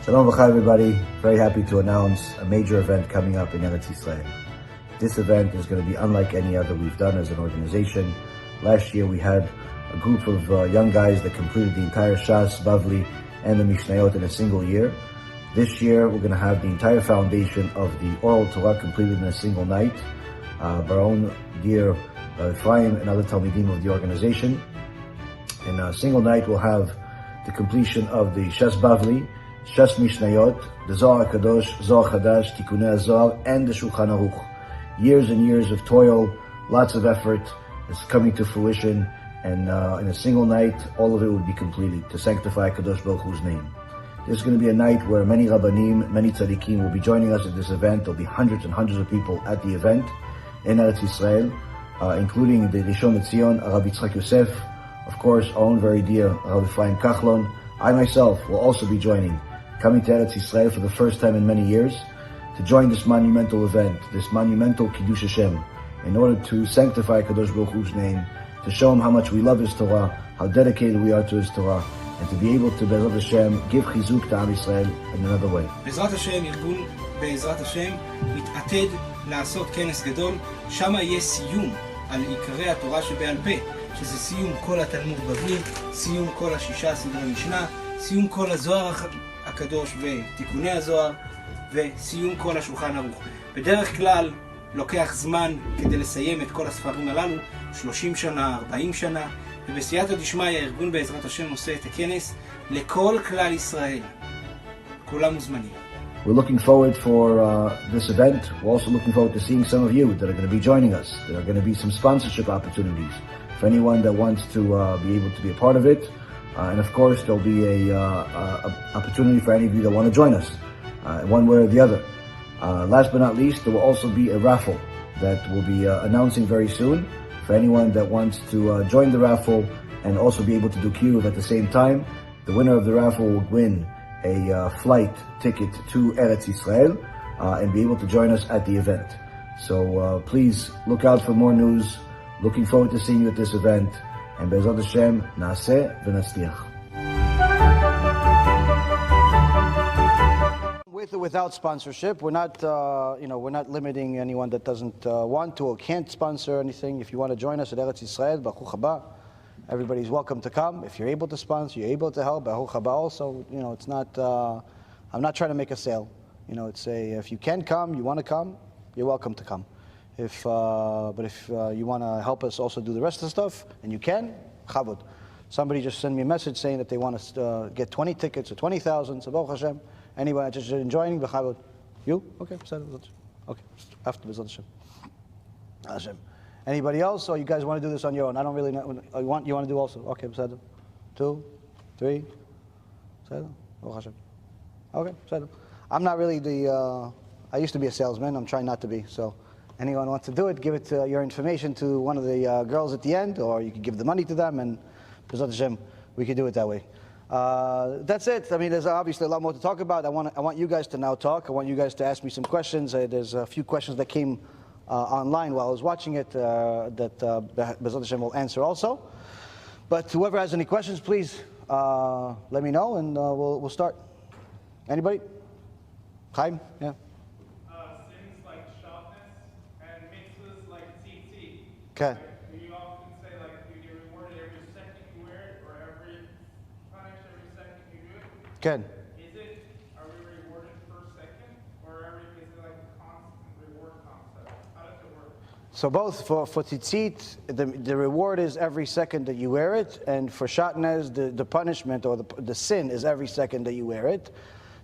Shalom v'chai everybody. Very happy to announce a major event coming up in Eretz Yisrael. This event is going to be unlike any other we've done as an organization. Last year we had a group of young guys that completed the entire Shas, Bavli, and the Mishnayot in a single year. This year we're going to have the entire foundation of the oral Torah completed in a single night. Our own dear Ephraim and other Talmidim of the organization. In a single night we'll have the completion of the Shas Bavli, Shas Mishnayot, the Zohar Kadosh, Zohar Chadash, Tikkunei Zohar, and the Shulchan Aruch. Years and years of toil, lots of effort is coming to fruition, and in a single night, all of it will be completed to sanctify Kadosh Baruch Hu's name. This is going to be a night where many Rabbanim, many Tzaddikim will be joining us at this event. There'll be hundreds and hundreds of people at the event in Eretz Yisrael, including the Rishon LeZion, Rabbi Yitzchak Yosef, of course, our own very dear Rabbi Ephraim Kachlon. I myself will also be joining, coming to Eretz Yisrael for the first time in many years, to join this monumental event, this monumental Kiddush HaShem, in order to sanctify Kadosh Baruch Hu's name, to show him how much we love his Torah, how dedicated we are to his Torah, and to be able to, BeEzrat HaShem, give Chizuk to Am Yisrael in another way. BeEzrat HaShem, ארגון BeEzrat HaShem, מתעתד לעשות כנס גדול, שמה יהיה סיום על עיקרי התורה שבעל פה, שזה סיום כל התלמוד בבלי, סיום כל השישה סדרי משנה, סיום כל הזוהר הקדוש ותיקוני הזוהר, וסיום כל השולחן ערוך. בדרך כלל לוקח זמן כדי לסיים את כל הספרים הללו, 30 שנה, 40 שנה, ובסייעתא דשמיא ארגון BeEzrat HaShem עושה את הכנס לכל כלל ישראל. כולם מוזמנים. We're looking forward for this event. We're also looking forward to seeing some of you that are going to be joining us. There are going to be some sponsorship opportunities for anyone that wants to be able to be a part of it. And of course, there'll be a opportunity for any of you that want to join us, one way or the other. Last but not least, there will also be a raffle that we'll be announcing very soon for anyone that wants to join the raffle and also be able to do Kiyuv at the same time. The winner of the raffle will win a flight ticket to Eretz Israel and be able to join us at the event. So please look out for more news. Looking forward to seeing you at this event. And BeEzrat HaShem, Naaseh v'Natzliach. With or without sponsorship, we're not, we're not limiting anyone that doesn't want to or can't sponsor anything. If you want to join us at Eretz Israel, Baruch haba. Everybody's welcome to come. If you're able to sponsor, you're able to help. Baruch haba also, it's not. I'm not trying to make a sale. It's if you can come, you want to come, you're welcome to come. But if you want to help us also do the rest of the stuff, and you can, chavod. Somebody just sent me a message saying that they want us to get 20 tickets or 20,000. So Baruch HaShem. Anybody just enjoying the chavod? You? Okay, okay. After BeEzrat HaShem. HaShem. Anybody else, or you guys want to do this on your own? I don't really know. You want to do also? Okay, beseder. 2, 3, beseder. Baruch HaShem. Okay, beseder. I'm not really I used to be a salesman. I'm trying not to be. So, anyone wants to do it, give it your information to one of the girls at the end, or you can give the money to them, and BeEzrat HaShem, we can do it that way. That's it. I mean, there's obviously a lot more to talk about. I want you guys to now talk. I want you guys to ask me some questions. There's a few questions that came online while I was watching it that BeEzrat HaShem will answer also. But whoever has any questions, please let me know, and we'll start. Anybody? Chaim? Yeah. Sins like sharpness and mitzvahs like tzitzit. Okay. You often say you get rewarded every second you wear it, or every punished every second you do it. Good. Are we rewarded per second, or is it like a constant reward concept? How does it work? So both for tzitzit, the reward is every second that you wear it, and for shatnez, the punishment or the sin is every second that you wear it.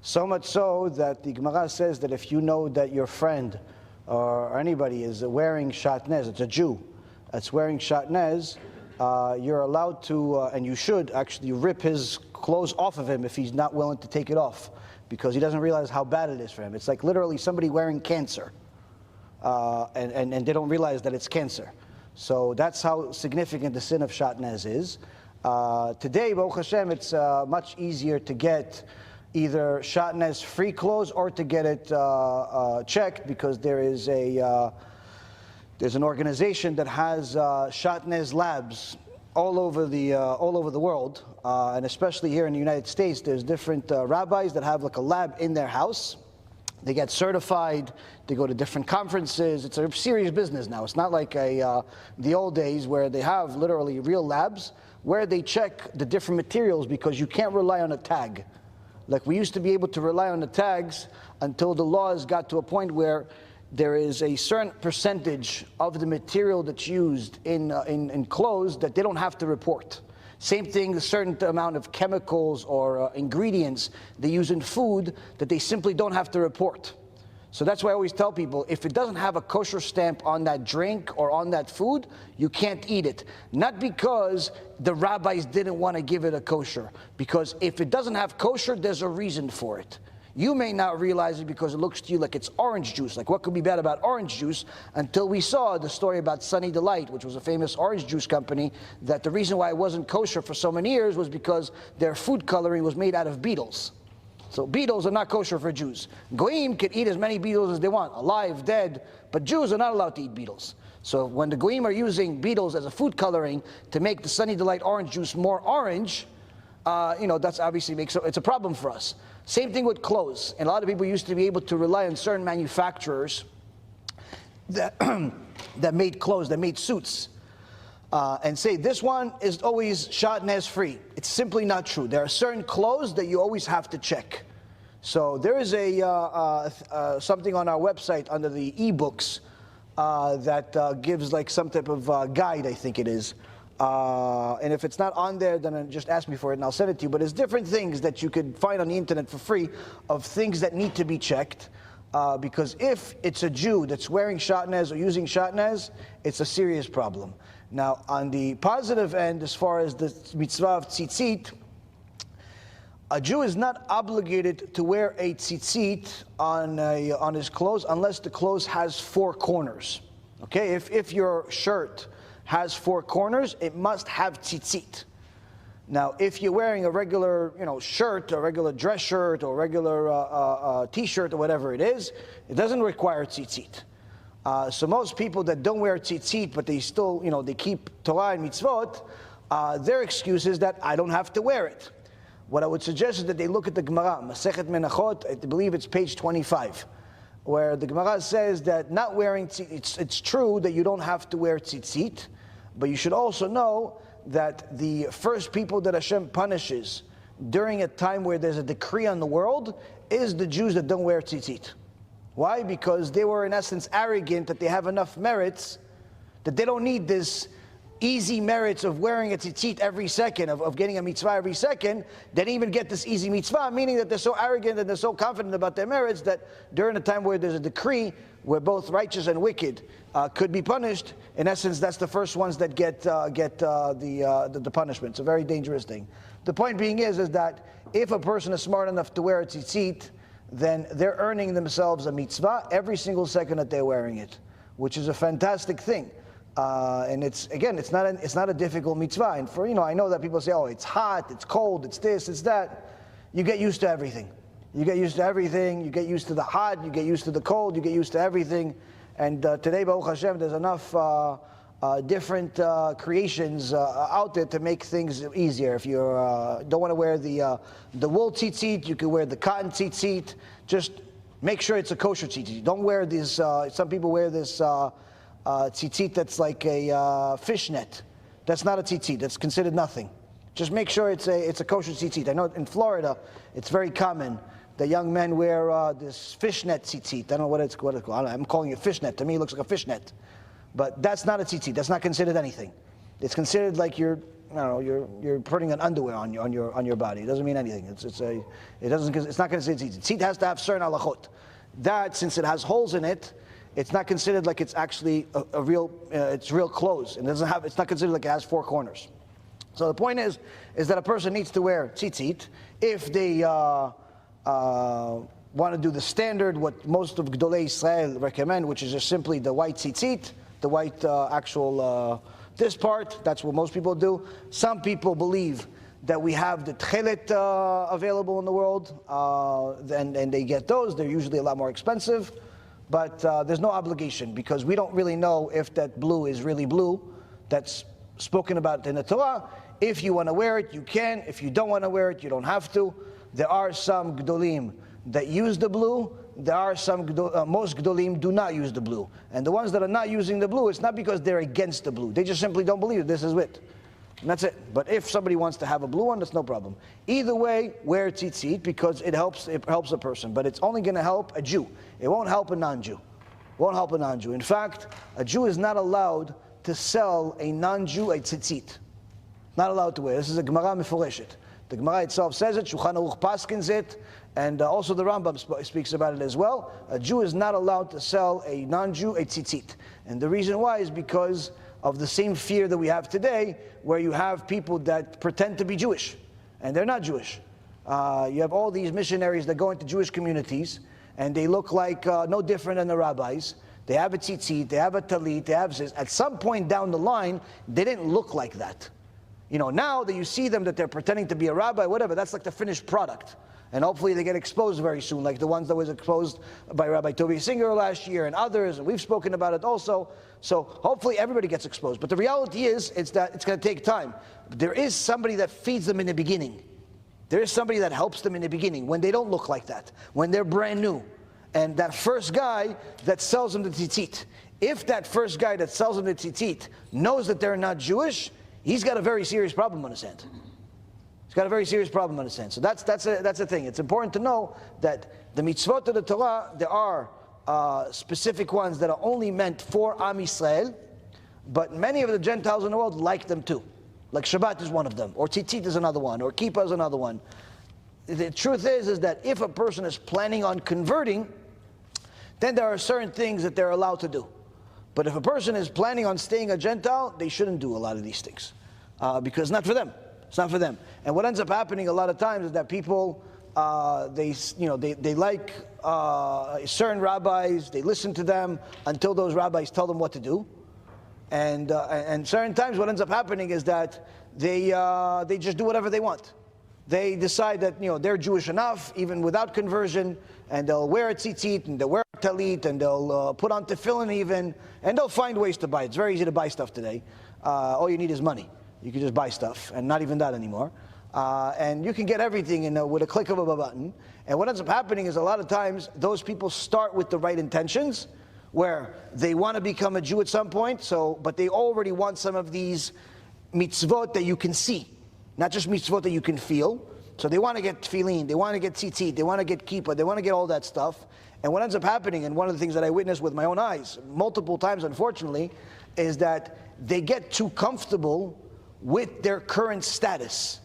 So much so that the Gemara says that if you know that your friend or anybody is wearing shatnez, it's a Jew that's wearing shatnez, you're allowed to, and you should actually rip his clothes off of him if he's not willing to take it off, because he doesn't realize how bad it is for him. It's like literally somebody wearing cancer, and they don't realize that it's cancer. So that's how significant the sin of shatnez is. Today, Baruch HaShem, it's much easier to get either shatnez free clothes or to get it checked, because there's an organization that has shatnez labs all over the world, and especially here in the United States. There's different rabbis that have like a lab in their house. They get certified. They go to different conferences. It's a serious business now. It's not like the old days where they have literally real labs where they check the different materials, because you can't rely on a tag. Like we used to be able to rely on the tags until the laws got to a point where there is a certain percentage of the material that's used in clothes that they don't have to report. Same thing, a certain amount of chemicals or ingredients they use in food that they simply don't have to report. So that's why I always tell people, if it doesn't have a kosher stamp on that drink or on that food, you can't eat it. Not because the rabbis didn't want to give it a kosher, because if it doesn't have kosher, there's a reason for it. You may not realize it because it looks to you like it's orange juice. Like, what could be bad about orange juice? Until we saw the story about Sunny Delight, which was a famous orange juice company, that the reason why it wasn't kosher for so many years was because their food coloring was made out of beetles. So beetles are not kosher for Jews. Goyim can eat as many beetles as they want, alive, dead, but Jews are not allowed to eat beetles. So when the Goyim are using beetles as a food coloring to make the Sunny Delight orange juice more orange, that's obviously it's a problem for us. Same thing with clothes. And a lot of people used to be able to rely on certain manufacturers that made clothes, that made suits, and say this one is always shatnez free. It's simply not true. There are certain clothes that you always have to check. So there is something on our website under the ebooks that gives like some type of guide, I think it is, And if it's not on there, then just ask me for it and I'll send it to you. But there's different things that you could find on the internet for free of things that need to be checked. Because if it's a Jew that's wearing shatnez or using shatnez, it's a serious problem. Now, on the positive end, as far as the mitzvah of tzitzit, a Jew is not obligated to wear a tzitzit on his clothes unless the clothes has 4 corners. Okay, if your shirt has 4 corners, it must have tzitzit. Now, if you're wearing a regular, shirt, a regular dress shirt, or regular t-shirt, or whatever it is, it doesn't require tzitzit. So most people that don't wear tzitzit, but they still, they keep Torah and mitzvot, their excuse is that I don't have to wear it. What I would suggest is that they look at the Gemara, Masechet Menachot, I believe it's page 25, where the Gemara says that not wearing tzitzit, it's true that you don't have to wear tzitzit, but you should also know that the first people that Hashem punishes during a time where there's a decree on the world is the Jews that don't wear tzitzit. Why? Because they were in essence arrogant that they have enough merits that they don't need this easy merits of wearing a tzitzit every second, of getting a mitzvah every second. They didn't even get this easy mitzvah, meaning that they're so arrogant and they're so confident about their merits that during a time where there's a decree where both righteous and wicked could be punished, in essence, that's the first ones that get the punishment. It's a very dangerous thing. The point being is that if a person is smart enough to wear a tzitzit, then they're earning themselves a mitzvah every single second that they're wearing it, which is a fantastic thing. And it's not a difficult mitzvah. And I know that people say, oh, it's hot, it's cold, it's this, it's that. You get used to everything. You get used to everything. You get used to the hot. You get used to the cold. You get used to everything. And today, Baruch HaShem, there's enough different creations out there to make things easier. If you don't want to wear the wool tzitzit, you can wear the cotton tzitzit. Just make sure it's a kosher tzitzit. Don't wear these. Some people wear this tzitzit that's like a fishnet. That's not a tzitzit. That's considered nothing. Just make sure it's a kosher tzitzit. I know in Florida, it's very common that young men wear this fishnet tzitzit. I don't know what it's called. I'm calling it fishnet. To me, it looks like a fishnet. But that's not a tzitzit. That's not considered anything. It's considered like you're putting an underwear on your body. It doesn't mean anything. It's not considered tzitzit. Tzitzit has to have certain halachot. That, since it has holes in it, it's not considered like it's actually a real. It's real clothes, and it's not considered like it has 4 corners. So the point is that a person needs to wear tzitzit if they want to do the standard, what most of Gdolei Israel recommend, which is just simply the white tzitzit, the white this part. That's what most people do. Some people believe that we have the tchelet available in the world, and they get those. They're usually a lot more expensive, but there's no obligation because we don't really know if that blue is really blue. That's spoken about in the Torah. If you want to wear it, you can. If you don't want to wear it, you don't have to. There are some Gdolim that use the blue. There are some, most Gdolim do not use the blue. And the ones that are not using the blue, it's not because they're against the blue. They just simply don't believe this is it. And that's it. But if somebody wants to have a blue one, that's no problem. Either way, wear tzitzit because it helps a person. But it's only going to help a Jew. It won't help a non-Jew. It won't help a non-Jew. In fact, a Jew is not allowed to sell a non-Jew a tzitzit. Not allowed to wear. This is a Gemara Meforeshet. The Gemara itself says it, Shulchan Aruch paskins it, and also the Rambam speaks about it as well. A Jew is not allowed to sell a non-Jew a tzitzit. And the reason why is because of the same fear that we have today, where you have people that pretend to be Jewish, and they're not Jewish. You have all these missionaries that go into Jewish communities, and they look like no different than the rabbis. They have a tzitzit, they have a talit, they have this. At some point down the line, they didn't look like that. Now that you see them that they're pretending to be a rabbi, whatever, that's like the finished product. And hopefully they get exposed very soon, like the ones that was exposed by Rabbi Toby Singer last year and others, and we've spoken about it also. So hopefully everybody gets exposed. But the reality is that it's going to take time. There is somebody that feeds them in the beginning. There is somebody that helps them in the beginning when they don't look like that, when they're brand new. And that first guy that sells them the tzitzit, if that first guy that sells them the tzitzit knows that they're not Jewish, he's got a very serious problem on his hand. He's got a very serious problem on his hand. So that's a thing. It's important to know that the mitzvot of the Torah, there are specific ones that are only meant for Am Yisrael, but many of the Gentiles in the world like them too. Like Shabbat is one of them, or tzitzit is another one, or kippah is another one. The truth is that if a person is planning on converting, then there are certain things that they're allowed to do. But if a person is planning on staying a Gentile, they shouldn't do a lot of these things, because it's not for them. It's not for them. And what ends up happening a lot of times is that people, they like certain rabbis, they listen to them until those rabbis tell them what to do. And certain times what ends up happening is that they just do whatever they want. They decide that they're Jewish enough even without conversion, and they'll wear a tzitzit, and they'll wear a talit, and they'll put on tefillin even, and they'll find ways to buy it. It's very easy to buy stuff today. All you need is money. You can just buy stuff, and not even that anymore. And you can get everything with a click of a button. And what ends up happening is a lot of times those people start with the right intentions, where they want to become a Jew at some point, but they already want some of these mitzvot that you can see, not just mitzvot that you can feel. So they want to get tefillin, they want to get tzitzit, they want to get kippah, they want to get all that stuff. And what ends up happening, and one of the things that I witnessed with my own eyes, multiple times unfortunately, is that they get too comfortable with their current status.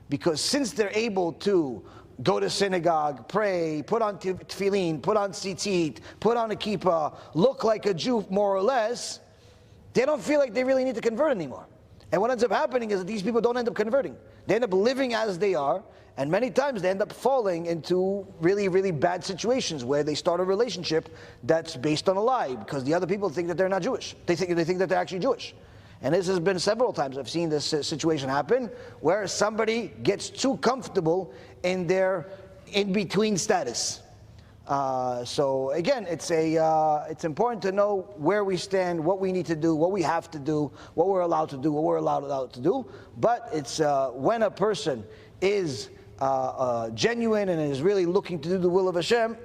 Because since they're able to go to synagogue, pray, put on tefillin, put on tzitzit, put on a kippah, look like a Jew more or less, they don't feel like they really need to convert anymore. And what ends up happening is that these people don't end up converting. They end up living as they are, and many times they end up falling into really, really bad situations where they start a relationship that's based on a lie, because the other people think that they're not Jewish. They think that they're actually Jewish. And this has been several times I've seen this situation happen, where somebody gets too comfortable in their in-between status. So again, it's important to know where we stand, what we need to do, what we have to do, what we're allowed to do, what we're allowed to do. But it's when a person is genuine and is really looking to do the will of HaShem,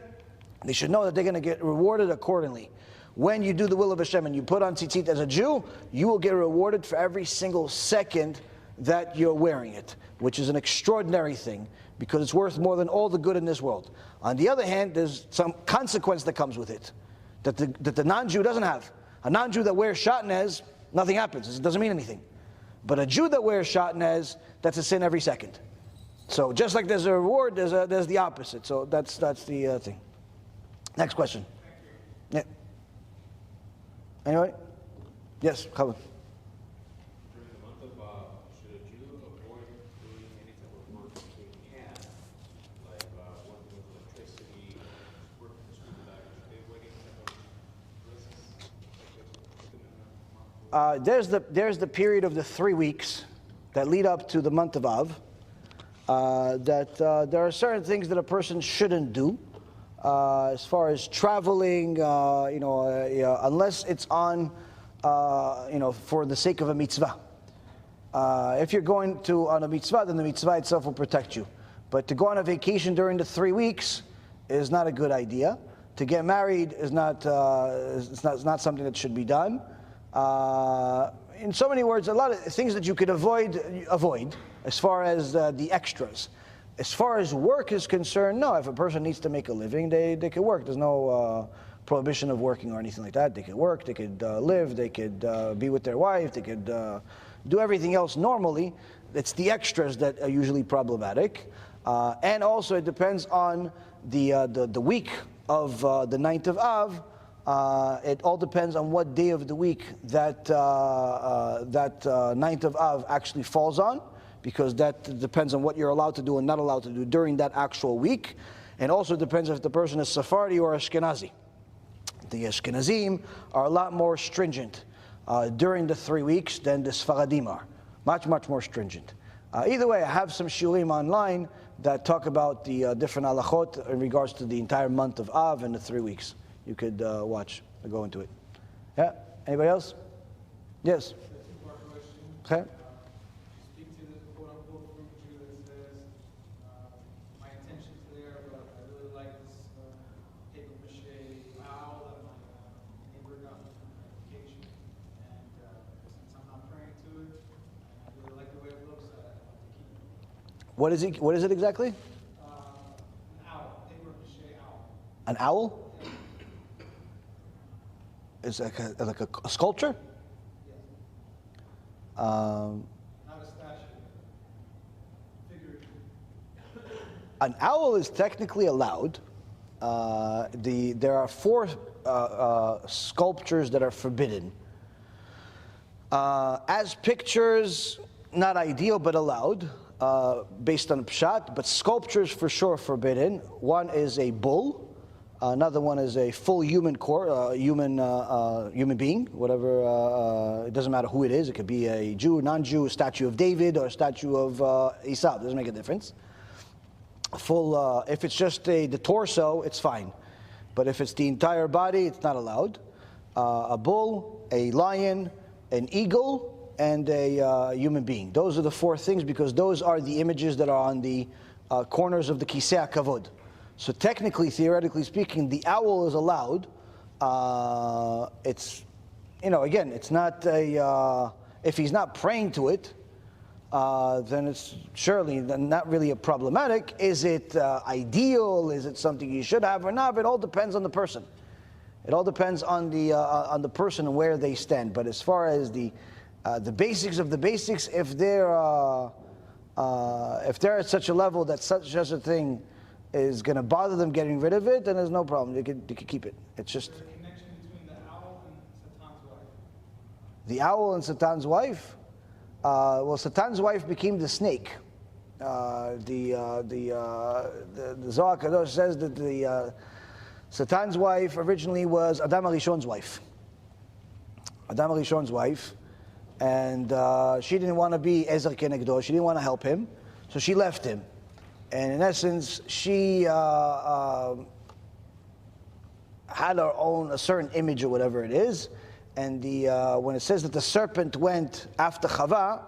they should know that they're going to get rewarded accordingly. When you do the will of HaShem and you put on tzitzit as a Jew, you will get rewarded for every single second that you're wearing it, which is an extraordinary thing, because it's worth more than all the good in this world. On the other hand, there's some consequence that comes with it, that the non-Jew doesn't have. A non-Jew that wears shatnez, nothing happens. It doesn't mean anything. But a Jew that wears shatnez, that's a sin every second. So just like there's a reward, there's the opposite. So that's the thing. Next question. Yeah. Anyway? Yes, Khalid. During the month of Av, should a Jew avoid doing any type of work that they can, like working with electricity, working for school bags? Should they avoid any type of risks? There's the period of the 3 weeks that lead up to the month of Av, that there are certain things that a person shouldn't do. As far as traveling, unless it's on, for the sake of a mitzvah. If you're going on a mitzvah, then the mitzvah itself will protect you. But to go on a vacation during the 3 weeks is not a good idea. To get married is not something that should be done. In so many words, a lot of things that you could avoid as far as the extras. As far as work is concerned, no. If a person needs to make a living, they could work. There's no prohibition of working or anything like that. They could work, they could live, they could be with their wife, they could do everything else normally. It's the extras that are usually problematic. And also it depends on the week of the 9th of Av. It all depends on what day of the week that 9th of Av actually falls on, because that depends on what you're allowed to do and not allowed to do during that actual week. And also depends if the person is Sephardi or Ashkenazi. The Ashkenazim are a lot more stringent during the 3 weeks than the Sfaradim are. Much, much more stringent. Either way, I have some shiurim online that talk about the different halachot in regards to the entire month of Av and the 3 weeks. You could watch or go into it. Yeah? Anybody else? Yes? Okay. What is it exactly? An owl. Paper-mache owl. An owl? It's like a sculpture? Yes. Not a statue. An owl is technically allowed. There are 4 sculptures that are forbidden. As pictures, not ideal, but allowed, based on pshat, but sculptures for sure forbidden. One is a bull. Another one is a full human human being, whatever, it doesn't matter who it is. It could be a Jew, non-Jew, a statue of David, or a statue of Esau. It doesn't make a difference. Full, if it's just the torso, it's fine. But if it's the entire body, it's not allowed. A bull, a lion, an eagle, and a human being. Those are the 4 things, because those are the images that are on the corners of the Kisei HaKavod. So technically, theoretically speaking, the owl is allowed. It's, again, it's not a, if he's not praying to it, then it's surely not really a problematic. Is it ideal? Is it something you should have or not? It all depends on the person. It all depends on the person and where they stand. But as far as the basics of the basics, if they're at such a level that such a thing is going to bother them getting rid of it, then there's no problem. They could keep it. It's just. Is there a connection between the owl and Satan's wife? The owl and Satan's wife? Well, Satan's wife became the snake. The Zohar Kadosh says that the Satan's wife originally was Adam HaRishon's wife. Adam HaRishon's wife, and she didn't want to be Ezer Kenegdo. She didn't want to help him, so she left him. And in essence, she had her own, a certain image or whatever it is. And when it says that the serpent went after Chava,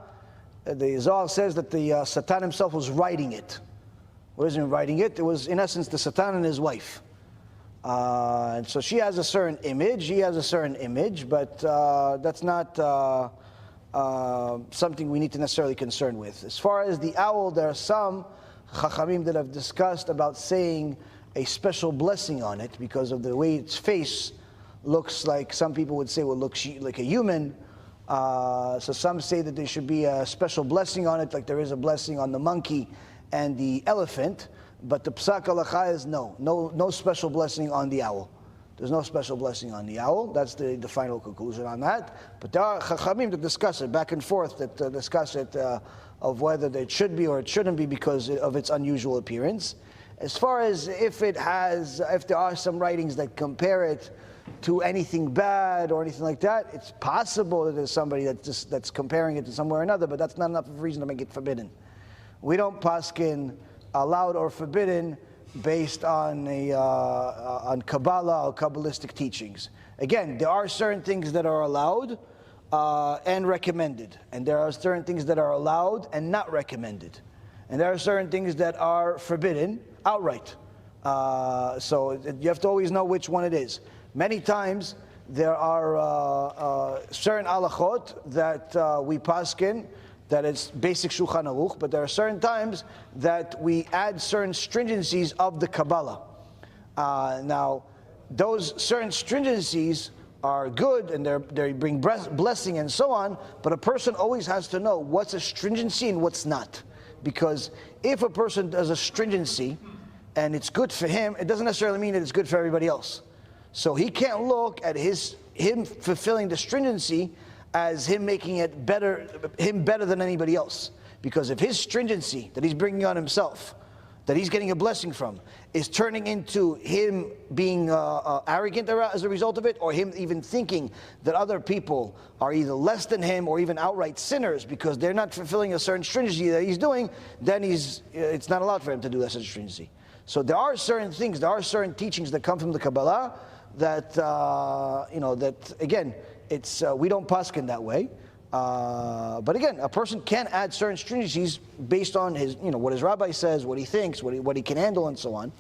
the Zohar says that the Satan himself was riding it. What is he riding it? It was, in essence, the Satan and his wife. And so she has a certain image, he has a certain image, but that's not something we need to necessarily concern with. As far as the owl, there are some Chachamim that have discussed about saying a special blessing on it because of the way its face looks like, some people would say, well, looks like a human. So some say that there should be a special blessing on it, like there is a blessing on the monkey and the elephant. But the Psak Halacha is no special blessing on the owl. There's no special blessing on the owl. That's the final conclusion on that. But there are Chachamim that discuss it, back and forth, that discuss it, of whether it should be or it shouldn't be because of its unusual appearance. As far as if there are some writings that compare it to anything bad or anything like that, it's possible that there's somebody that's comparing it to somewhere or another, but that's not enough of a reason to make it forbidden. We don't paskin allowed or forbidden based on on Kabbalah or Kabbalistic teachings. Again, there are certain things that are allowed and recommended, and there are certain things that are allowed and not recommended, and there are certain things that are forbidden outright. So you have to always know which one it is. Many times there are certain halachot that we paskin, that it's basic Shulchan Aruch, but there are certain times that we add certain stringencies of the Kabbalah. Now, those certain stringencies are good and they bring blessing and so on, but a person always has to know what's a stringency and what's not. Because if a person does a stringency and it's good for him, it doesn't necessarily mean that it's good for everybody else. So he can't look at him fulfilling the stringency as him making it better than anybody else. Because if his stringency that he's bringing on himself, that he's getting a blessing from, is turning into him being arrogant as a result of it, or him even thinking that other people are either less than him or even outright sinners because they're not fulfilling a certain stringency that he's doing, then it's not allowed for him to do that such stringency. So there are certain things, there are certain teachings that come from the Kabbalah that, that again, we don't paskin that way. But again, a person can add certain stringencies based on his, what his rabbi says, what he thinks, what he can handle, and so on.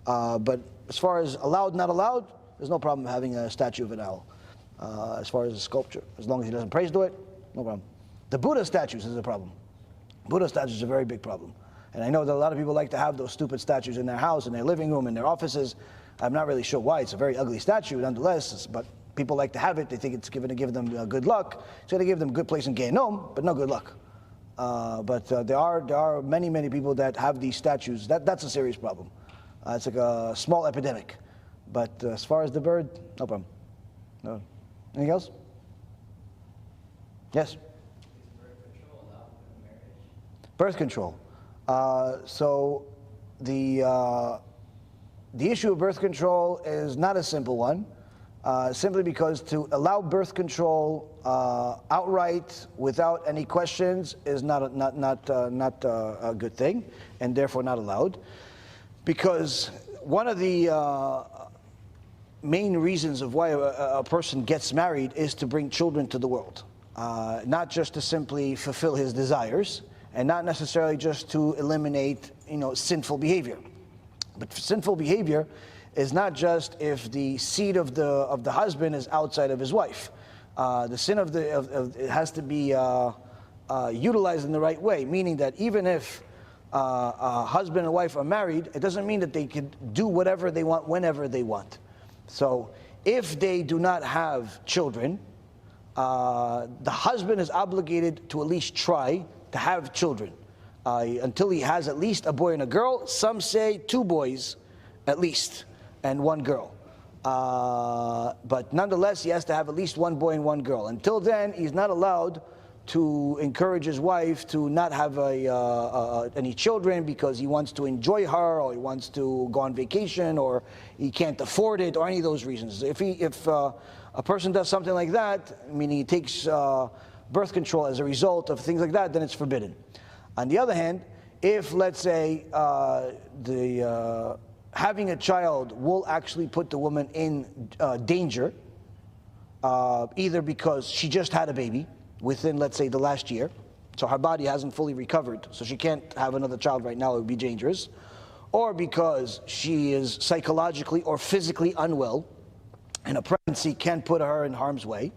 But as far as allowed, not allowed, there's no problem having a statue of an owl. As far as a sculpture, as long as he doesn't praise to it, no problem. The Buddha statues is a problem. Buddha statues is a very big problem. And I know that a lot of people like to have those stupid statues in their house, in their living room, in their offices. I'm not really sure why. It's a very ugly statue, nonetheless, but people like to have it. They think it's going to give them good luck. It's going to give them a good place in Gehenom, but no good luck. But there are many people that have these statues. That's a serious problem. It's like a small epidemic. But as far as the bird, no problem. No. Anything else? Yes? Birth control. So the issue of birth control is not a simple one, simply because to allow birth control outright without any questions is not a good thing, and therefore not allowed. Because one of the main reasons of why a person gets married is to bring children to the world, not just to simply fulfill his desires, and not necessarily just to eliminate, sinful behavior. But sinful behavior is not just if the seed of the husband is outside of his wife. The sin of it has to be utilized in the right way, meaning that even if a husband and wife are married, it doesn't mean that they can do whatever they want whenever they want. So if they do not have children, the husband is obligated to at least try to have children until he has at least a boy and a girl. Some say 2 boys at least and 1 girl. But nonetheless, he has to have at least 1 boy and 1 girl. Until then, he's not allowed to encourage his wife to not have any children because he wants to enjoy her, or he wants to go on vacation, or he can't afford it, or any of those reasons. If a person does something like that, meaning he takes birth control as a result of things like that, then it's forbidden. On the other hand, if, let's say, having a child will actually put the woman in danger, either because she just had a baby within, let's say, the last year, so her body hasn't fully recovered, so she can't have another child right now, it would be dangerous, or because she is psychologically or physically unwell, and a pregnancy can put her in harm's way,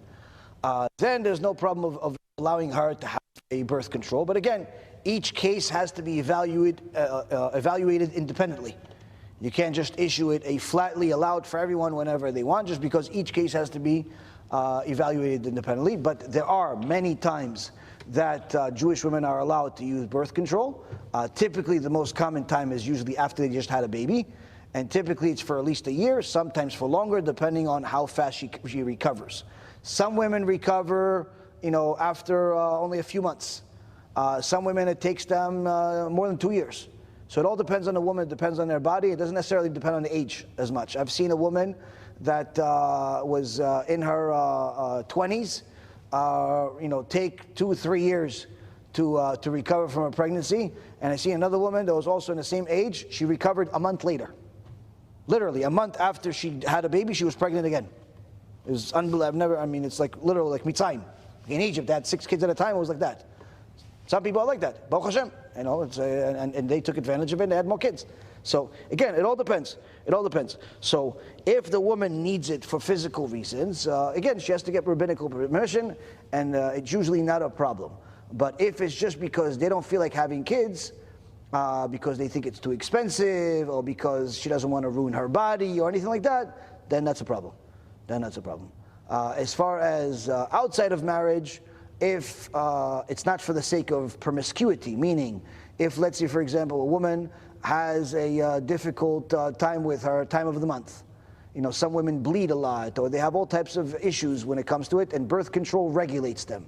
then there's no problem of allowing her to have a birth control. But again, each case has to be evaluated independently. You can't just issue it a flatly allowed for everyone whenever they want, just because each case has to be evaluated independently. But there are many times that Jewish women are allowed to use birth control. Typically, the most common time is usually after they just had a baby. And typically it's for at least a year, sometimes for longer, depending on how fast she recovers. Some women recover, after only a few months. Some women, it takes them more than 2 years. So it all depends on the woman, it depends on their body. It doesn't necessarily depend on the age as much. I've seen a woman that was in her 20s, take 2 or 3 years to recover from a pregnancy. And I see another woman that was also in the same age. She recovered a month later. Literally, a month after she had a baby, she was pregnant again. It was unbelievable. It's like literally like Mitzvah. In Egypt, they had 6 kids at a time. It was like that. Some people are like that. Baruch HaShem. And they took advantage of it and they had more kids. So again, it all depends. It all depends. So if the woman needs it for physical reasons, again, she has to get rabbinical permission, and it's usually not a problem. But if it's just because they don't feel like having kids, because they think it's too expensive, or because she doesn't want to ruin her body or anything like that, then that's a problem. Then that's a problem. As far as outside of marriage, if it's not for the sake of promiscuity, meaning if, let's say, for example, a woman has a difficult time with her time of the month. Some women bleed a lot, or they have all types of issues when it comes to it, and birth control regulates them.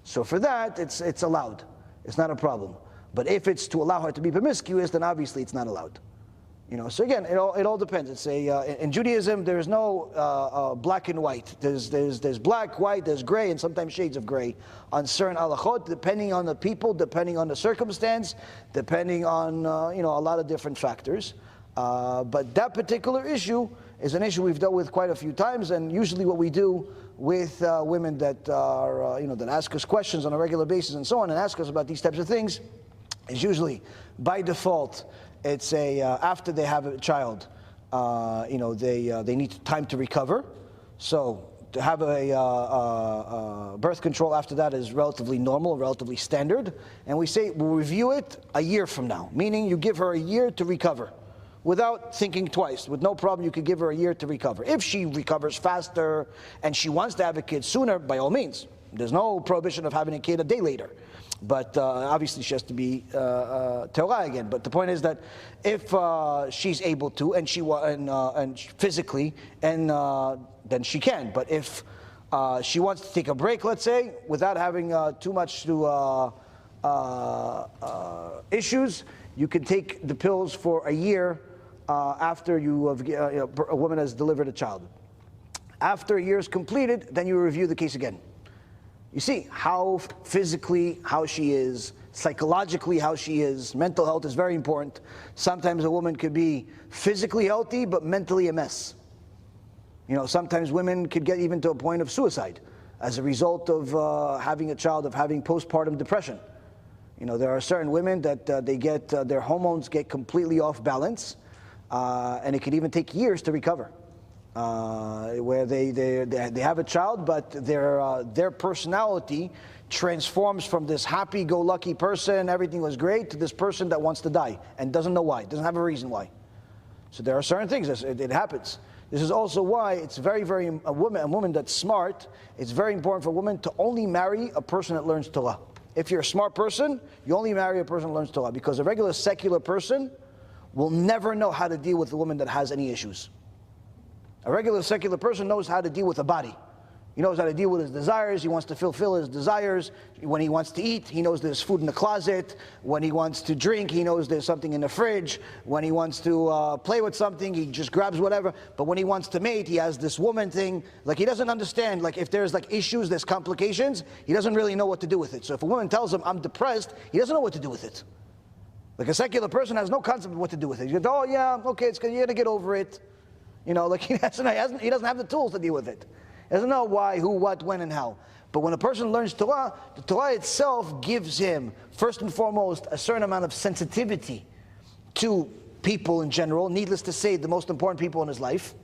So for that, it's allowed. It's not a problem. But if it's to allow her to be promiscuous, then obviously it's not allowed. So again, it all depends. It's in Judaism, there's no black and white. There's black, white, there's gray, and sometimes shades of gray on certain halachot, depending on the people, depending on the circumstance, depending on a lot of different factors. But that particular issue is an issue we've dealt with quite a few times, and usually what we do with women that are that ask us questions on a regular basis and so on, and ask us about these types of things, is usually by default. It's after they have a child, they need time to recover. So to have a birth control after that is relatively normal, relatively standard. And we say we'll review it a year from now, meaning you give her a year to recover without thinking twice. With no problem, you could give her a year to recover. If she recovers faster and she wants to have a kid sooner, by all means. There's no prohibition of having a kid a day later. But obviously she has to be Torah again. But the point is that if she's able to, and and physically, and then she can. But if she wants to take a break, let's say, without having too much to issues, you can take the pills for a year after a woman has delivered a child. After a year is completed, then you review the case again. You see how physically, how she is, psychologically how she is. Mental health is very important. Sometimes a woman could be physically healthy but mentally a mess. Sometimes women could get even to a point of suicide as a result of having a child, of having postpartum depression. There are certain women that they get their hormones get completely off balance, and it could even take years to recover. Where they have a child, but their personality transforms from this happy-go-lucky person, everything was great, to this person that wants to die and doesn't know why, doesn't have a reason why. So there are certain things, it happens. This is also why it's very, very, a woman that's smart, it's very important for a woman to only marry a person that learns Torah. If you're a smart person, you only marry a person that learns Torah, because a regular secular person will never know how to deal with a woman that has any issues. A regular secular person knows how to deal with a body. He knows how to deal with his desires. He wants to fulfill his desires. When he wants to eat, he knows there's food in the closet. When he wants to drink, he knows there's something in the fridge. When he wants to play with something, he just grabs whatever. But when he wants to mate, he has this woman thing. Like, he doesn't understand, like, if there's like issues, there's complications, he doesn't really know what to do with it. So if a woman tells him, I'm depressed, he doesn't know what to do with it. Like, a secular person has no concept of what to do with it. He goes, oh yeah, okay, you're going to get over it. Like, he doesn't have the tools to deal with it. He doesn't know why, who, what, when, and how. But when a person learns Torah, the Torah itself gives him, first and foremost, a certain amount of sensitivity to people in general. Needless to say, the most important people in his life.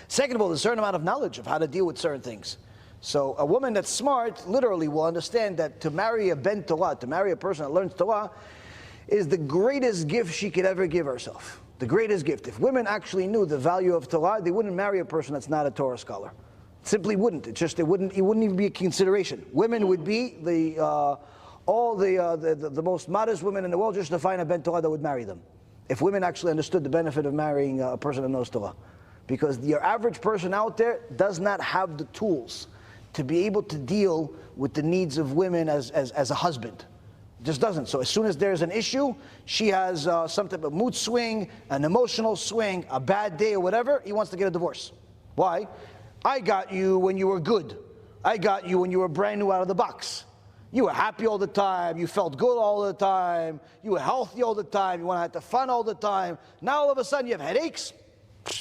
Second of all, there's a certain amount of knowledge of how to deal with certain things. So a woman that's smart literally will understand that to marry a ben Torah, to marry a person that learns Torah, is the greatest gift she could ever give herself. The greatest gift. If women actually knew the value of Torah, they wouldn't marry a person that's not a Torah scholar. Simply wouldn't. It wouldn't even be a consideration. Women would be the most modest women in the world just to find a ben Torah that would marry them. If women actually understood the benefit of marrying a person that knows Torah. Because your average person out there does not have the tools to be able to deal with the needs of women as a husband. Just doesn't. So as soon as there's an issue, she has some type of mood swing, an emotional swing, a bad day or whatever, he wants to get a divorce. Why? I got you when you were good. I got you when you were brand new out of the box. You were happy all the time, you felt good all the time, you were healthy all the time, you want to have the fun all the time. Now all of a sudden you have headaches?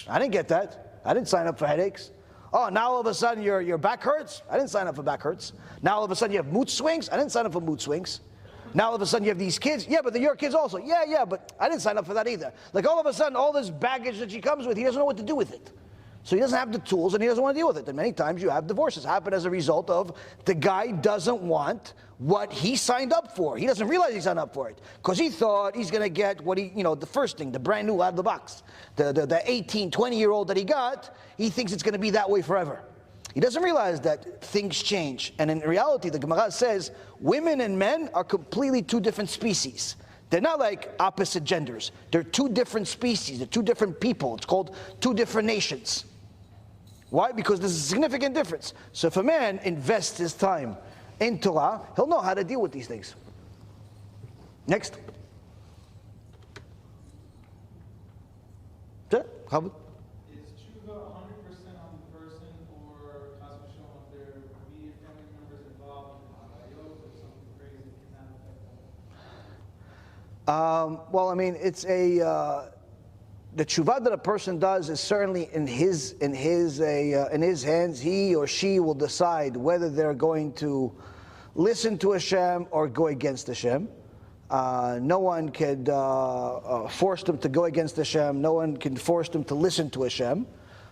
I didn't get that. I didn't sign up for headaches. Oh, now all of a sudden your back hurts? I didn't sign up for back hurts. Now all of a sudden you have mood swings? I didn't sign up for mood swings. Now all of a sudden you have these kids. Yeah, but they're your kids also. Yeah, but I didn't sign up for that either. Like, all of a sudden, all this baggage that she comes with, he doesn't know what to do with it. So he doesn't have the tools and he doesn't want to deal with it. And many times you have divorces happen as a result of the guy doesn't want what he signed up for. He doesn't realize he signed up for it. Because he thought he's going to get what he, the first thing, the brand new out of the box. The 18, 20-year-old that he got, he thinks it's going to be that way forever. He doesn't realize that things change. And in reality, the Gemara says, women and men are completely two different species. They're not like opposite genders. They're two different species. They're two different people. It's called two different nations. Why? Because there's a significant difference. So if a man invests his time in Torah, he'll know how to deal with these things. Next. Is tshuva 100% on the person, or chas v'shalom if there are immediate family members involved in habayot or something crazy can that affect them? Well, I mean, it's the tshuva that a person does is certainly in his hands. He or she will decide whether they're going to listen to Hashem or go against Hashem. No one can force them to go against Hashem. No one can force them to listen to Hashem.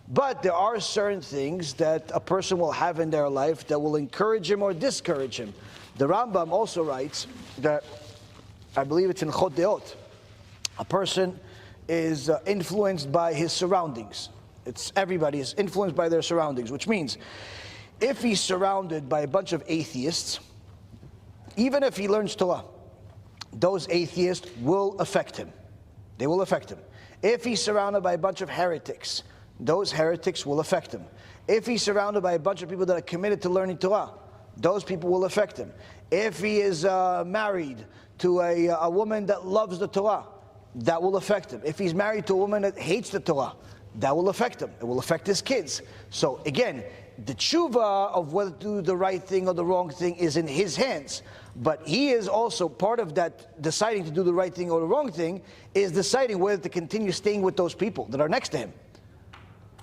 But there are certain things that a person will have in their life that will encourage him or discourage him. The Rambam also writes that, I believe it's in Chot Deot, a person is influenced by his surroundings. Everybody is influenced by their surroundings, which means if he's surrounded by a bunch of atheists, even if he learns Torah, those atheists will affect him. They will affect him. If he's surrounded by a bunch of heretics, those heretics will affect him. If he's surrounded by a bunch of people that are committed to learning Torah, those people will affect him. If he is married to a woman that loves the Torah, that will affect him. If he's married to a woman that hates the Torah, that will affect him. It will affect his kids. So again, the tshuva of whether to do the right thing or the wrong thing is in his hands. But he is also part of that deciding to do the right thing or the wrong thing, is deciding whether to continue staying with those people that are next to him.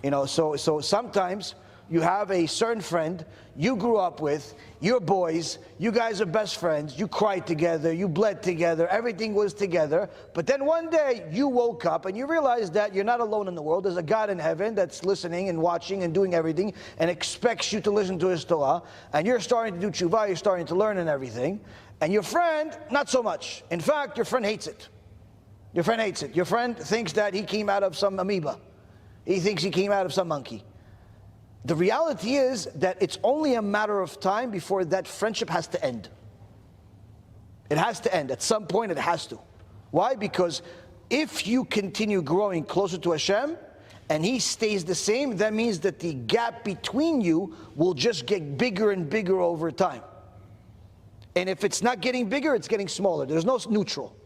You know, so sometimes you have a certain friend you grew up with, you're boys, you guys are best friends, you cried together, you bled together, everything was together, but then one day you woke up and you realized that you're not alone in the world. There's a God in heaven that's listening and watching and doing everything and expects you to listen to his Torah, and you're starting to do tshuva, you're starting to learn and everything, and your friend, not so much. In fact, your friend hates it. Your friend hates it. Your friend thinks that he came out of some amoeba. He thinks he came out of some monkey. The reality is that it's only a matter of time before that friendship has to end. It has to end. At some point it has to. Why? Because if you continue growing closer to HaShem and he stays the same, that means that the gap between you will just get bigger and bigger over time. And if it's not getting bigger, it's getting smaller. There's no neutral.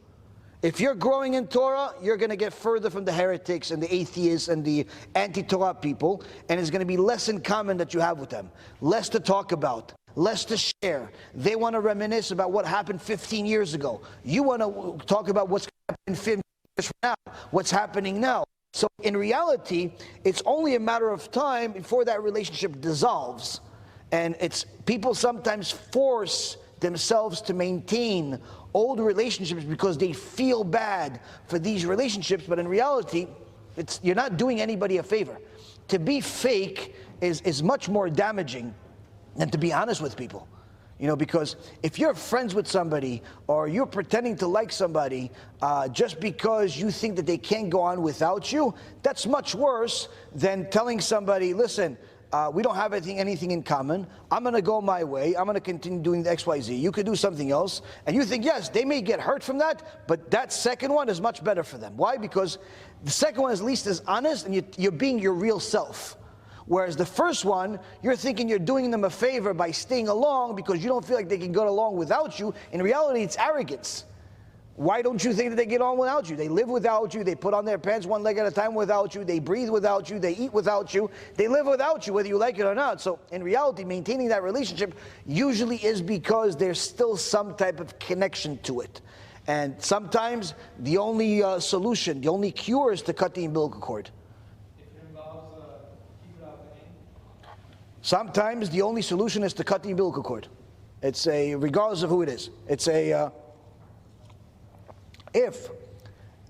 If you're growing in Torah, you're going to get further from the heretics and the atheists and the anti-Torah people, and it's going to be less in common that you have with them. Less to talk about, less to share. They want to reminisce about what happened 15 years ago. You want to talk about what's happening 15 years from now, what's happening now. So in reality, it's only a matter of time before that relationship dissolves. And it's people sometimes force themselves to maintain old relationships because they feel bad for these relationships, but in reality, you're not doing anybody a favor. To be fake is much more damaging than to be honest with people. You know, because if you're friends with somebody or you're pretending to like somebody just because you think that they can't go on without you, that's much worse than telling somebody, listen, we don't have anything in common. I'm going to go my way. I'm going to continue doing the XYZ. You could do something else. And you think, yes, they may get hurt from that, but that second one is much better for them. Why? Because the second one is at least as honest and you're being your real self. Whereas the first one, you're thinking you're doing them a favor by staying along because you don't feel like they can go along without you. In reality, it's arrogance. Why don't you think that they get on without you? They live without you. They put on their pants one leg at a time without you. They breathe without you. They eat without you. They live without you, whether you like it or not. So in reality, maintaining that relationship usually is because there's still some type of connection to it. And sometimes the only solution, the only cure is to cut the umbilical cord. If it involves keep it out the name. Sometimes the only solution is to cut the umbilical cord. It's regardless of who it is. It's if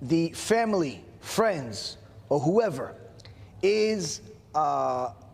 the family, friends, or whoever is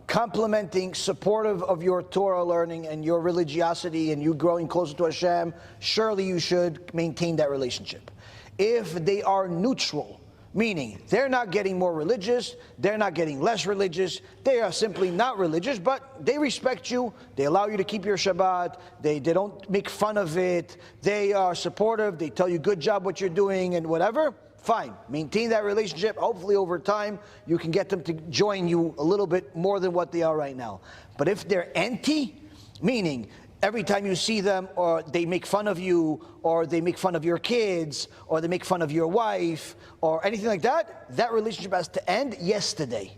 complimenting, supportive of your Torah learning and your religiosity and you growing closer to Hashem, surely you should maintain that relationship. If they are neutral, meaning they're not getting more religious, they're not getting less religious, they are simply not religious, but they respect you, they allow you to keep your Shabbat, they don't make fun of it, they are supportive, they tell you good job what you're doing and whatever, fine. Maintain that relationship. Hopefully over time you can get them to join you a little bit more than what they are right now. But if they're anti, meaning every time you see them, or they make fun of you, or they make fun of your kids, or they make fun of your wife, or anything like that, that relationship has to end yesterday.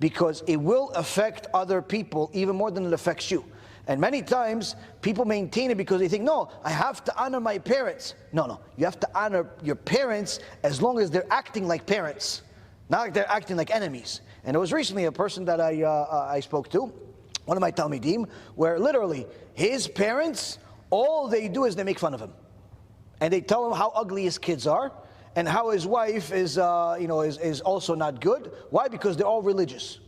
Because it will affect other people even more than it affects you. And many times, people maintain it because they think, no, I have to honor my parents. No, you have to honor your parents as long as they're acting like parents, not like they're acting like enemies. And it was recently a person that I spoke to, one of my Talmidim, where literally his parents, all they do is they make fun of him. And they tell him how ugly his kids are and how his wife is also not good. Why? Because they're all religious.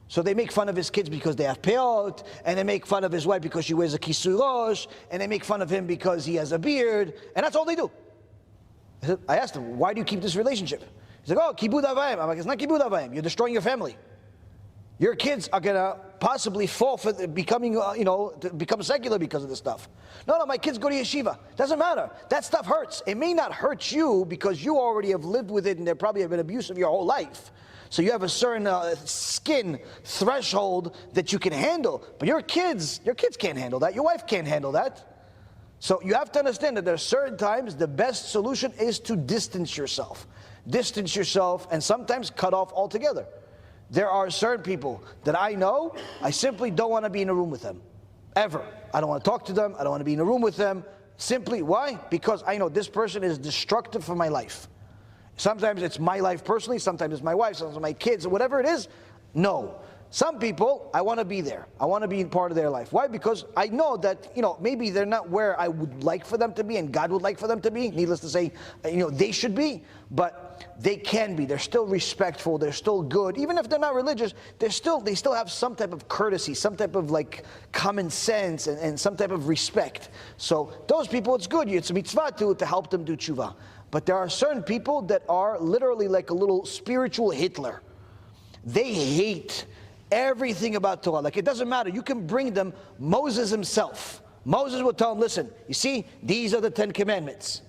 So they make fun of his kids because they have peot, and they make fun of his wife because she wears a kisui rosh, and they make fun of him because he has a beard, and that's all they do. I asked him, why do you keep this relationship? He's like, oh, kibud avayim. I'm like, it's not kibud avayim. You're destroying your family. Your kids are going to possibly fall for becoming, to become secular because of this stuff. No, my kids go to yeshiva. Doesn't matter. That stuff hurts. It may not hurt you because you already have lived with it and there probably have been abusive your whole life. So you have a certain skin threshold that you can handle. But your kids can't handle that. Your wife can't handle that. So you have to understand that there are certain times the best solution is to distance yourself. Distance yourself and sometimes cut off altogether. There are certain people that I know, I simply don't want to be in a room with them. Ever. I don't want to talk to them. I don't want to be in a room with them. Simply, why? Because I know this person is destructive for my life. Sometimes it's my life personally, sometimes it's my wife, sometimes it's my kids, or whatever it is. No. Some people, I want to be there. I want to be part of their life. Why? Because I know that, maybe they're not where I would like for them to be and God would like for them to be. Needless to say, they should be, but they can be. They're still respectful. They're still good. Even if they're not religious, they still have some type of courtesy, some type of common sense and some type of respect. So those people, it's good. It's a mitzvah to help them do tshuva. But there are certain people that are literally like a little spiritual Hitler. They hate everything about Torah. Like, it doesn't matter. You can bring them Moses himself. Moses will tell him, listen, you see, these are the 10 commandments.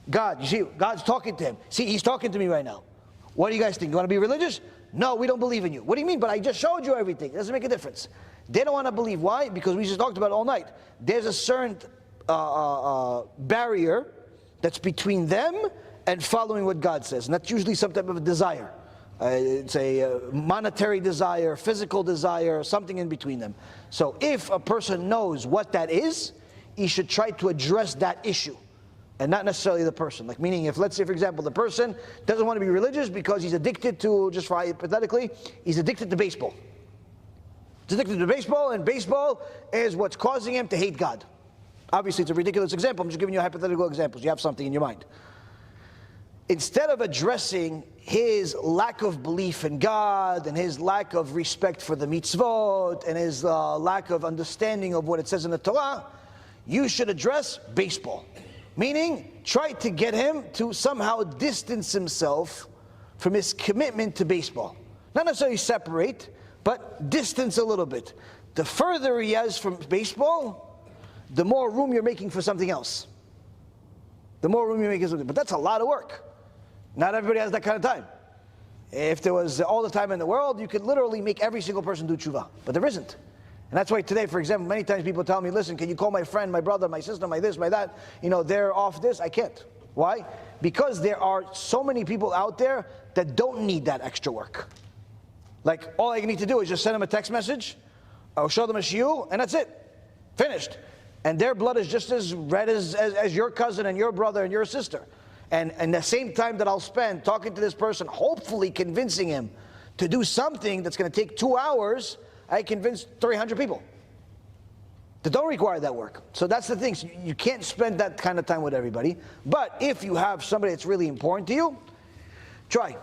God, you see, God's talking to him. See, he's talking to me right now. What do you guys think? You want to be religious? No, we don't believe in you. What do you mean? But I just showed you everything. It doesn't make a difference. They don't want to believe. Why? Because we just talked about it all night. There's a certain barrier that's between them and following what God says. And that's usually some type of a desire. It's a monetary desire, physical desire, something in between them. So if a person knows what that is, he should try to address that issue and not necessarily the person. Like, meaning if, let's say, for example, the person doesn't want to be religious because he's addicted to, just for hypothetically, he's addicted to baseball. He's addicted to baseball, and baseball is what's causing him to hate God. Obviously, it's a ridiculous example. I'm just giving you hypothetical examples. You have something in your mind. Instead of addressing his lack of belief in God and his lack of respect for the mitzvot and his lack of understanding of what it says in the Torah, you should address baseball. Meaning, try to get him to somehow distance himself from his commitment to baseball. Not necessarily separate, but distance a little bit. The further he is from baseball, the more room you're making for something else. The more room you're making for something. But that's a lot of work. Not everybody has that kind of time. If there was all the time in the world, you could literally make every single person do tshuva. But there isn't. And that's why today, for example, many times people tell me, listen, can you call my friend, my brother, my sister, my this, my that? They're off this. I can't. Why? Because there are so many people out there that don't need that extra work. Like, all I need to do is just send them a text message, or show them a shiur, and that's it. Finished. And their blood is just as red as your cousin and your brother and your sister. And the same time that I'll spend talking to this person, hopefully convincing him to do something that's going to take 2 hours, I convinced 300 people that don't require that work. So that's the thing. So you can't spend that kind of time with everybody. But if you have somebody that's really important to you, try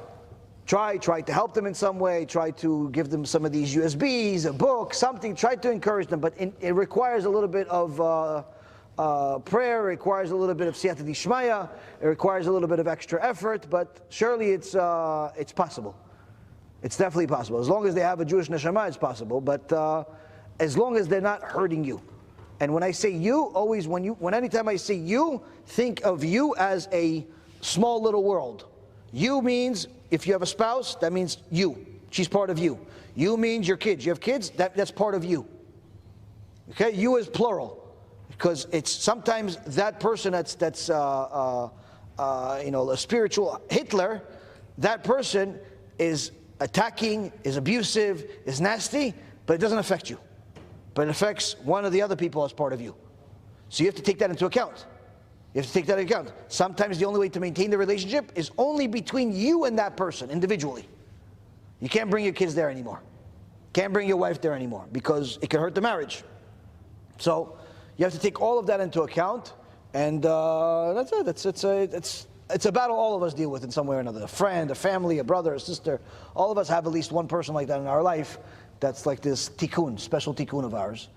to help them in some way. Try to give them some of these USBs, a book, something. Try to encourage them. But it requires a little bit of prayer, it requires a little bit of siyata dishmaya, it requires a little bit of extra effort, but surely it's possible. It's definitely possible. As long as they have a Jewish neshama, it's possible, but as long as they're not hurting you. And when I say you, always anytime I say you, think of you as a small little world. You means, if you have a spouse, that means you. She's part of you. You means your kids. You have kids, that's part of you. Okay, you is plural. Because it's sometimes that person that's a spiritual Hitler, that person is attacking, is abusive, is nasty, but it doesn't affect you. But it affects one of the other people as part of you. So you have to take that into account. You have to take that into account. Sometimes the only way to maintain the relationship is only between you and that person individually. You can't bring your kids there anymore. Can't bring your wife there anymore because it can hurt the marriage. So you have to take all of that into account, and that's it. It's a battle all of us deal with in some way or another. A friend, a family, a brother, a sister. All of us have at least one person like that in our life that's like this tikkun, special tikkun of ours.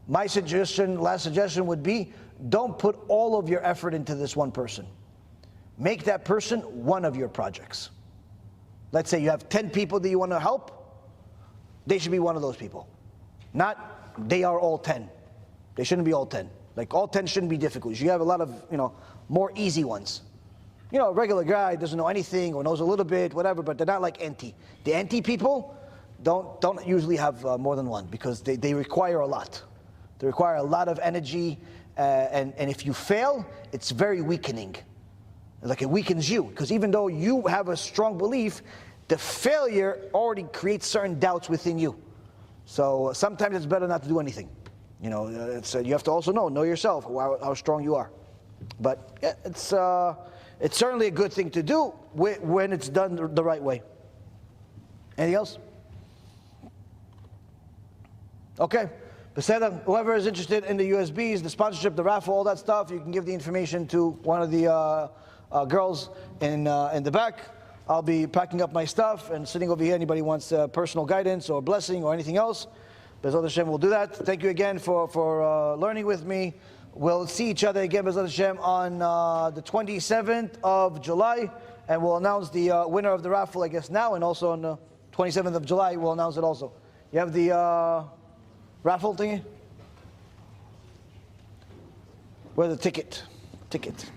My last suggestion would be, don't put all of your effort into this one person. Make that person one of your projects. let's say you have 10 people that you want to help, they should be one of those people. Not, they are all 10. They shouldn't be all 10. Like, all 10 shouldn't be difficult. You have a lot of, more easy ones. A regular guy doesn't know anything or knows a little bit, whatever, but they're not like NT. The NT people don't usually have more than one, because they require a lot. They require a lot of energy, and if you fail, it's very weakening. Like, it weakens you, because even though you have a strong belief, the failure already creates certain doubts within you. So sometimes it's better not to do anything. You have to also know yourself, how strong you are. But yeah, it's certainly a good thing to do when it's done the right way. Anything else? Okay. Whoever is interested in the USBs, the sponsorship, the raffle, all that stuff, you can give the information to one of the girls in the back. I'll be packing up my stuff and sitting over here. Anybody wants personal guidance or blessing or anything else, BeEzrat HaShem will do that. Thank you again for learning with me. We'll see each other again, BeEzrat HaShem, on the 27th of July, and we'll announce the winner of the raffle, I guess, now, and also on the 27th of July, we'll announce it also. You have the raffle thingy? Where's the ticket? Ticket.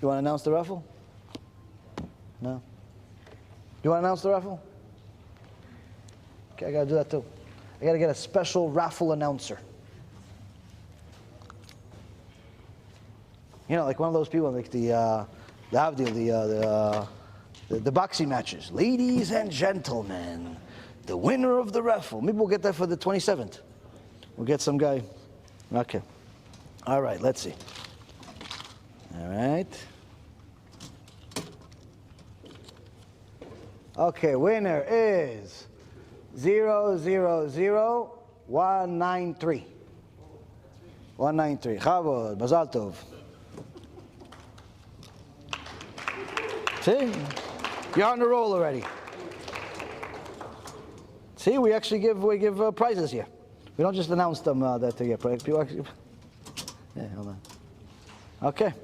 You want to announce the raffle? No? You want to announce the raffle? Okay, I got to do that too. I got to get a special raffle announcer. Like one of those people, like the boxing matches. Ladies and gentlemen, the winner of the raffle. Maybe we'll get that for the 27th. We'll get some guy. Okay. All right, let's see. All right. Okay, winner is 000193. 193. Chavod, Mazal Tov. See? You're on the roll already. See, we actually give prizes here. We don't just announce them that they get prizes. People actually. Yeah, hold on. Okay.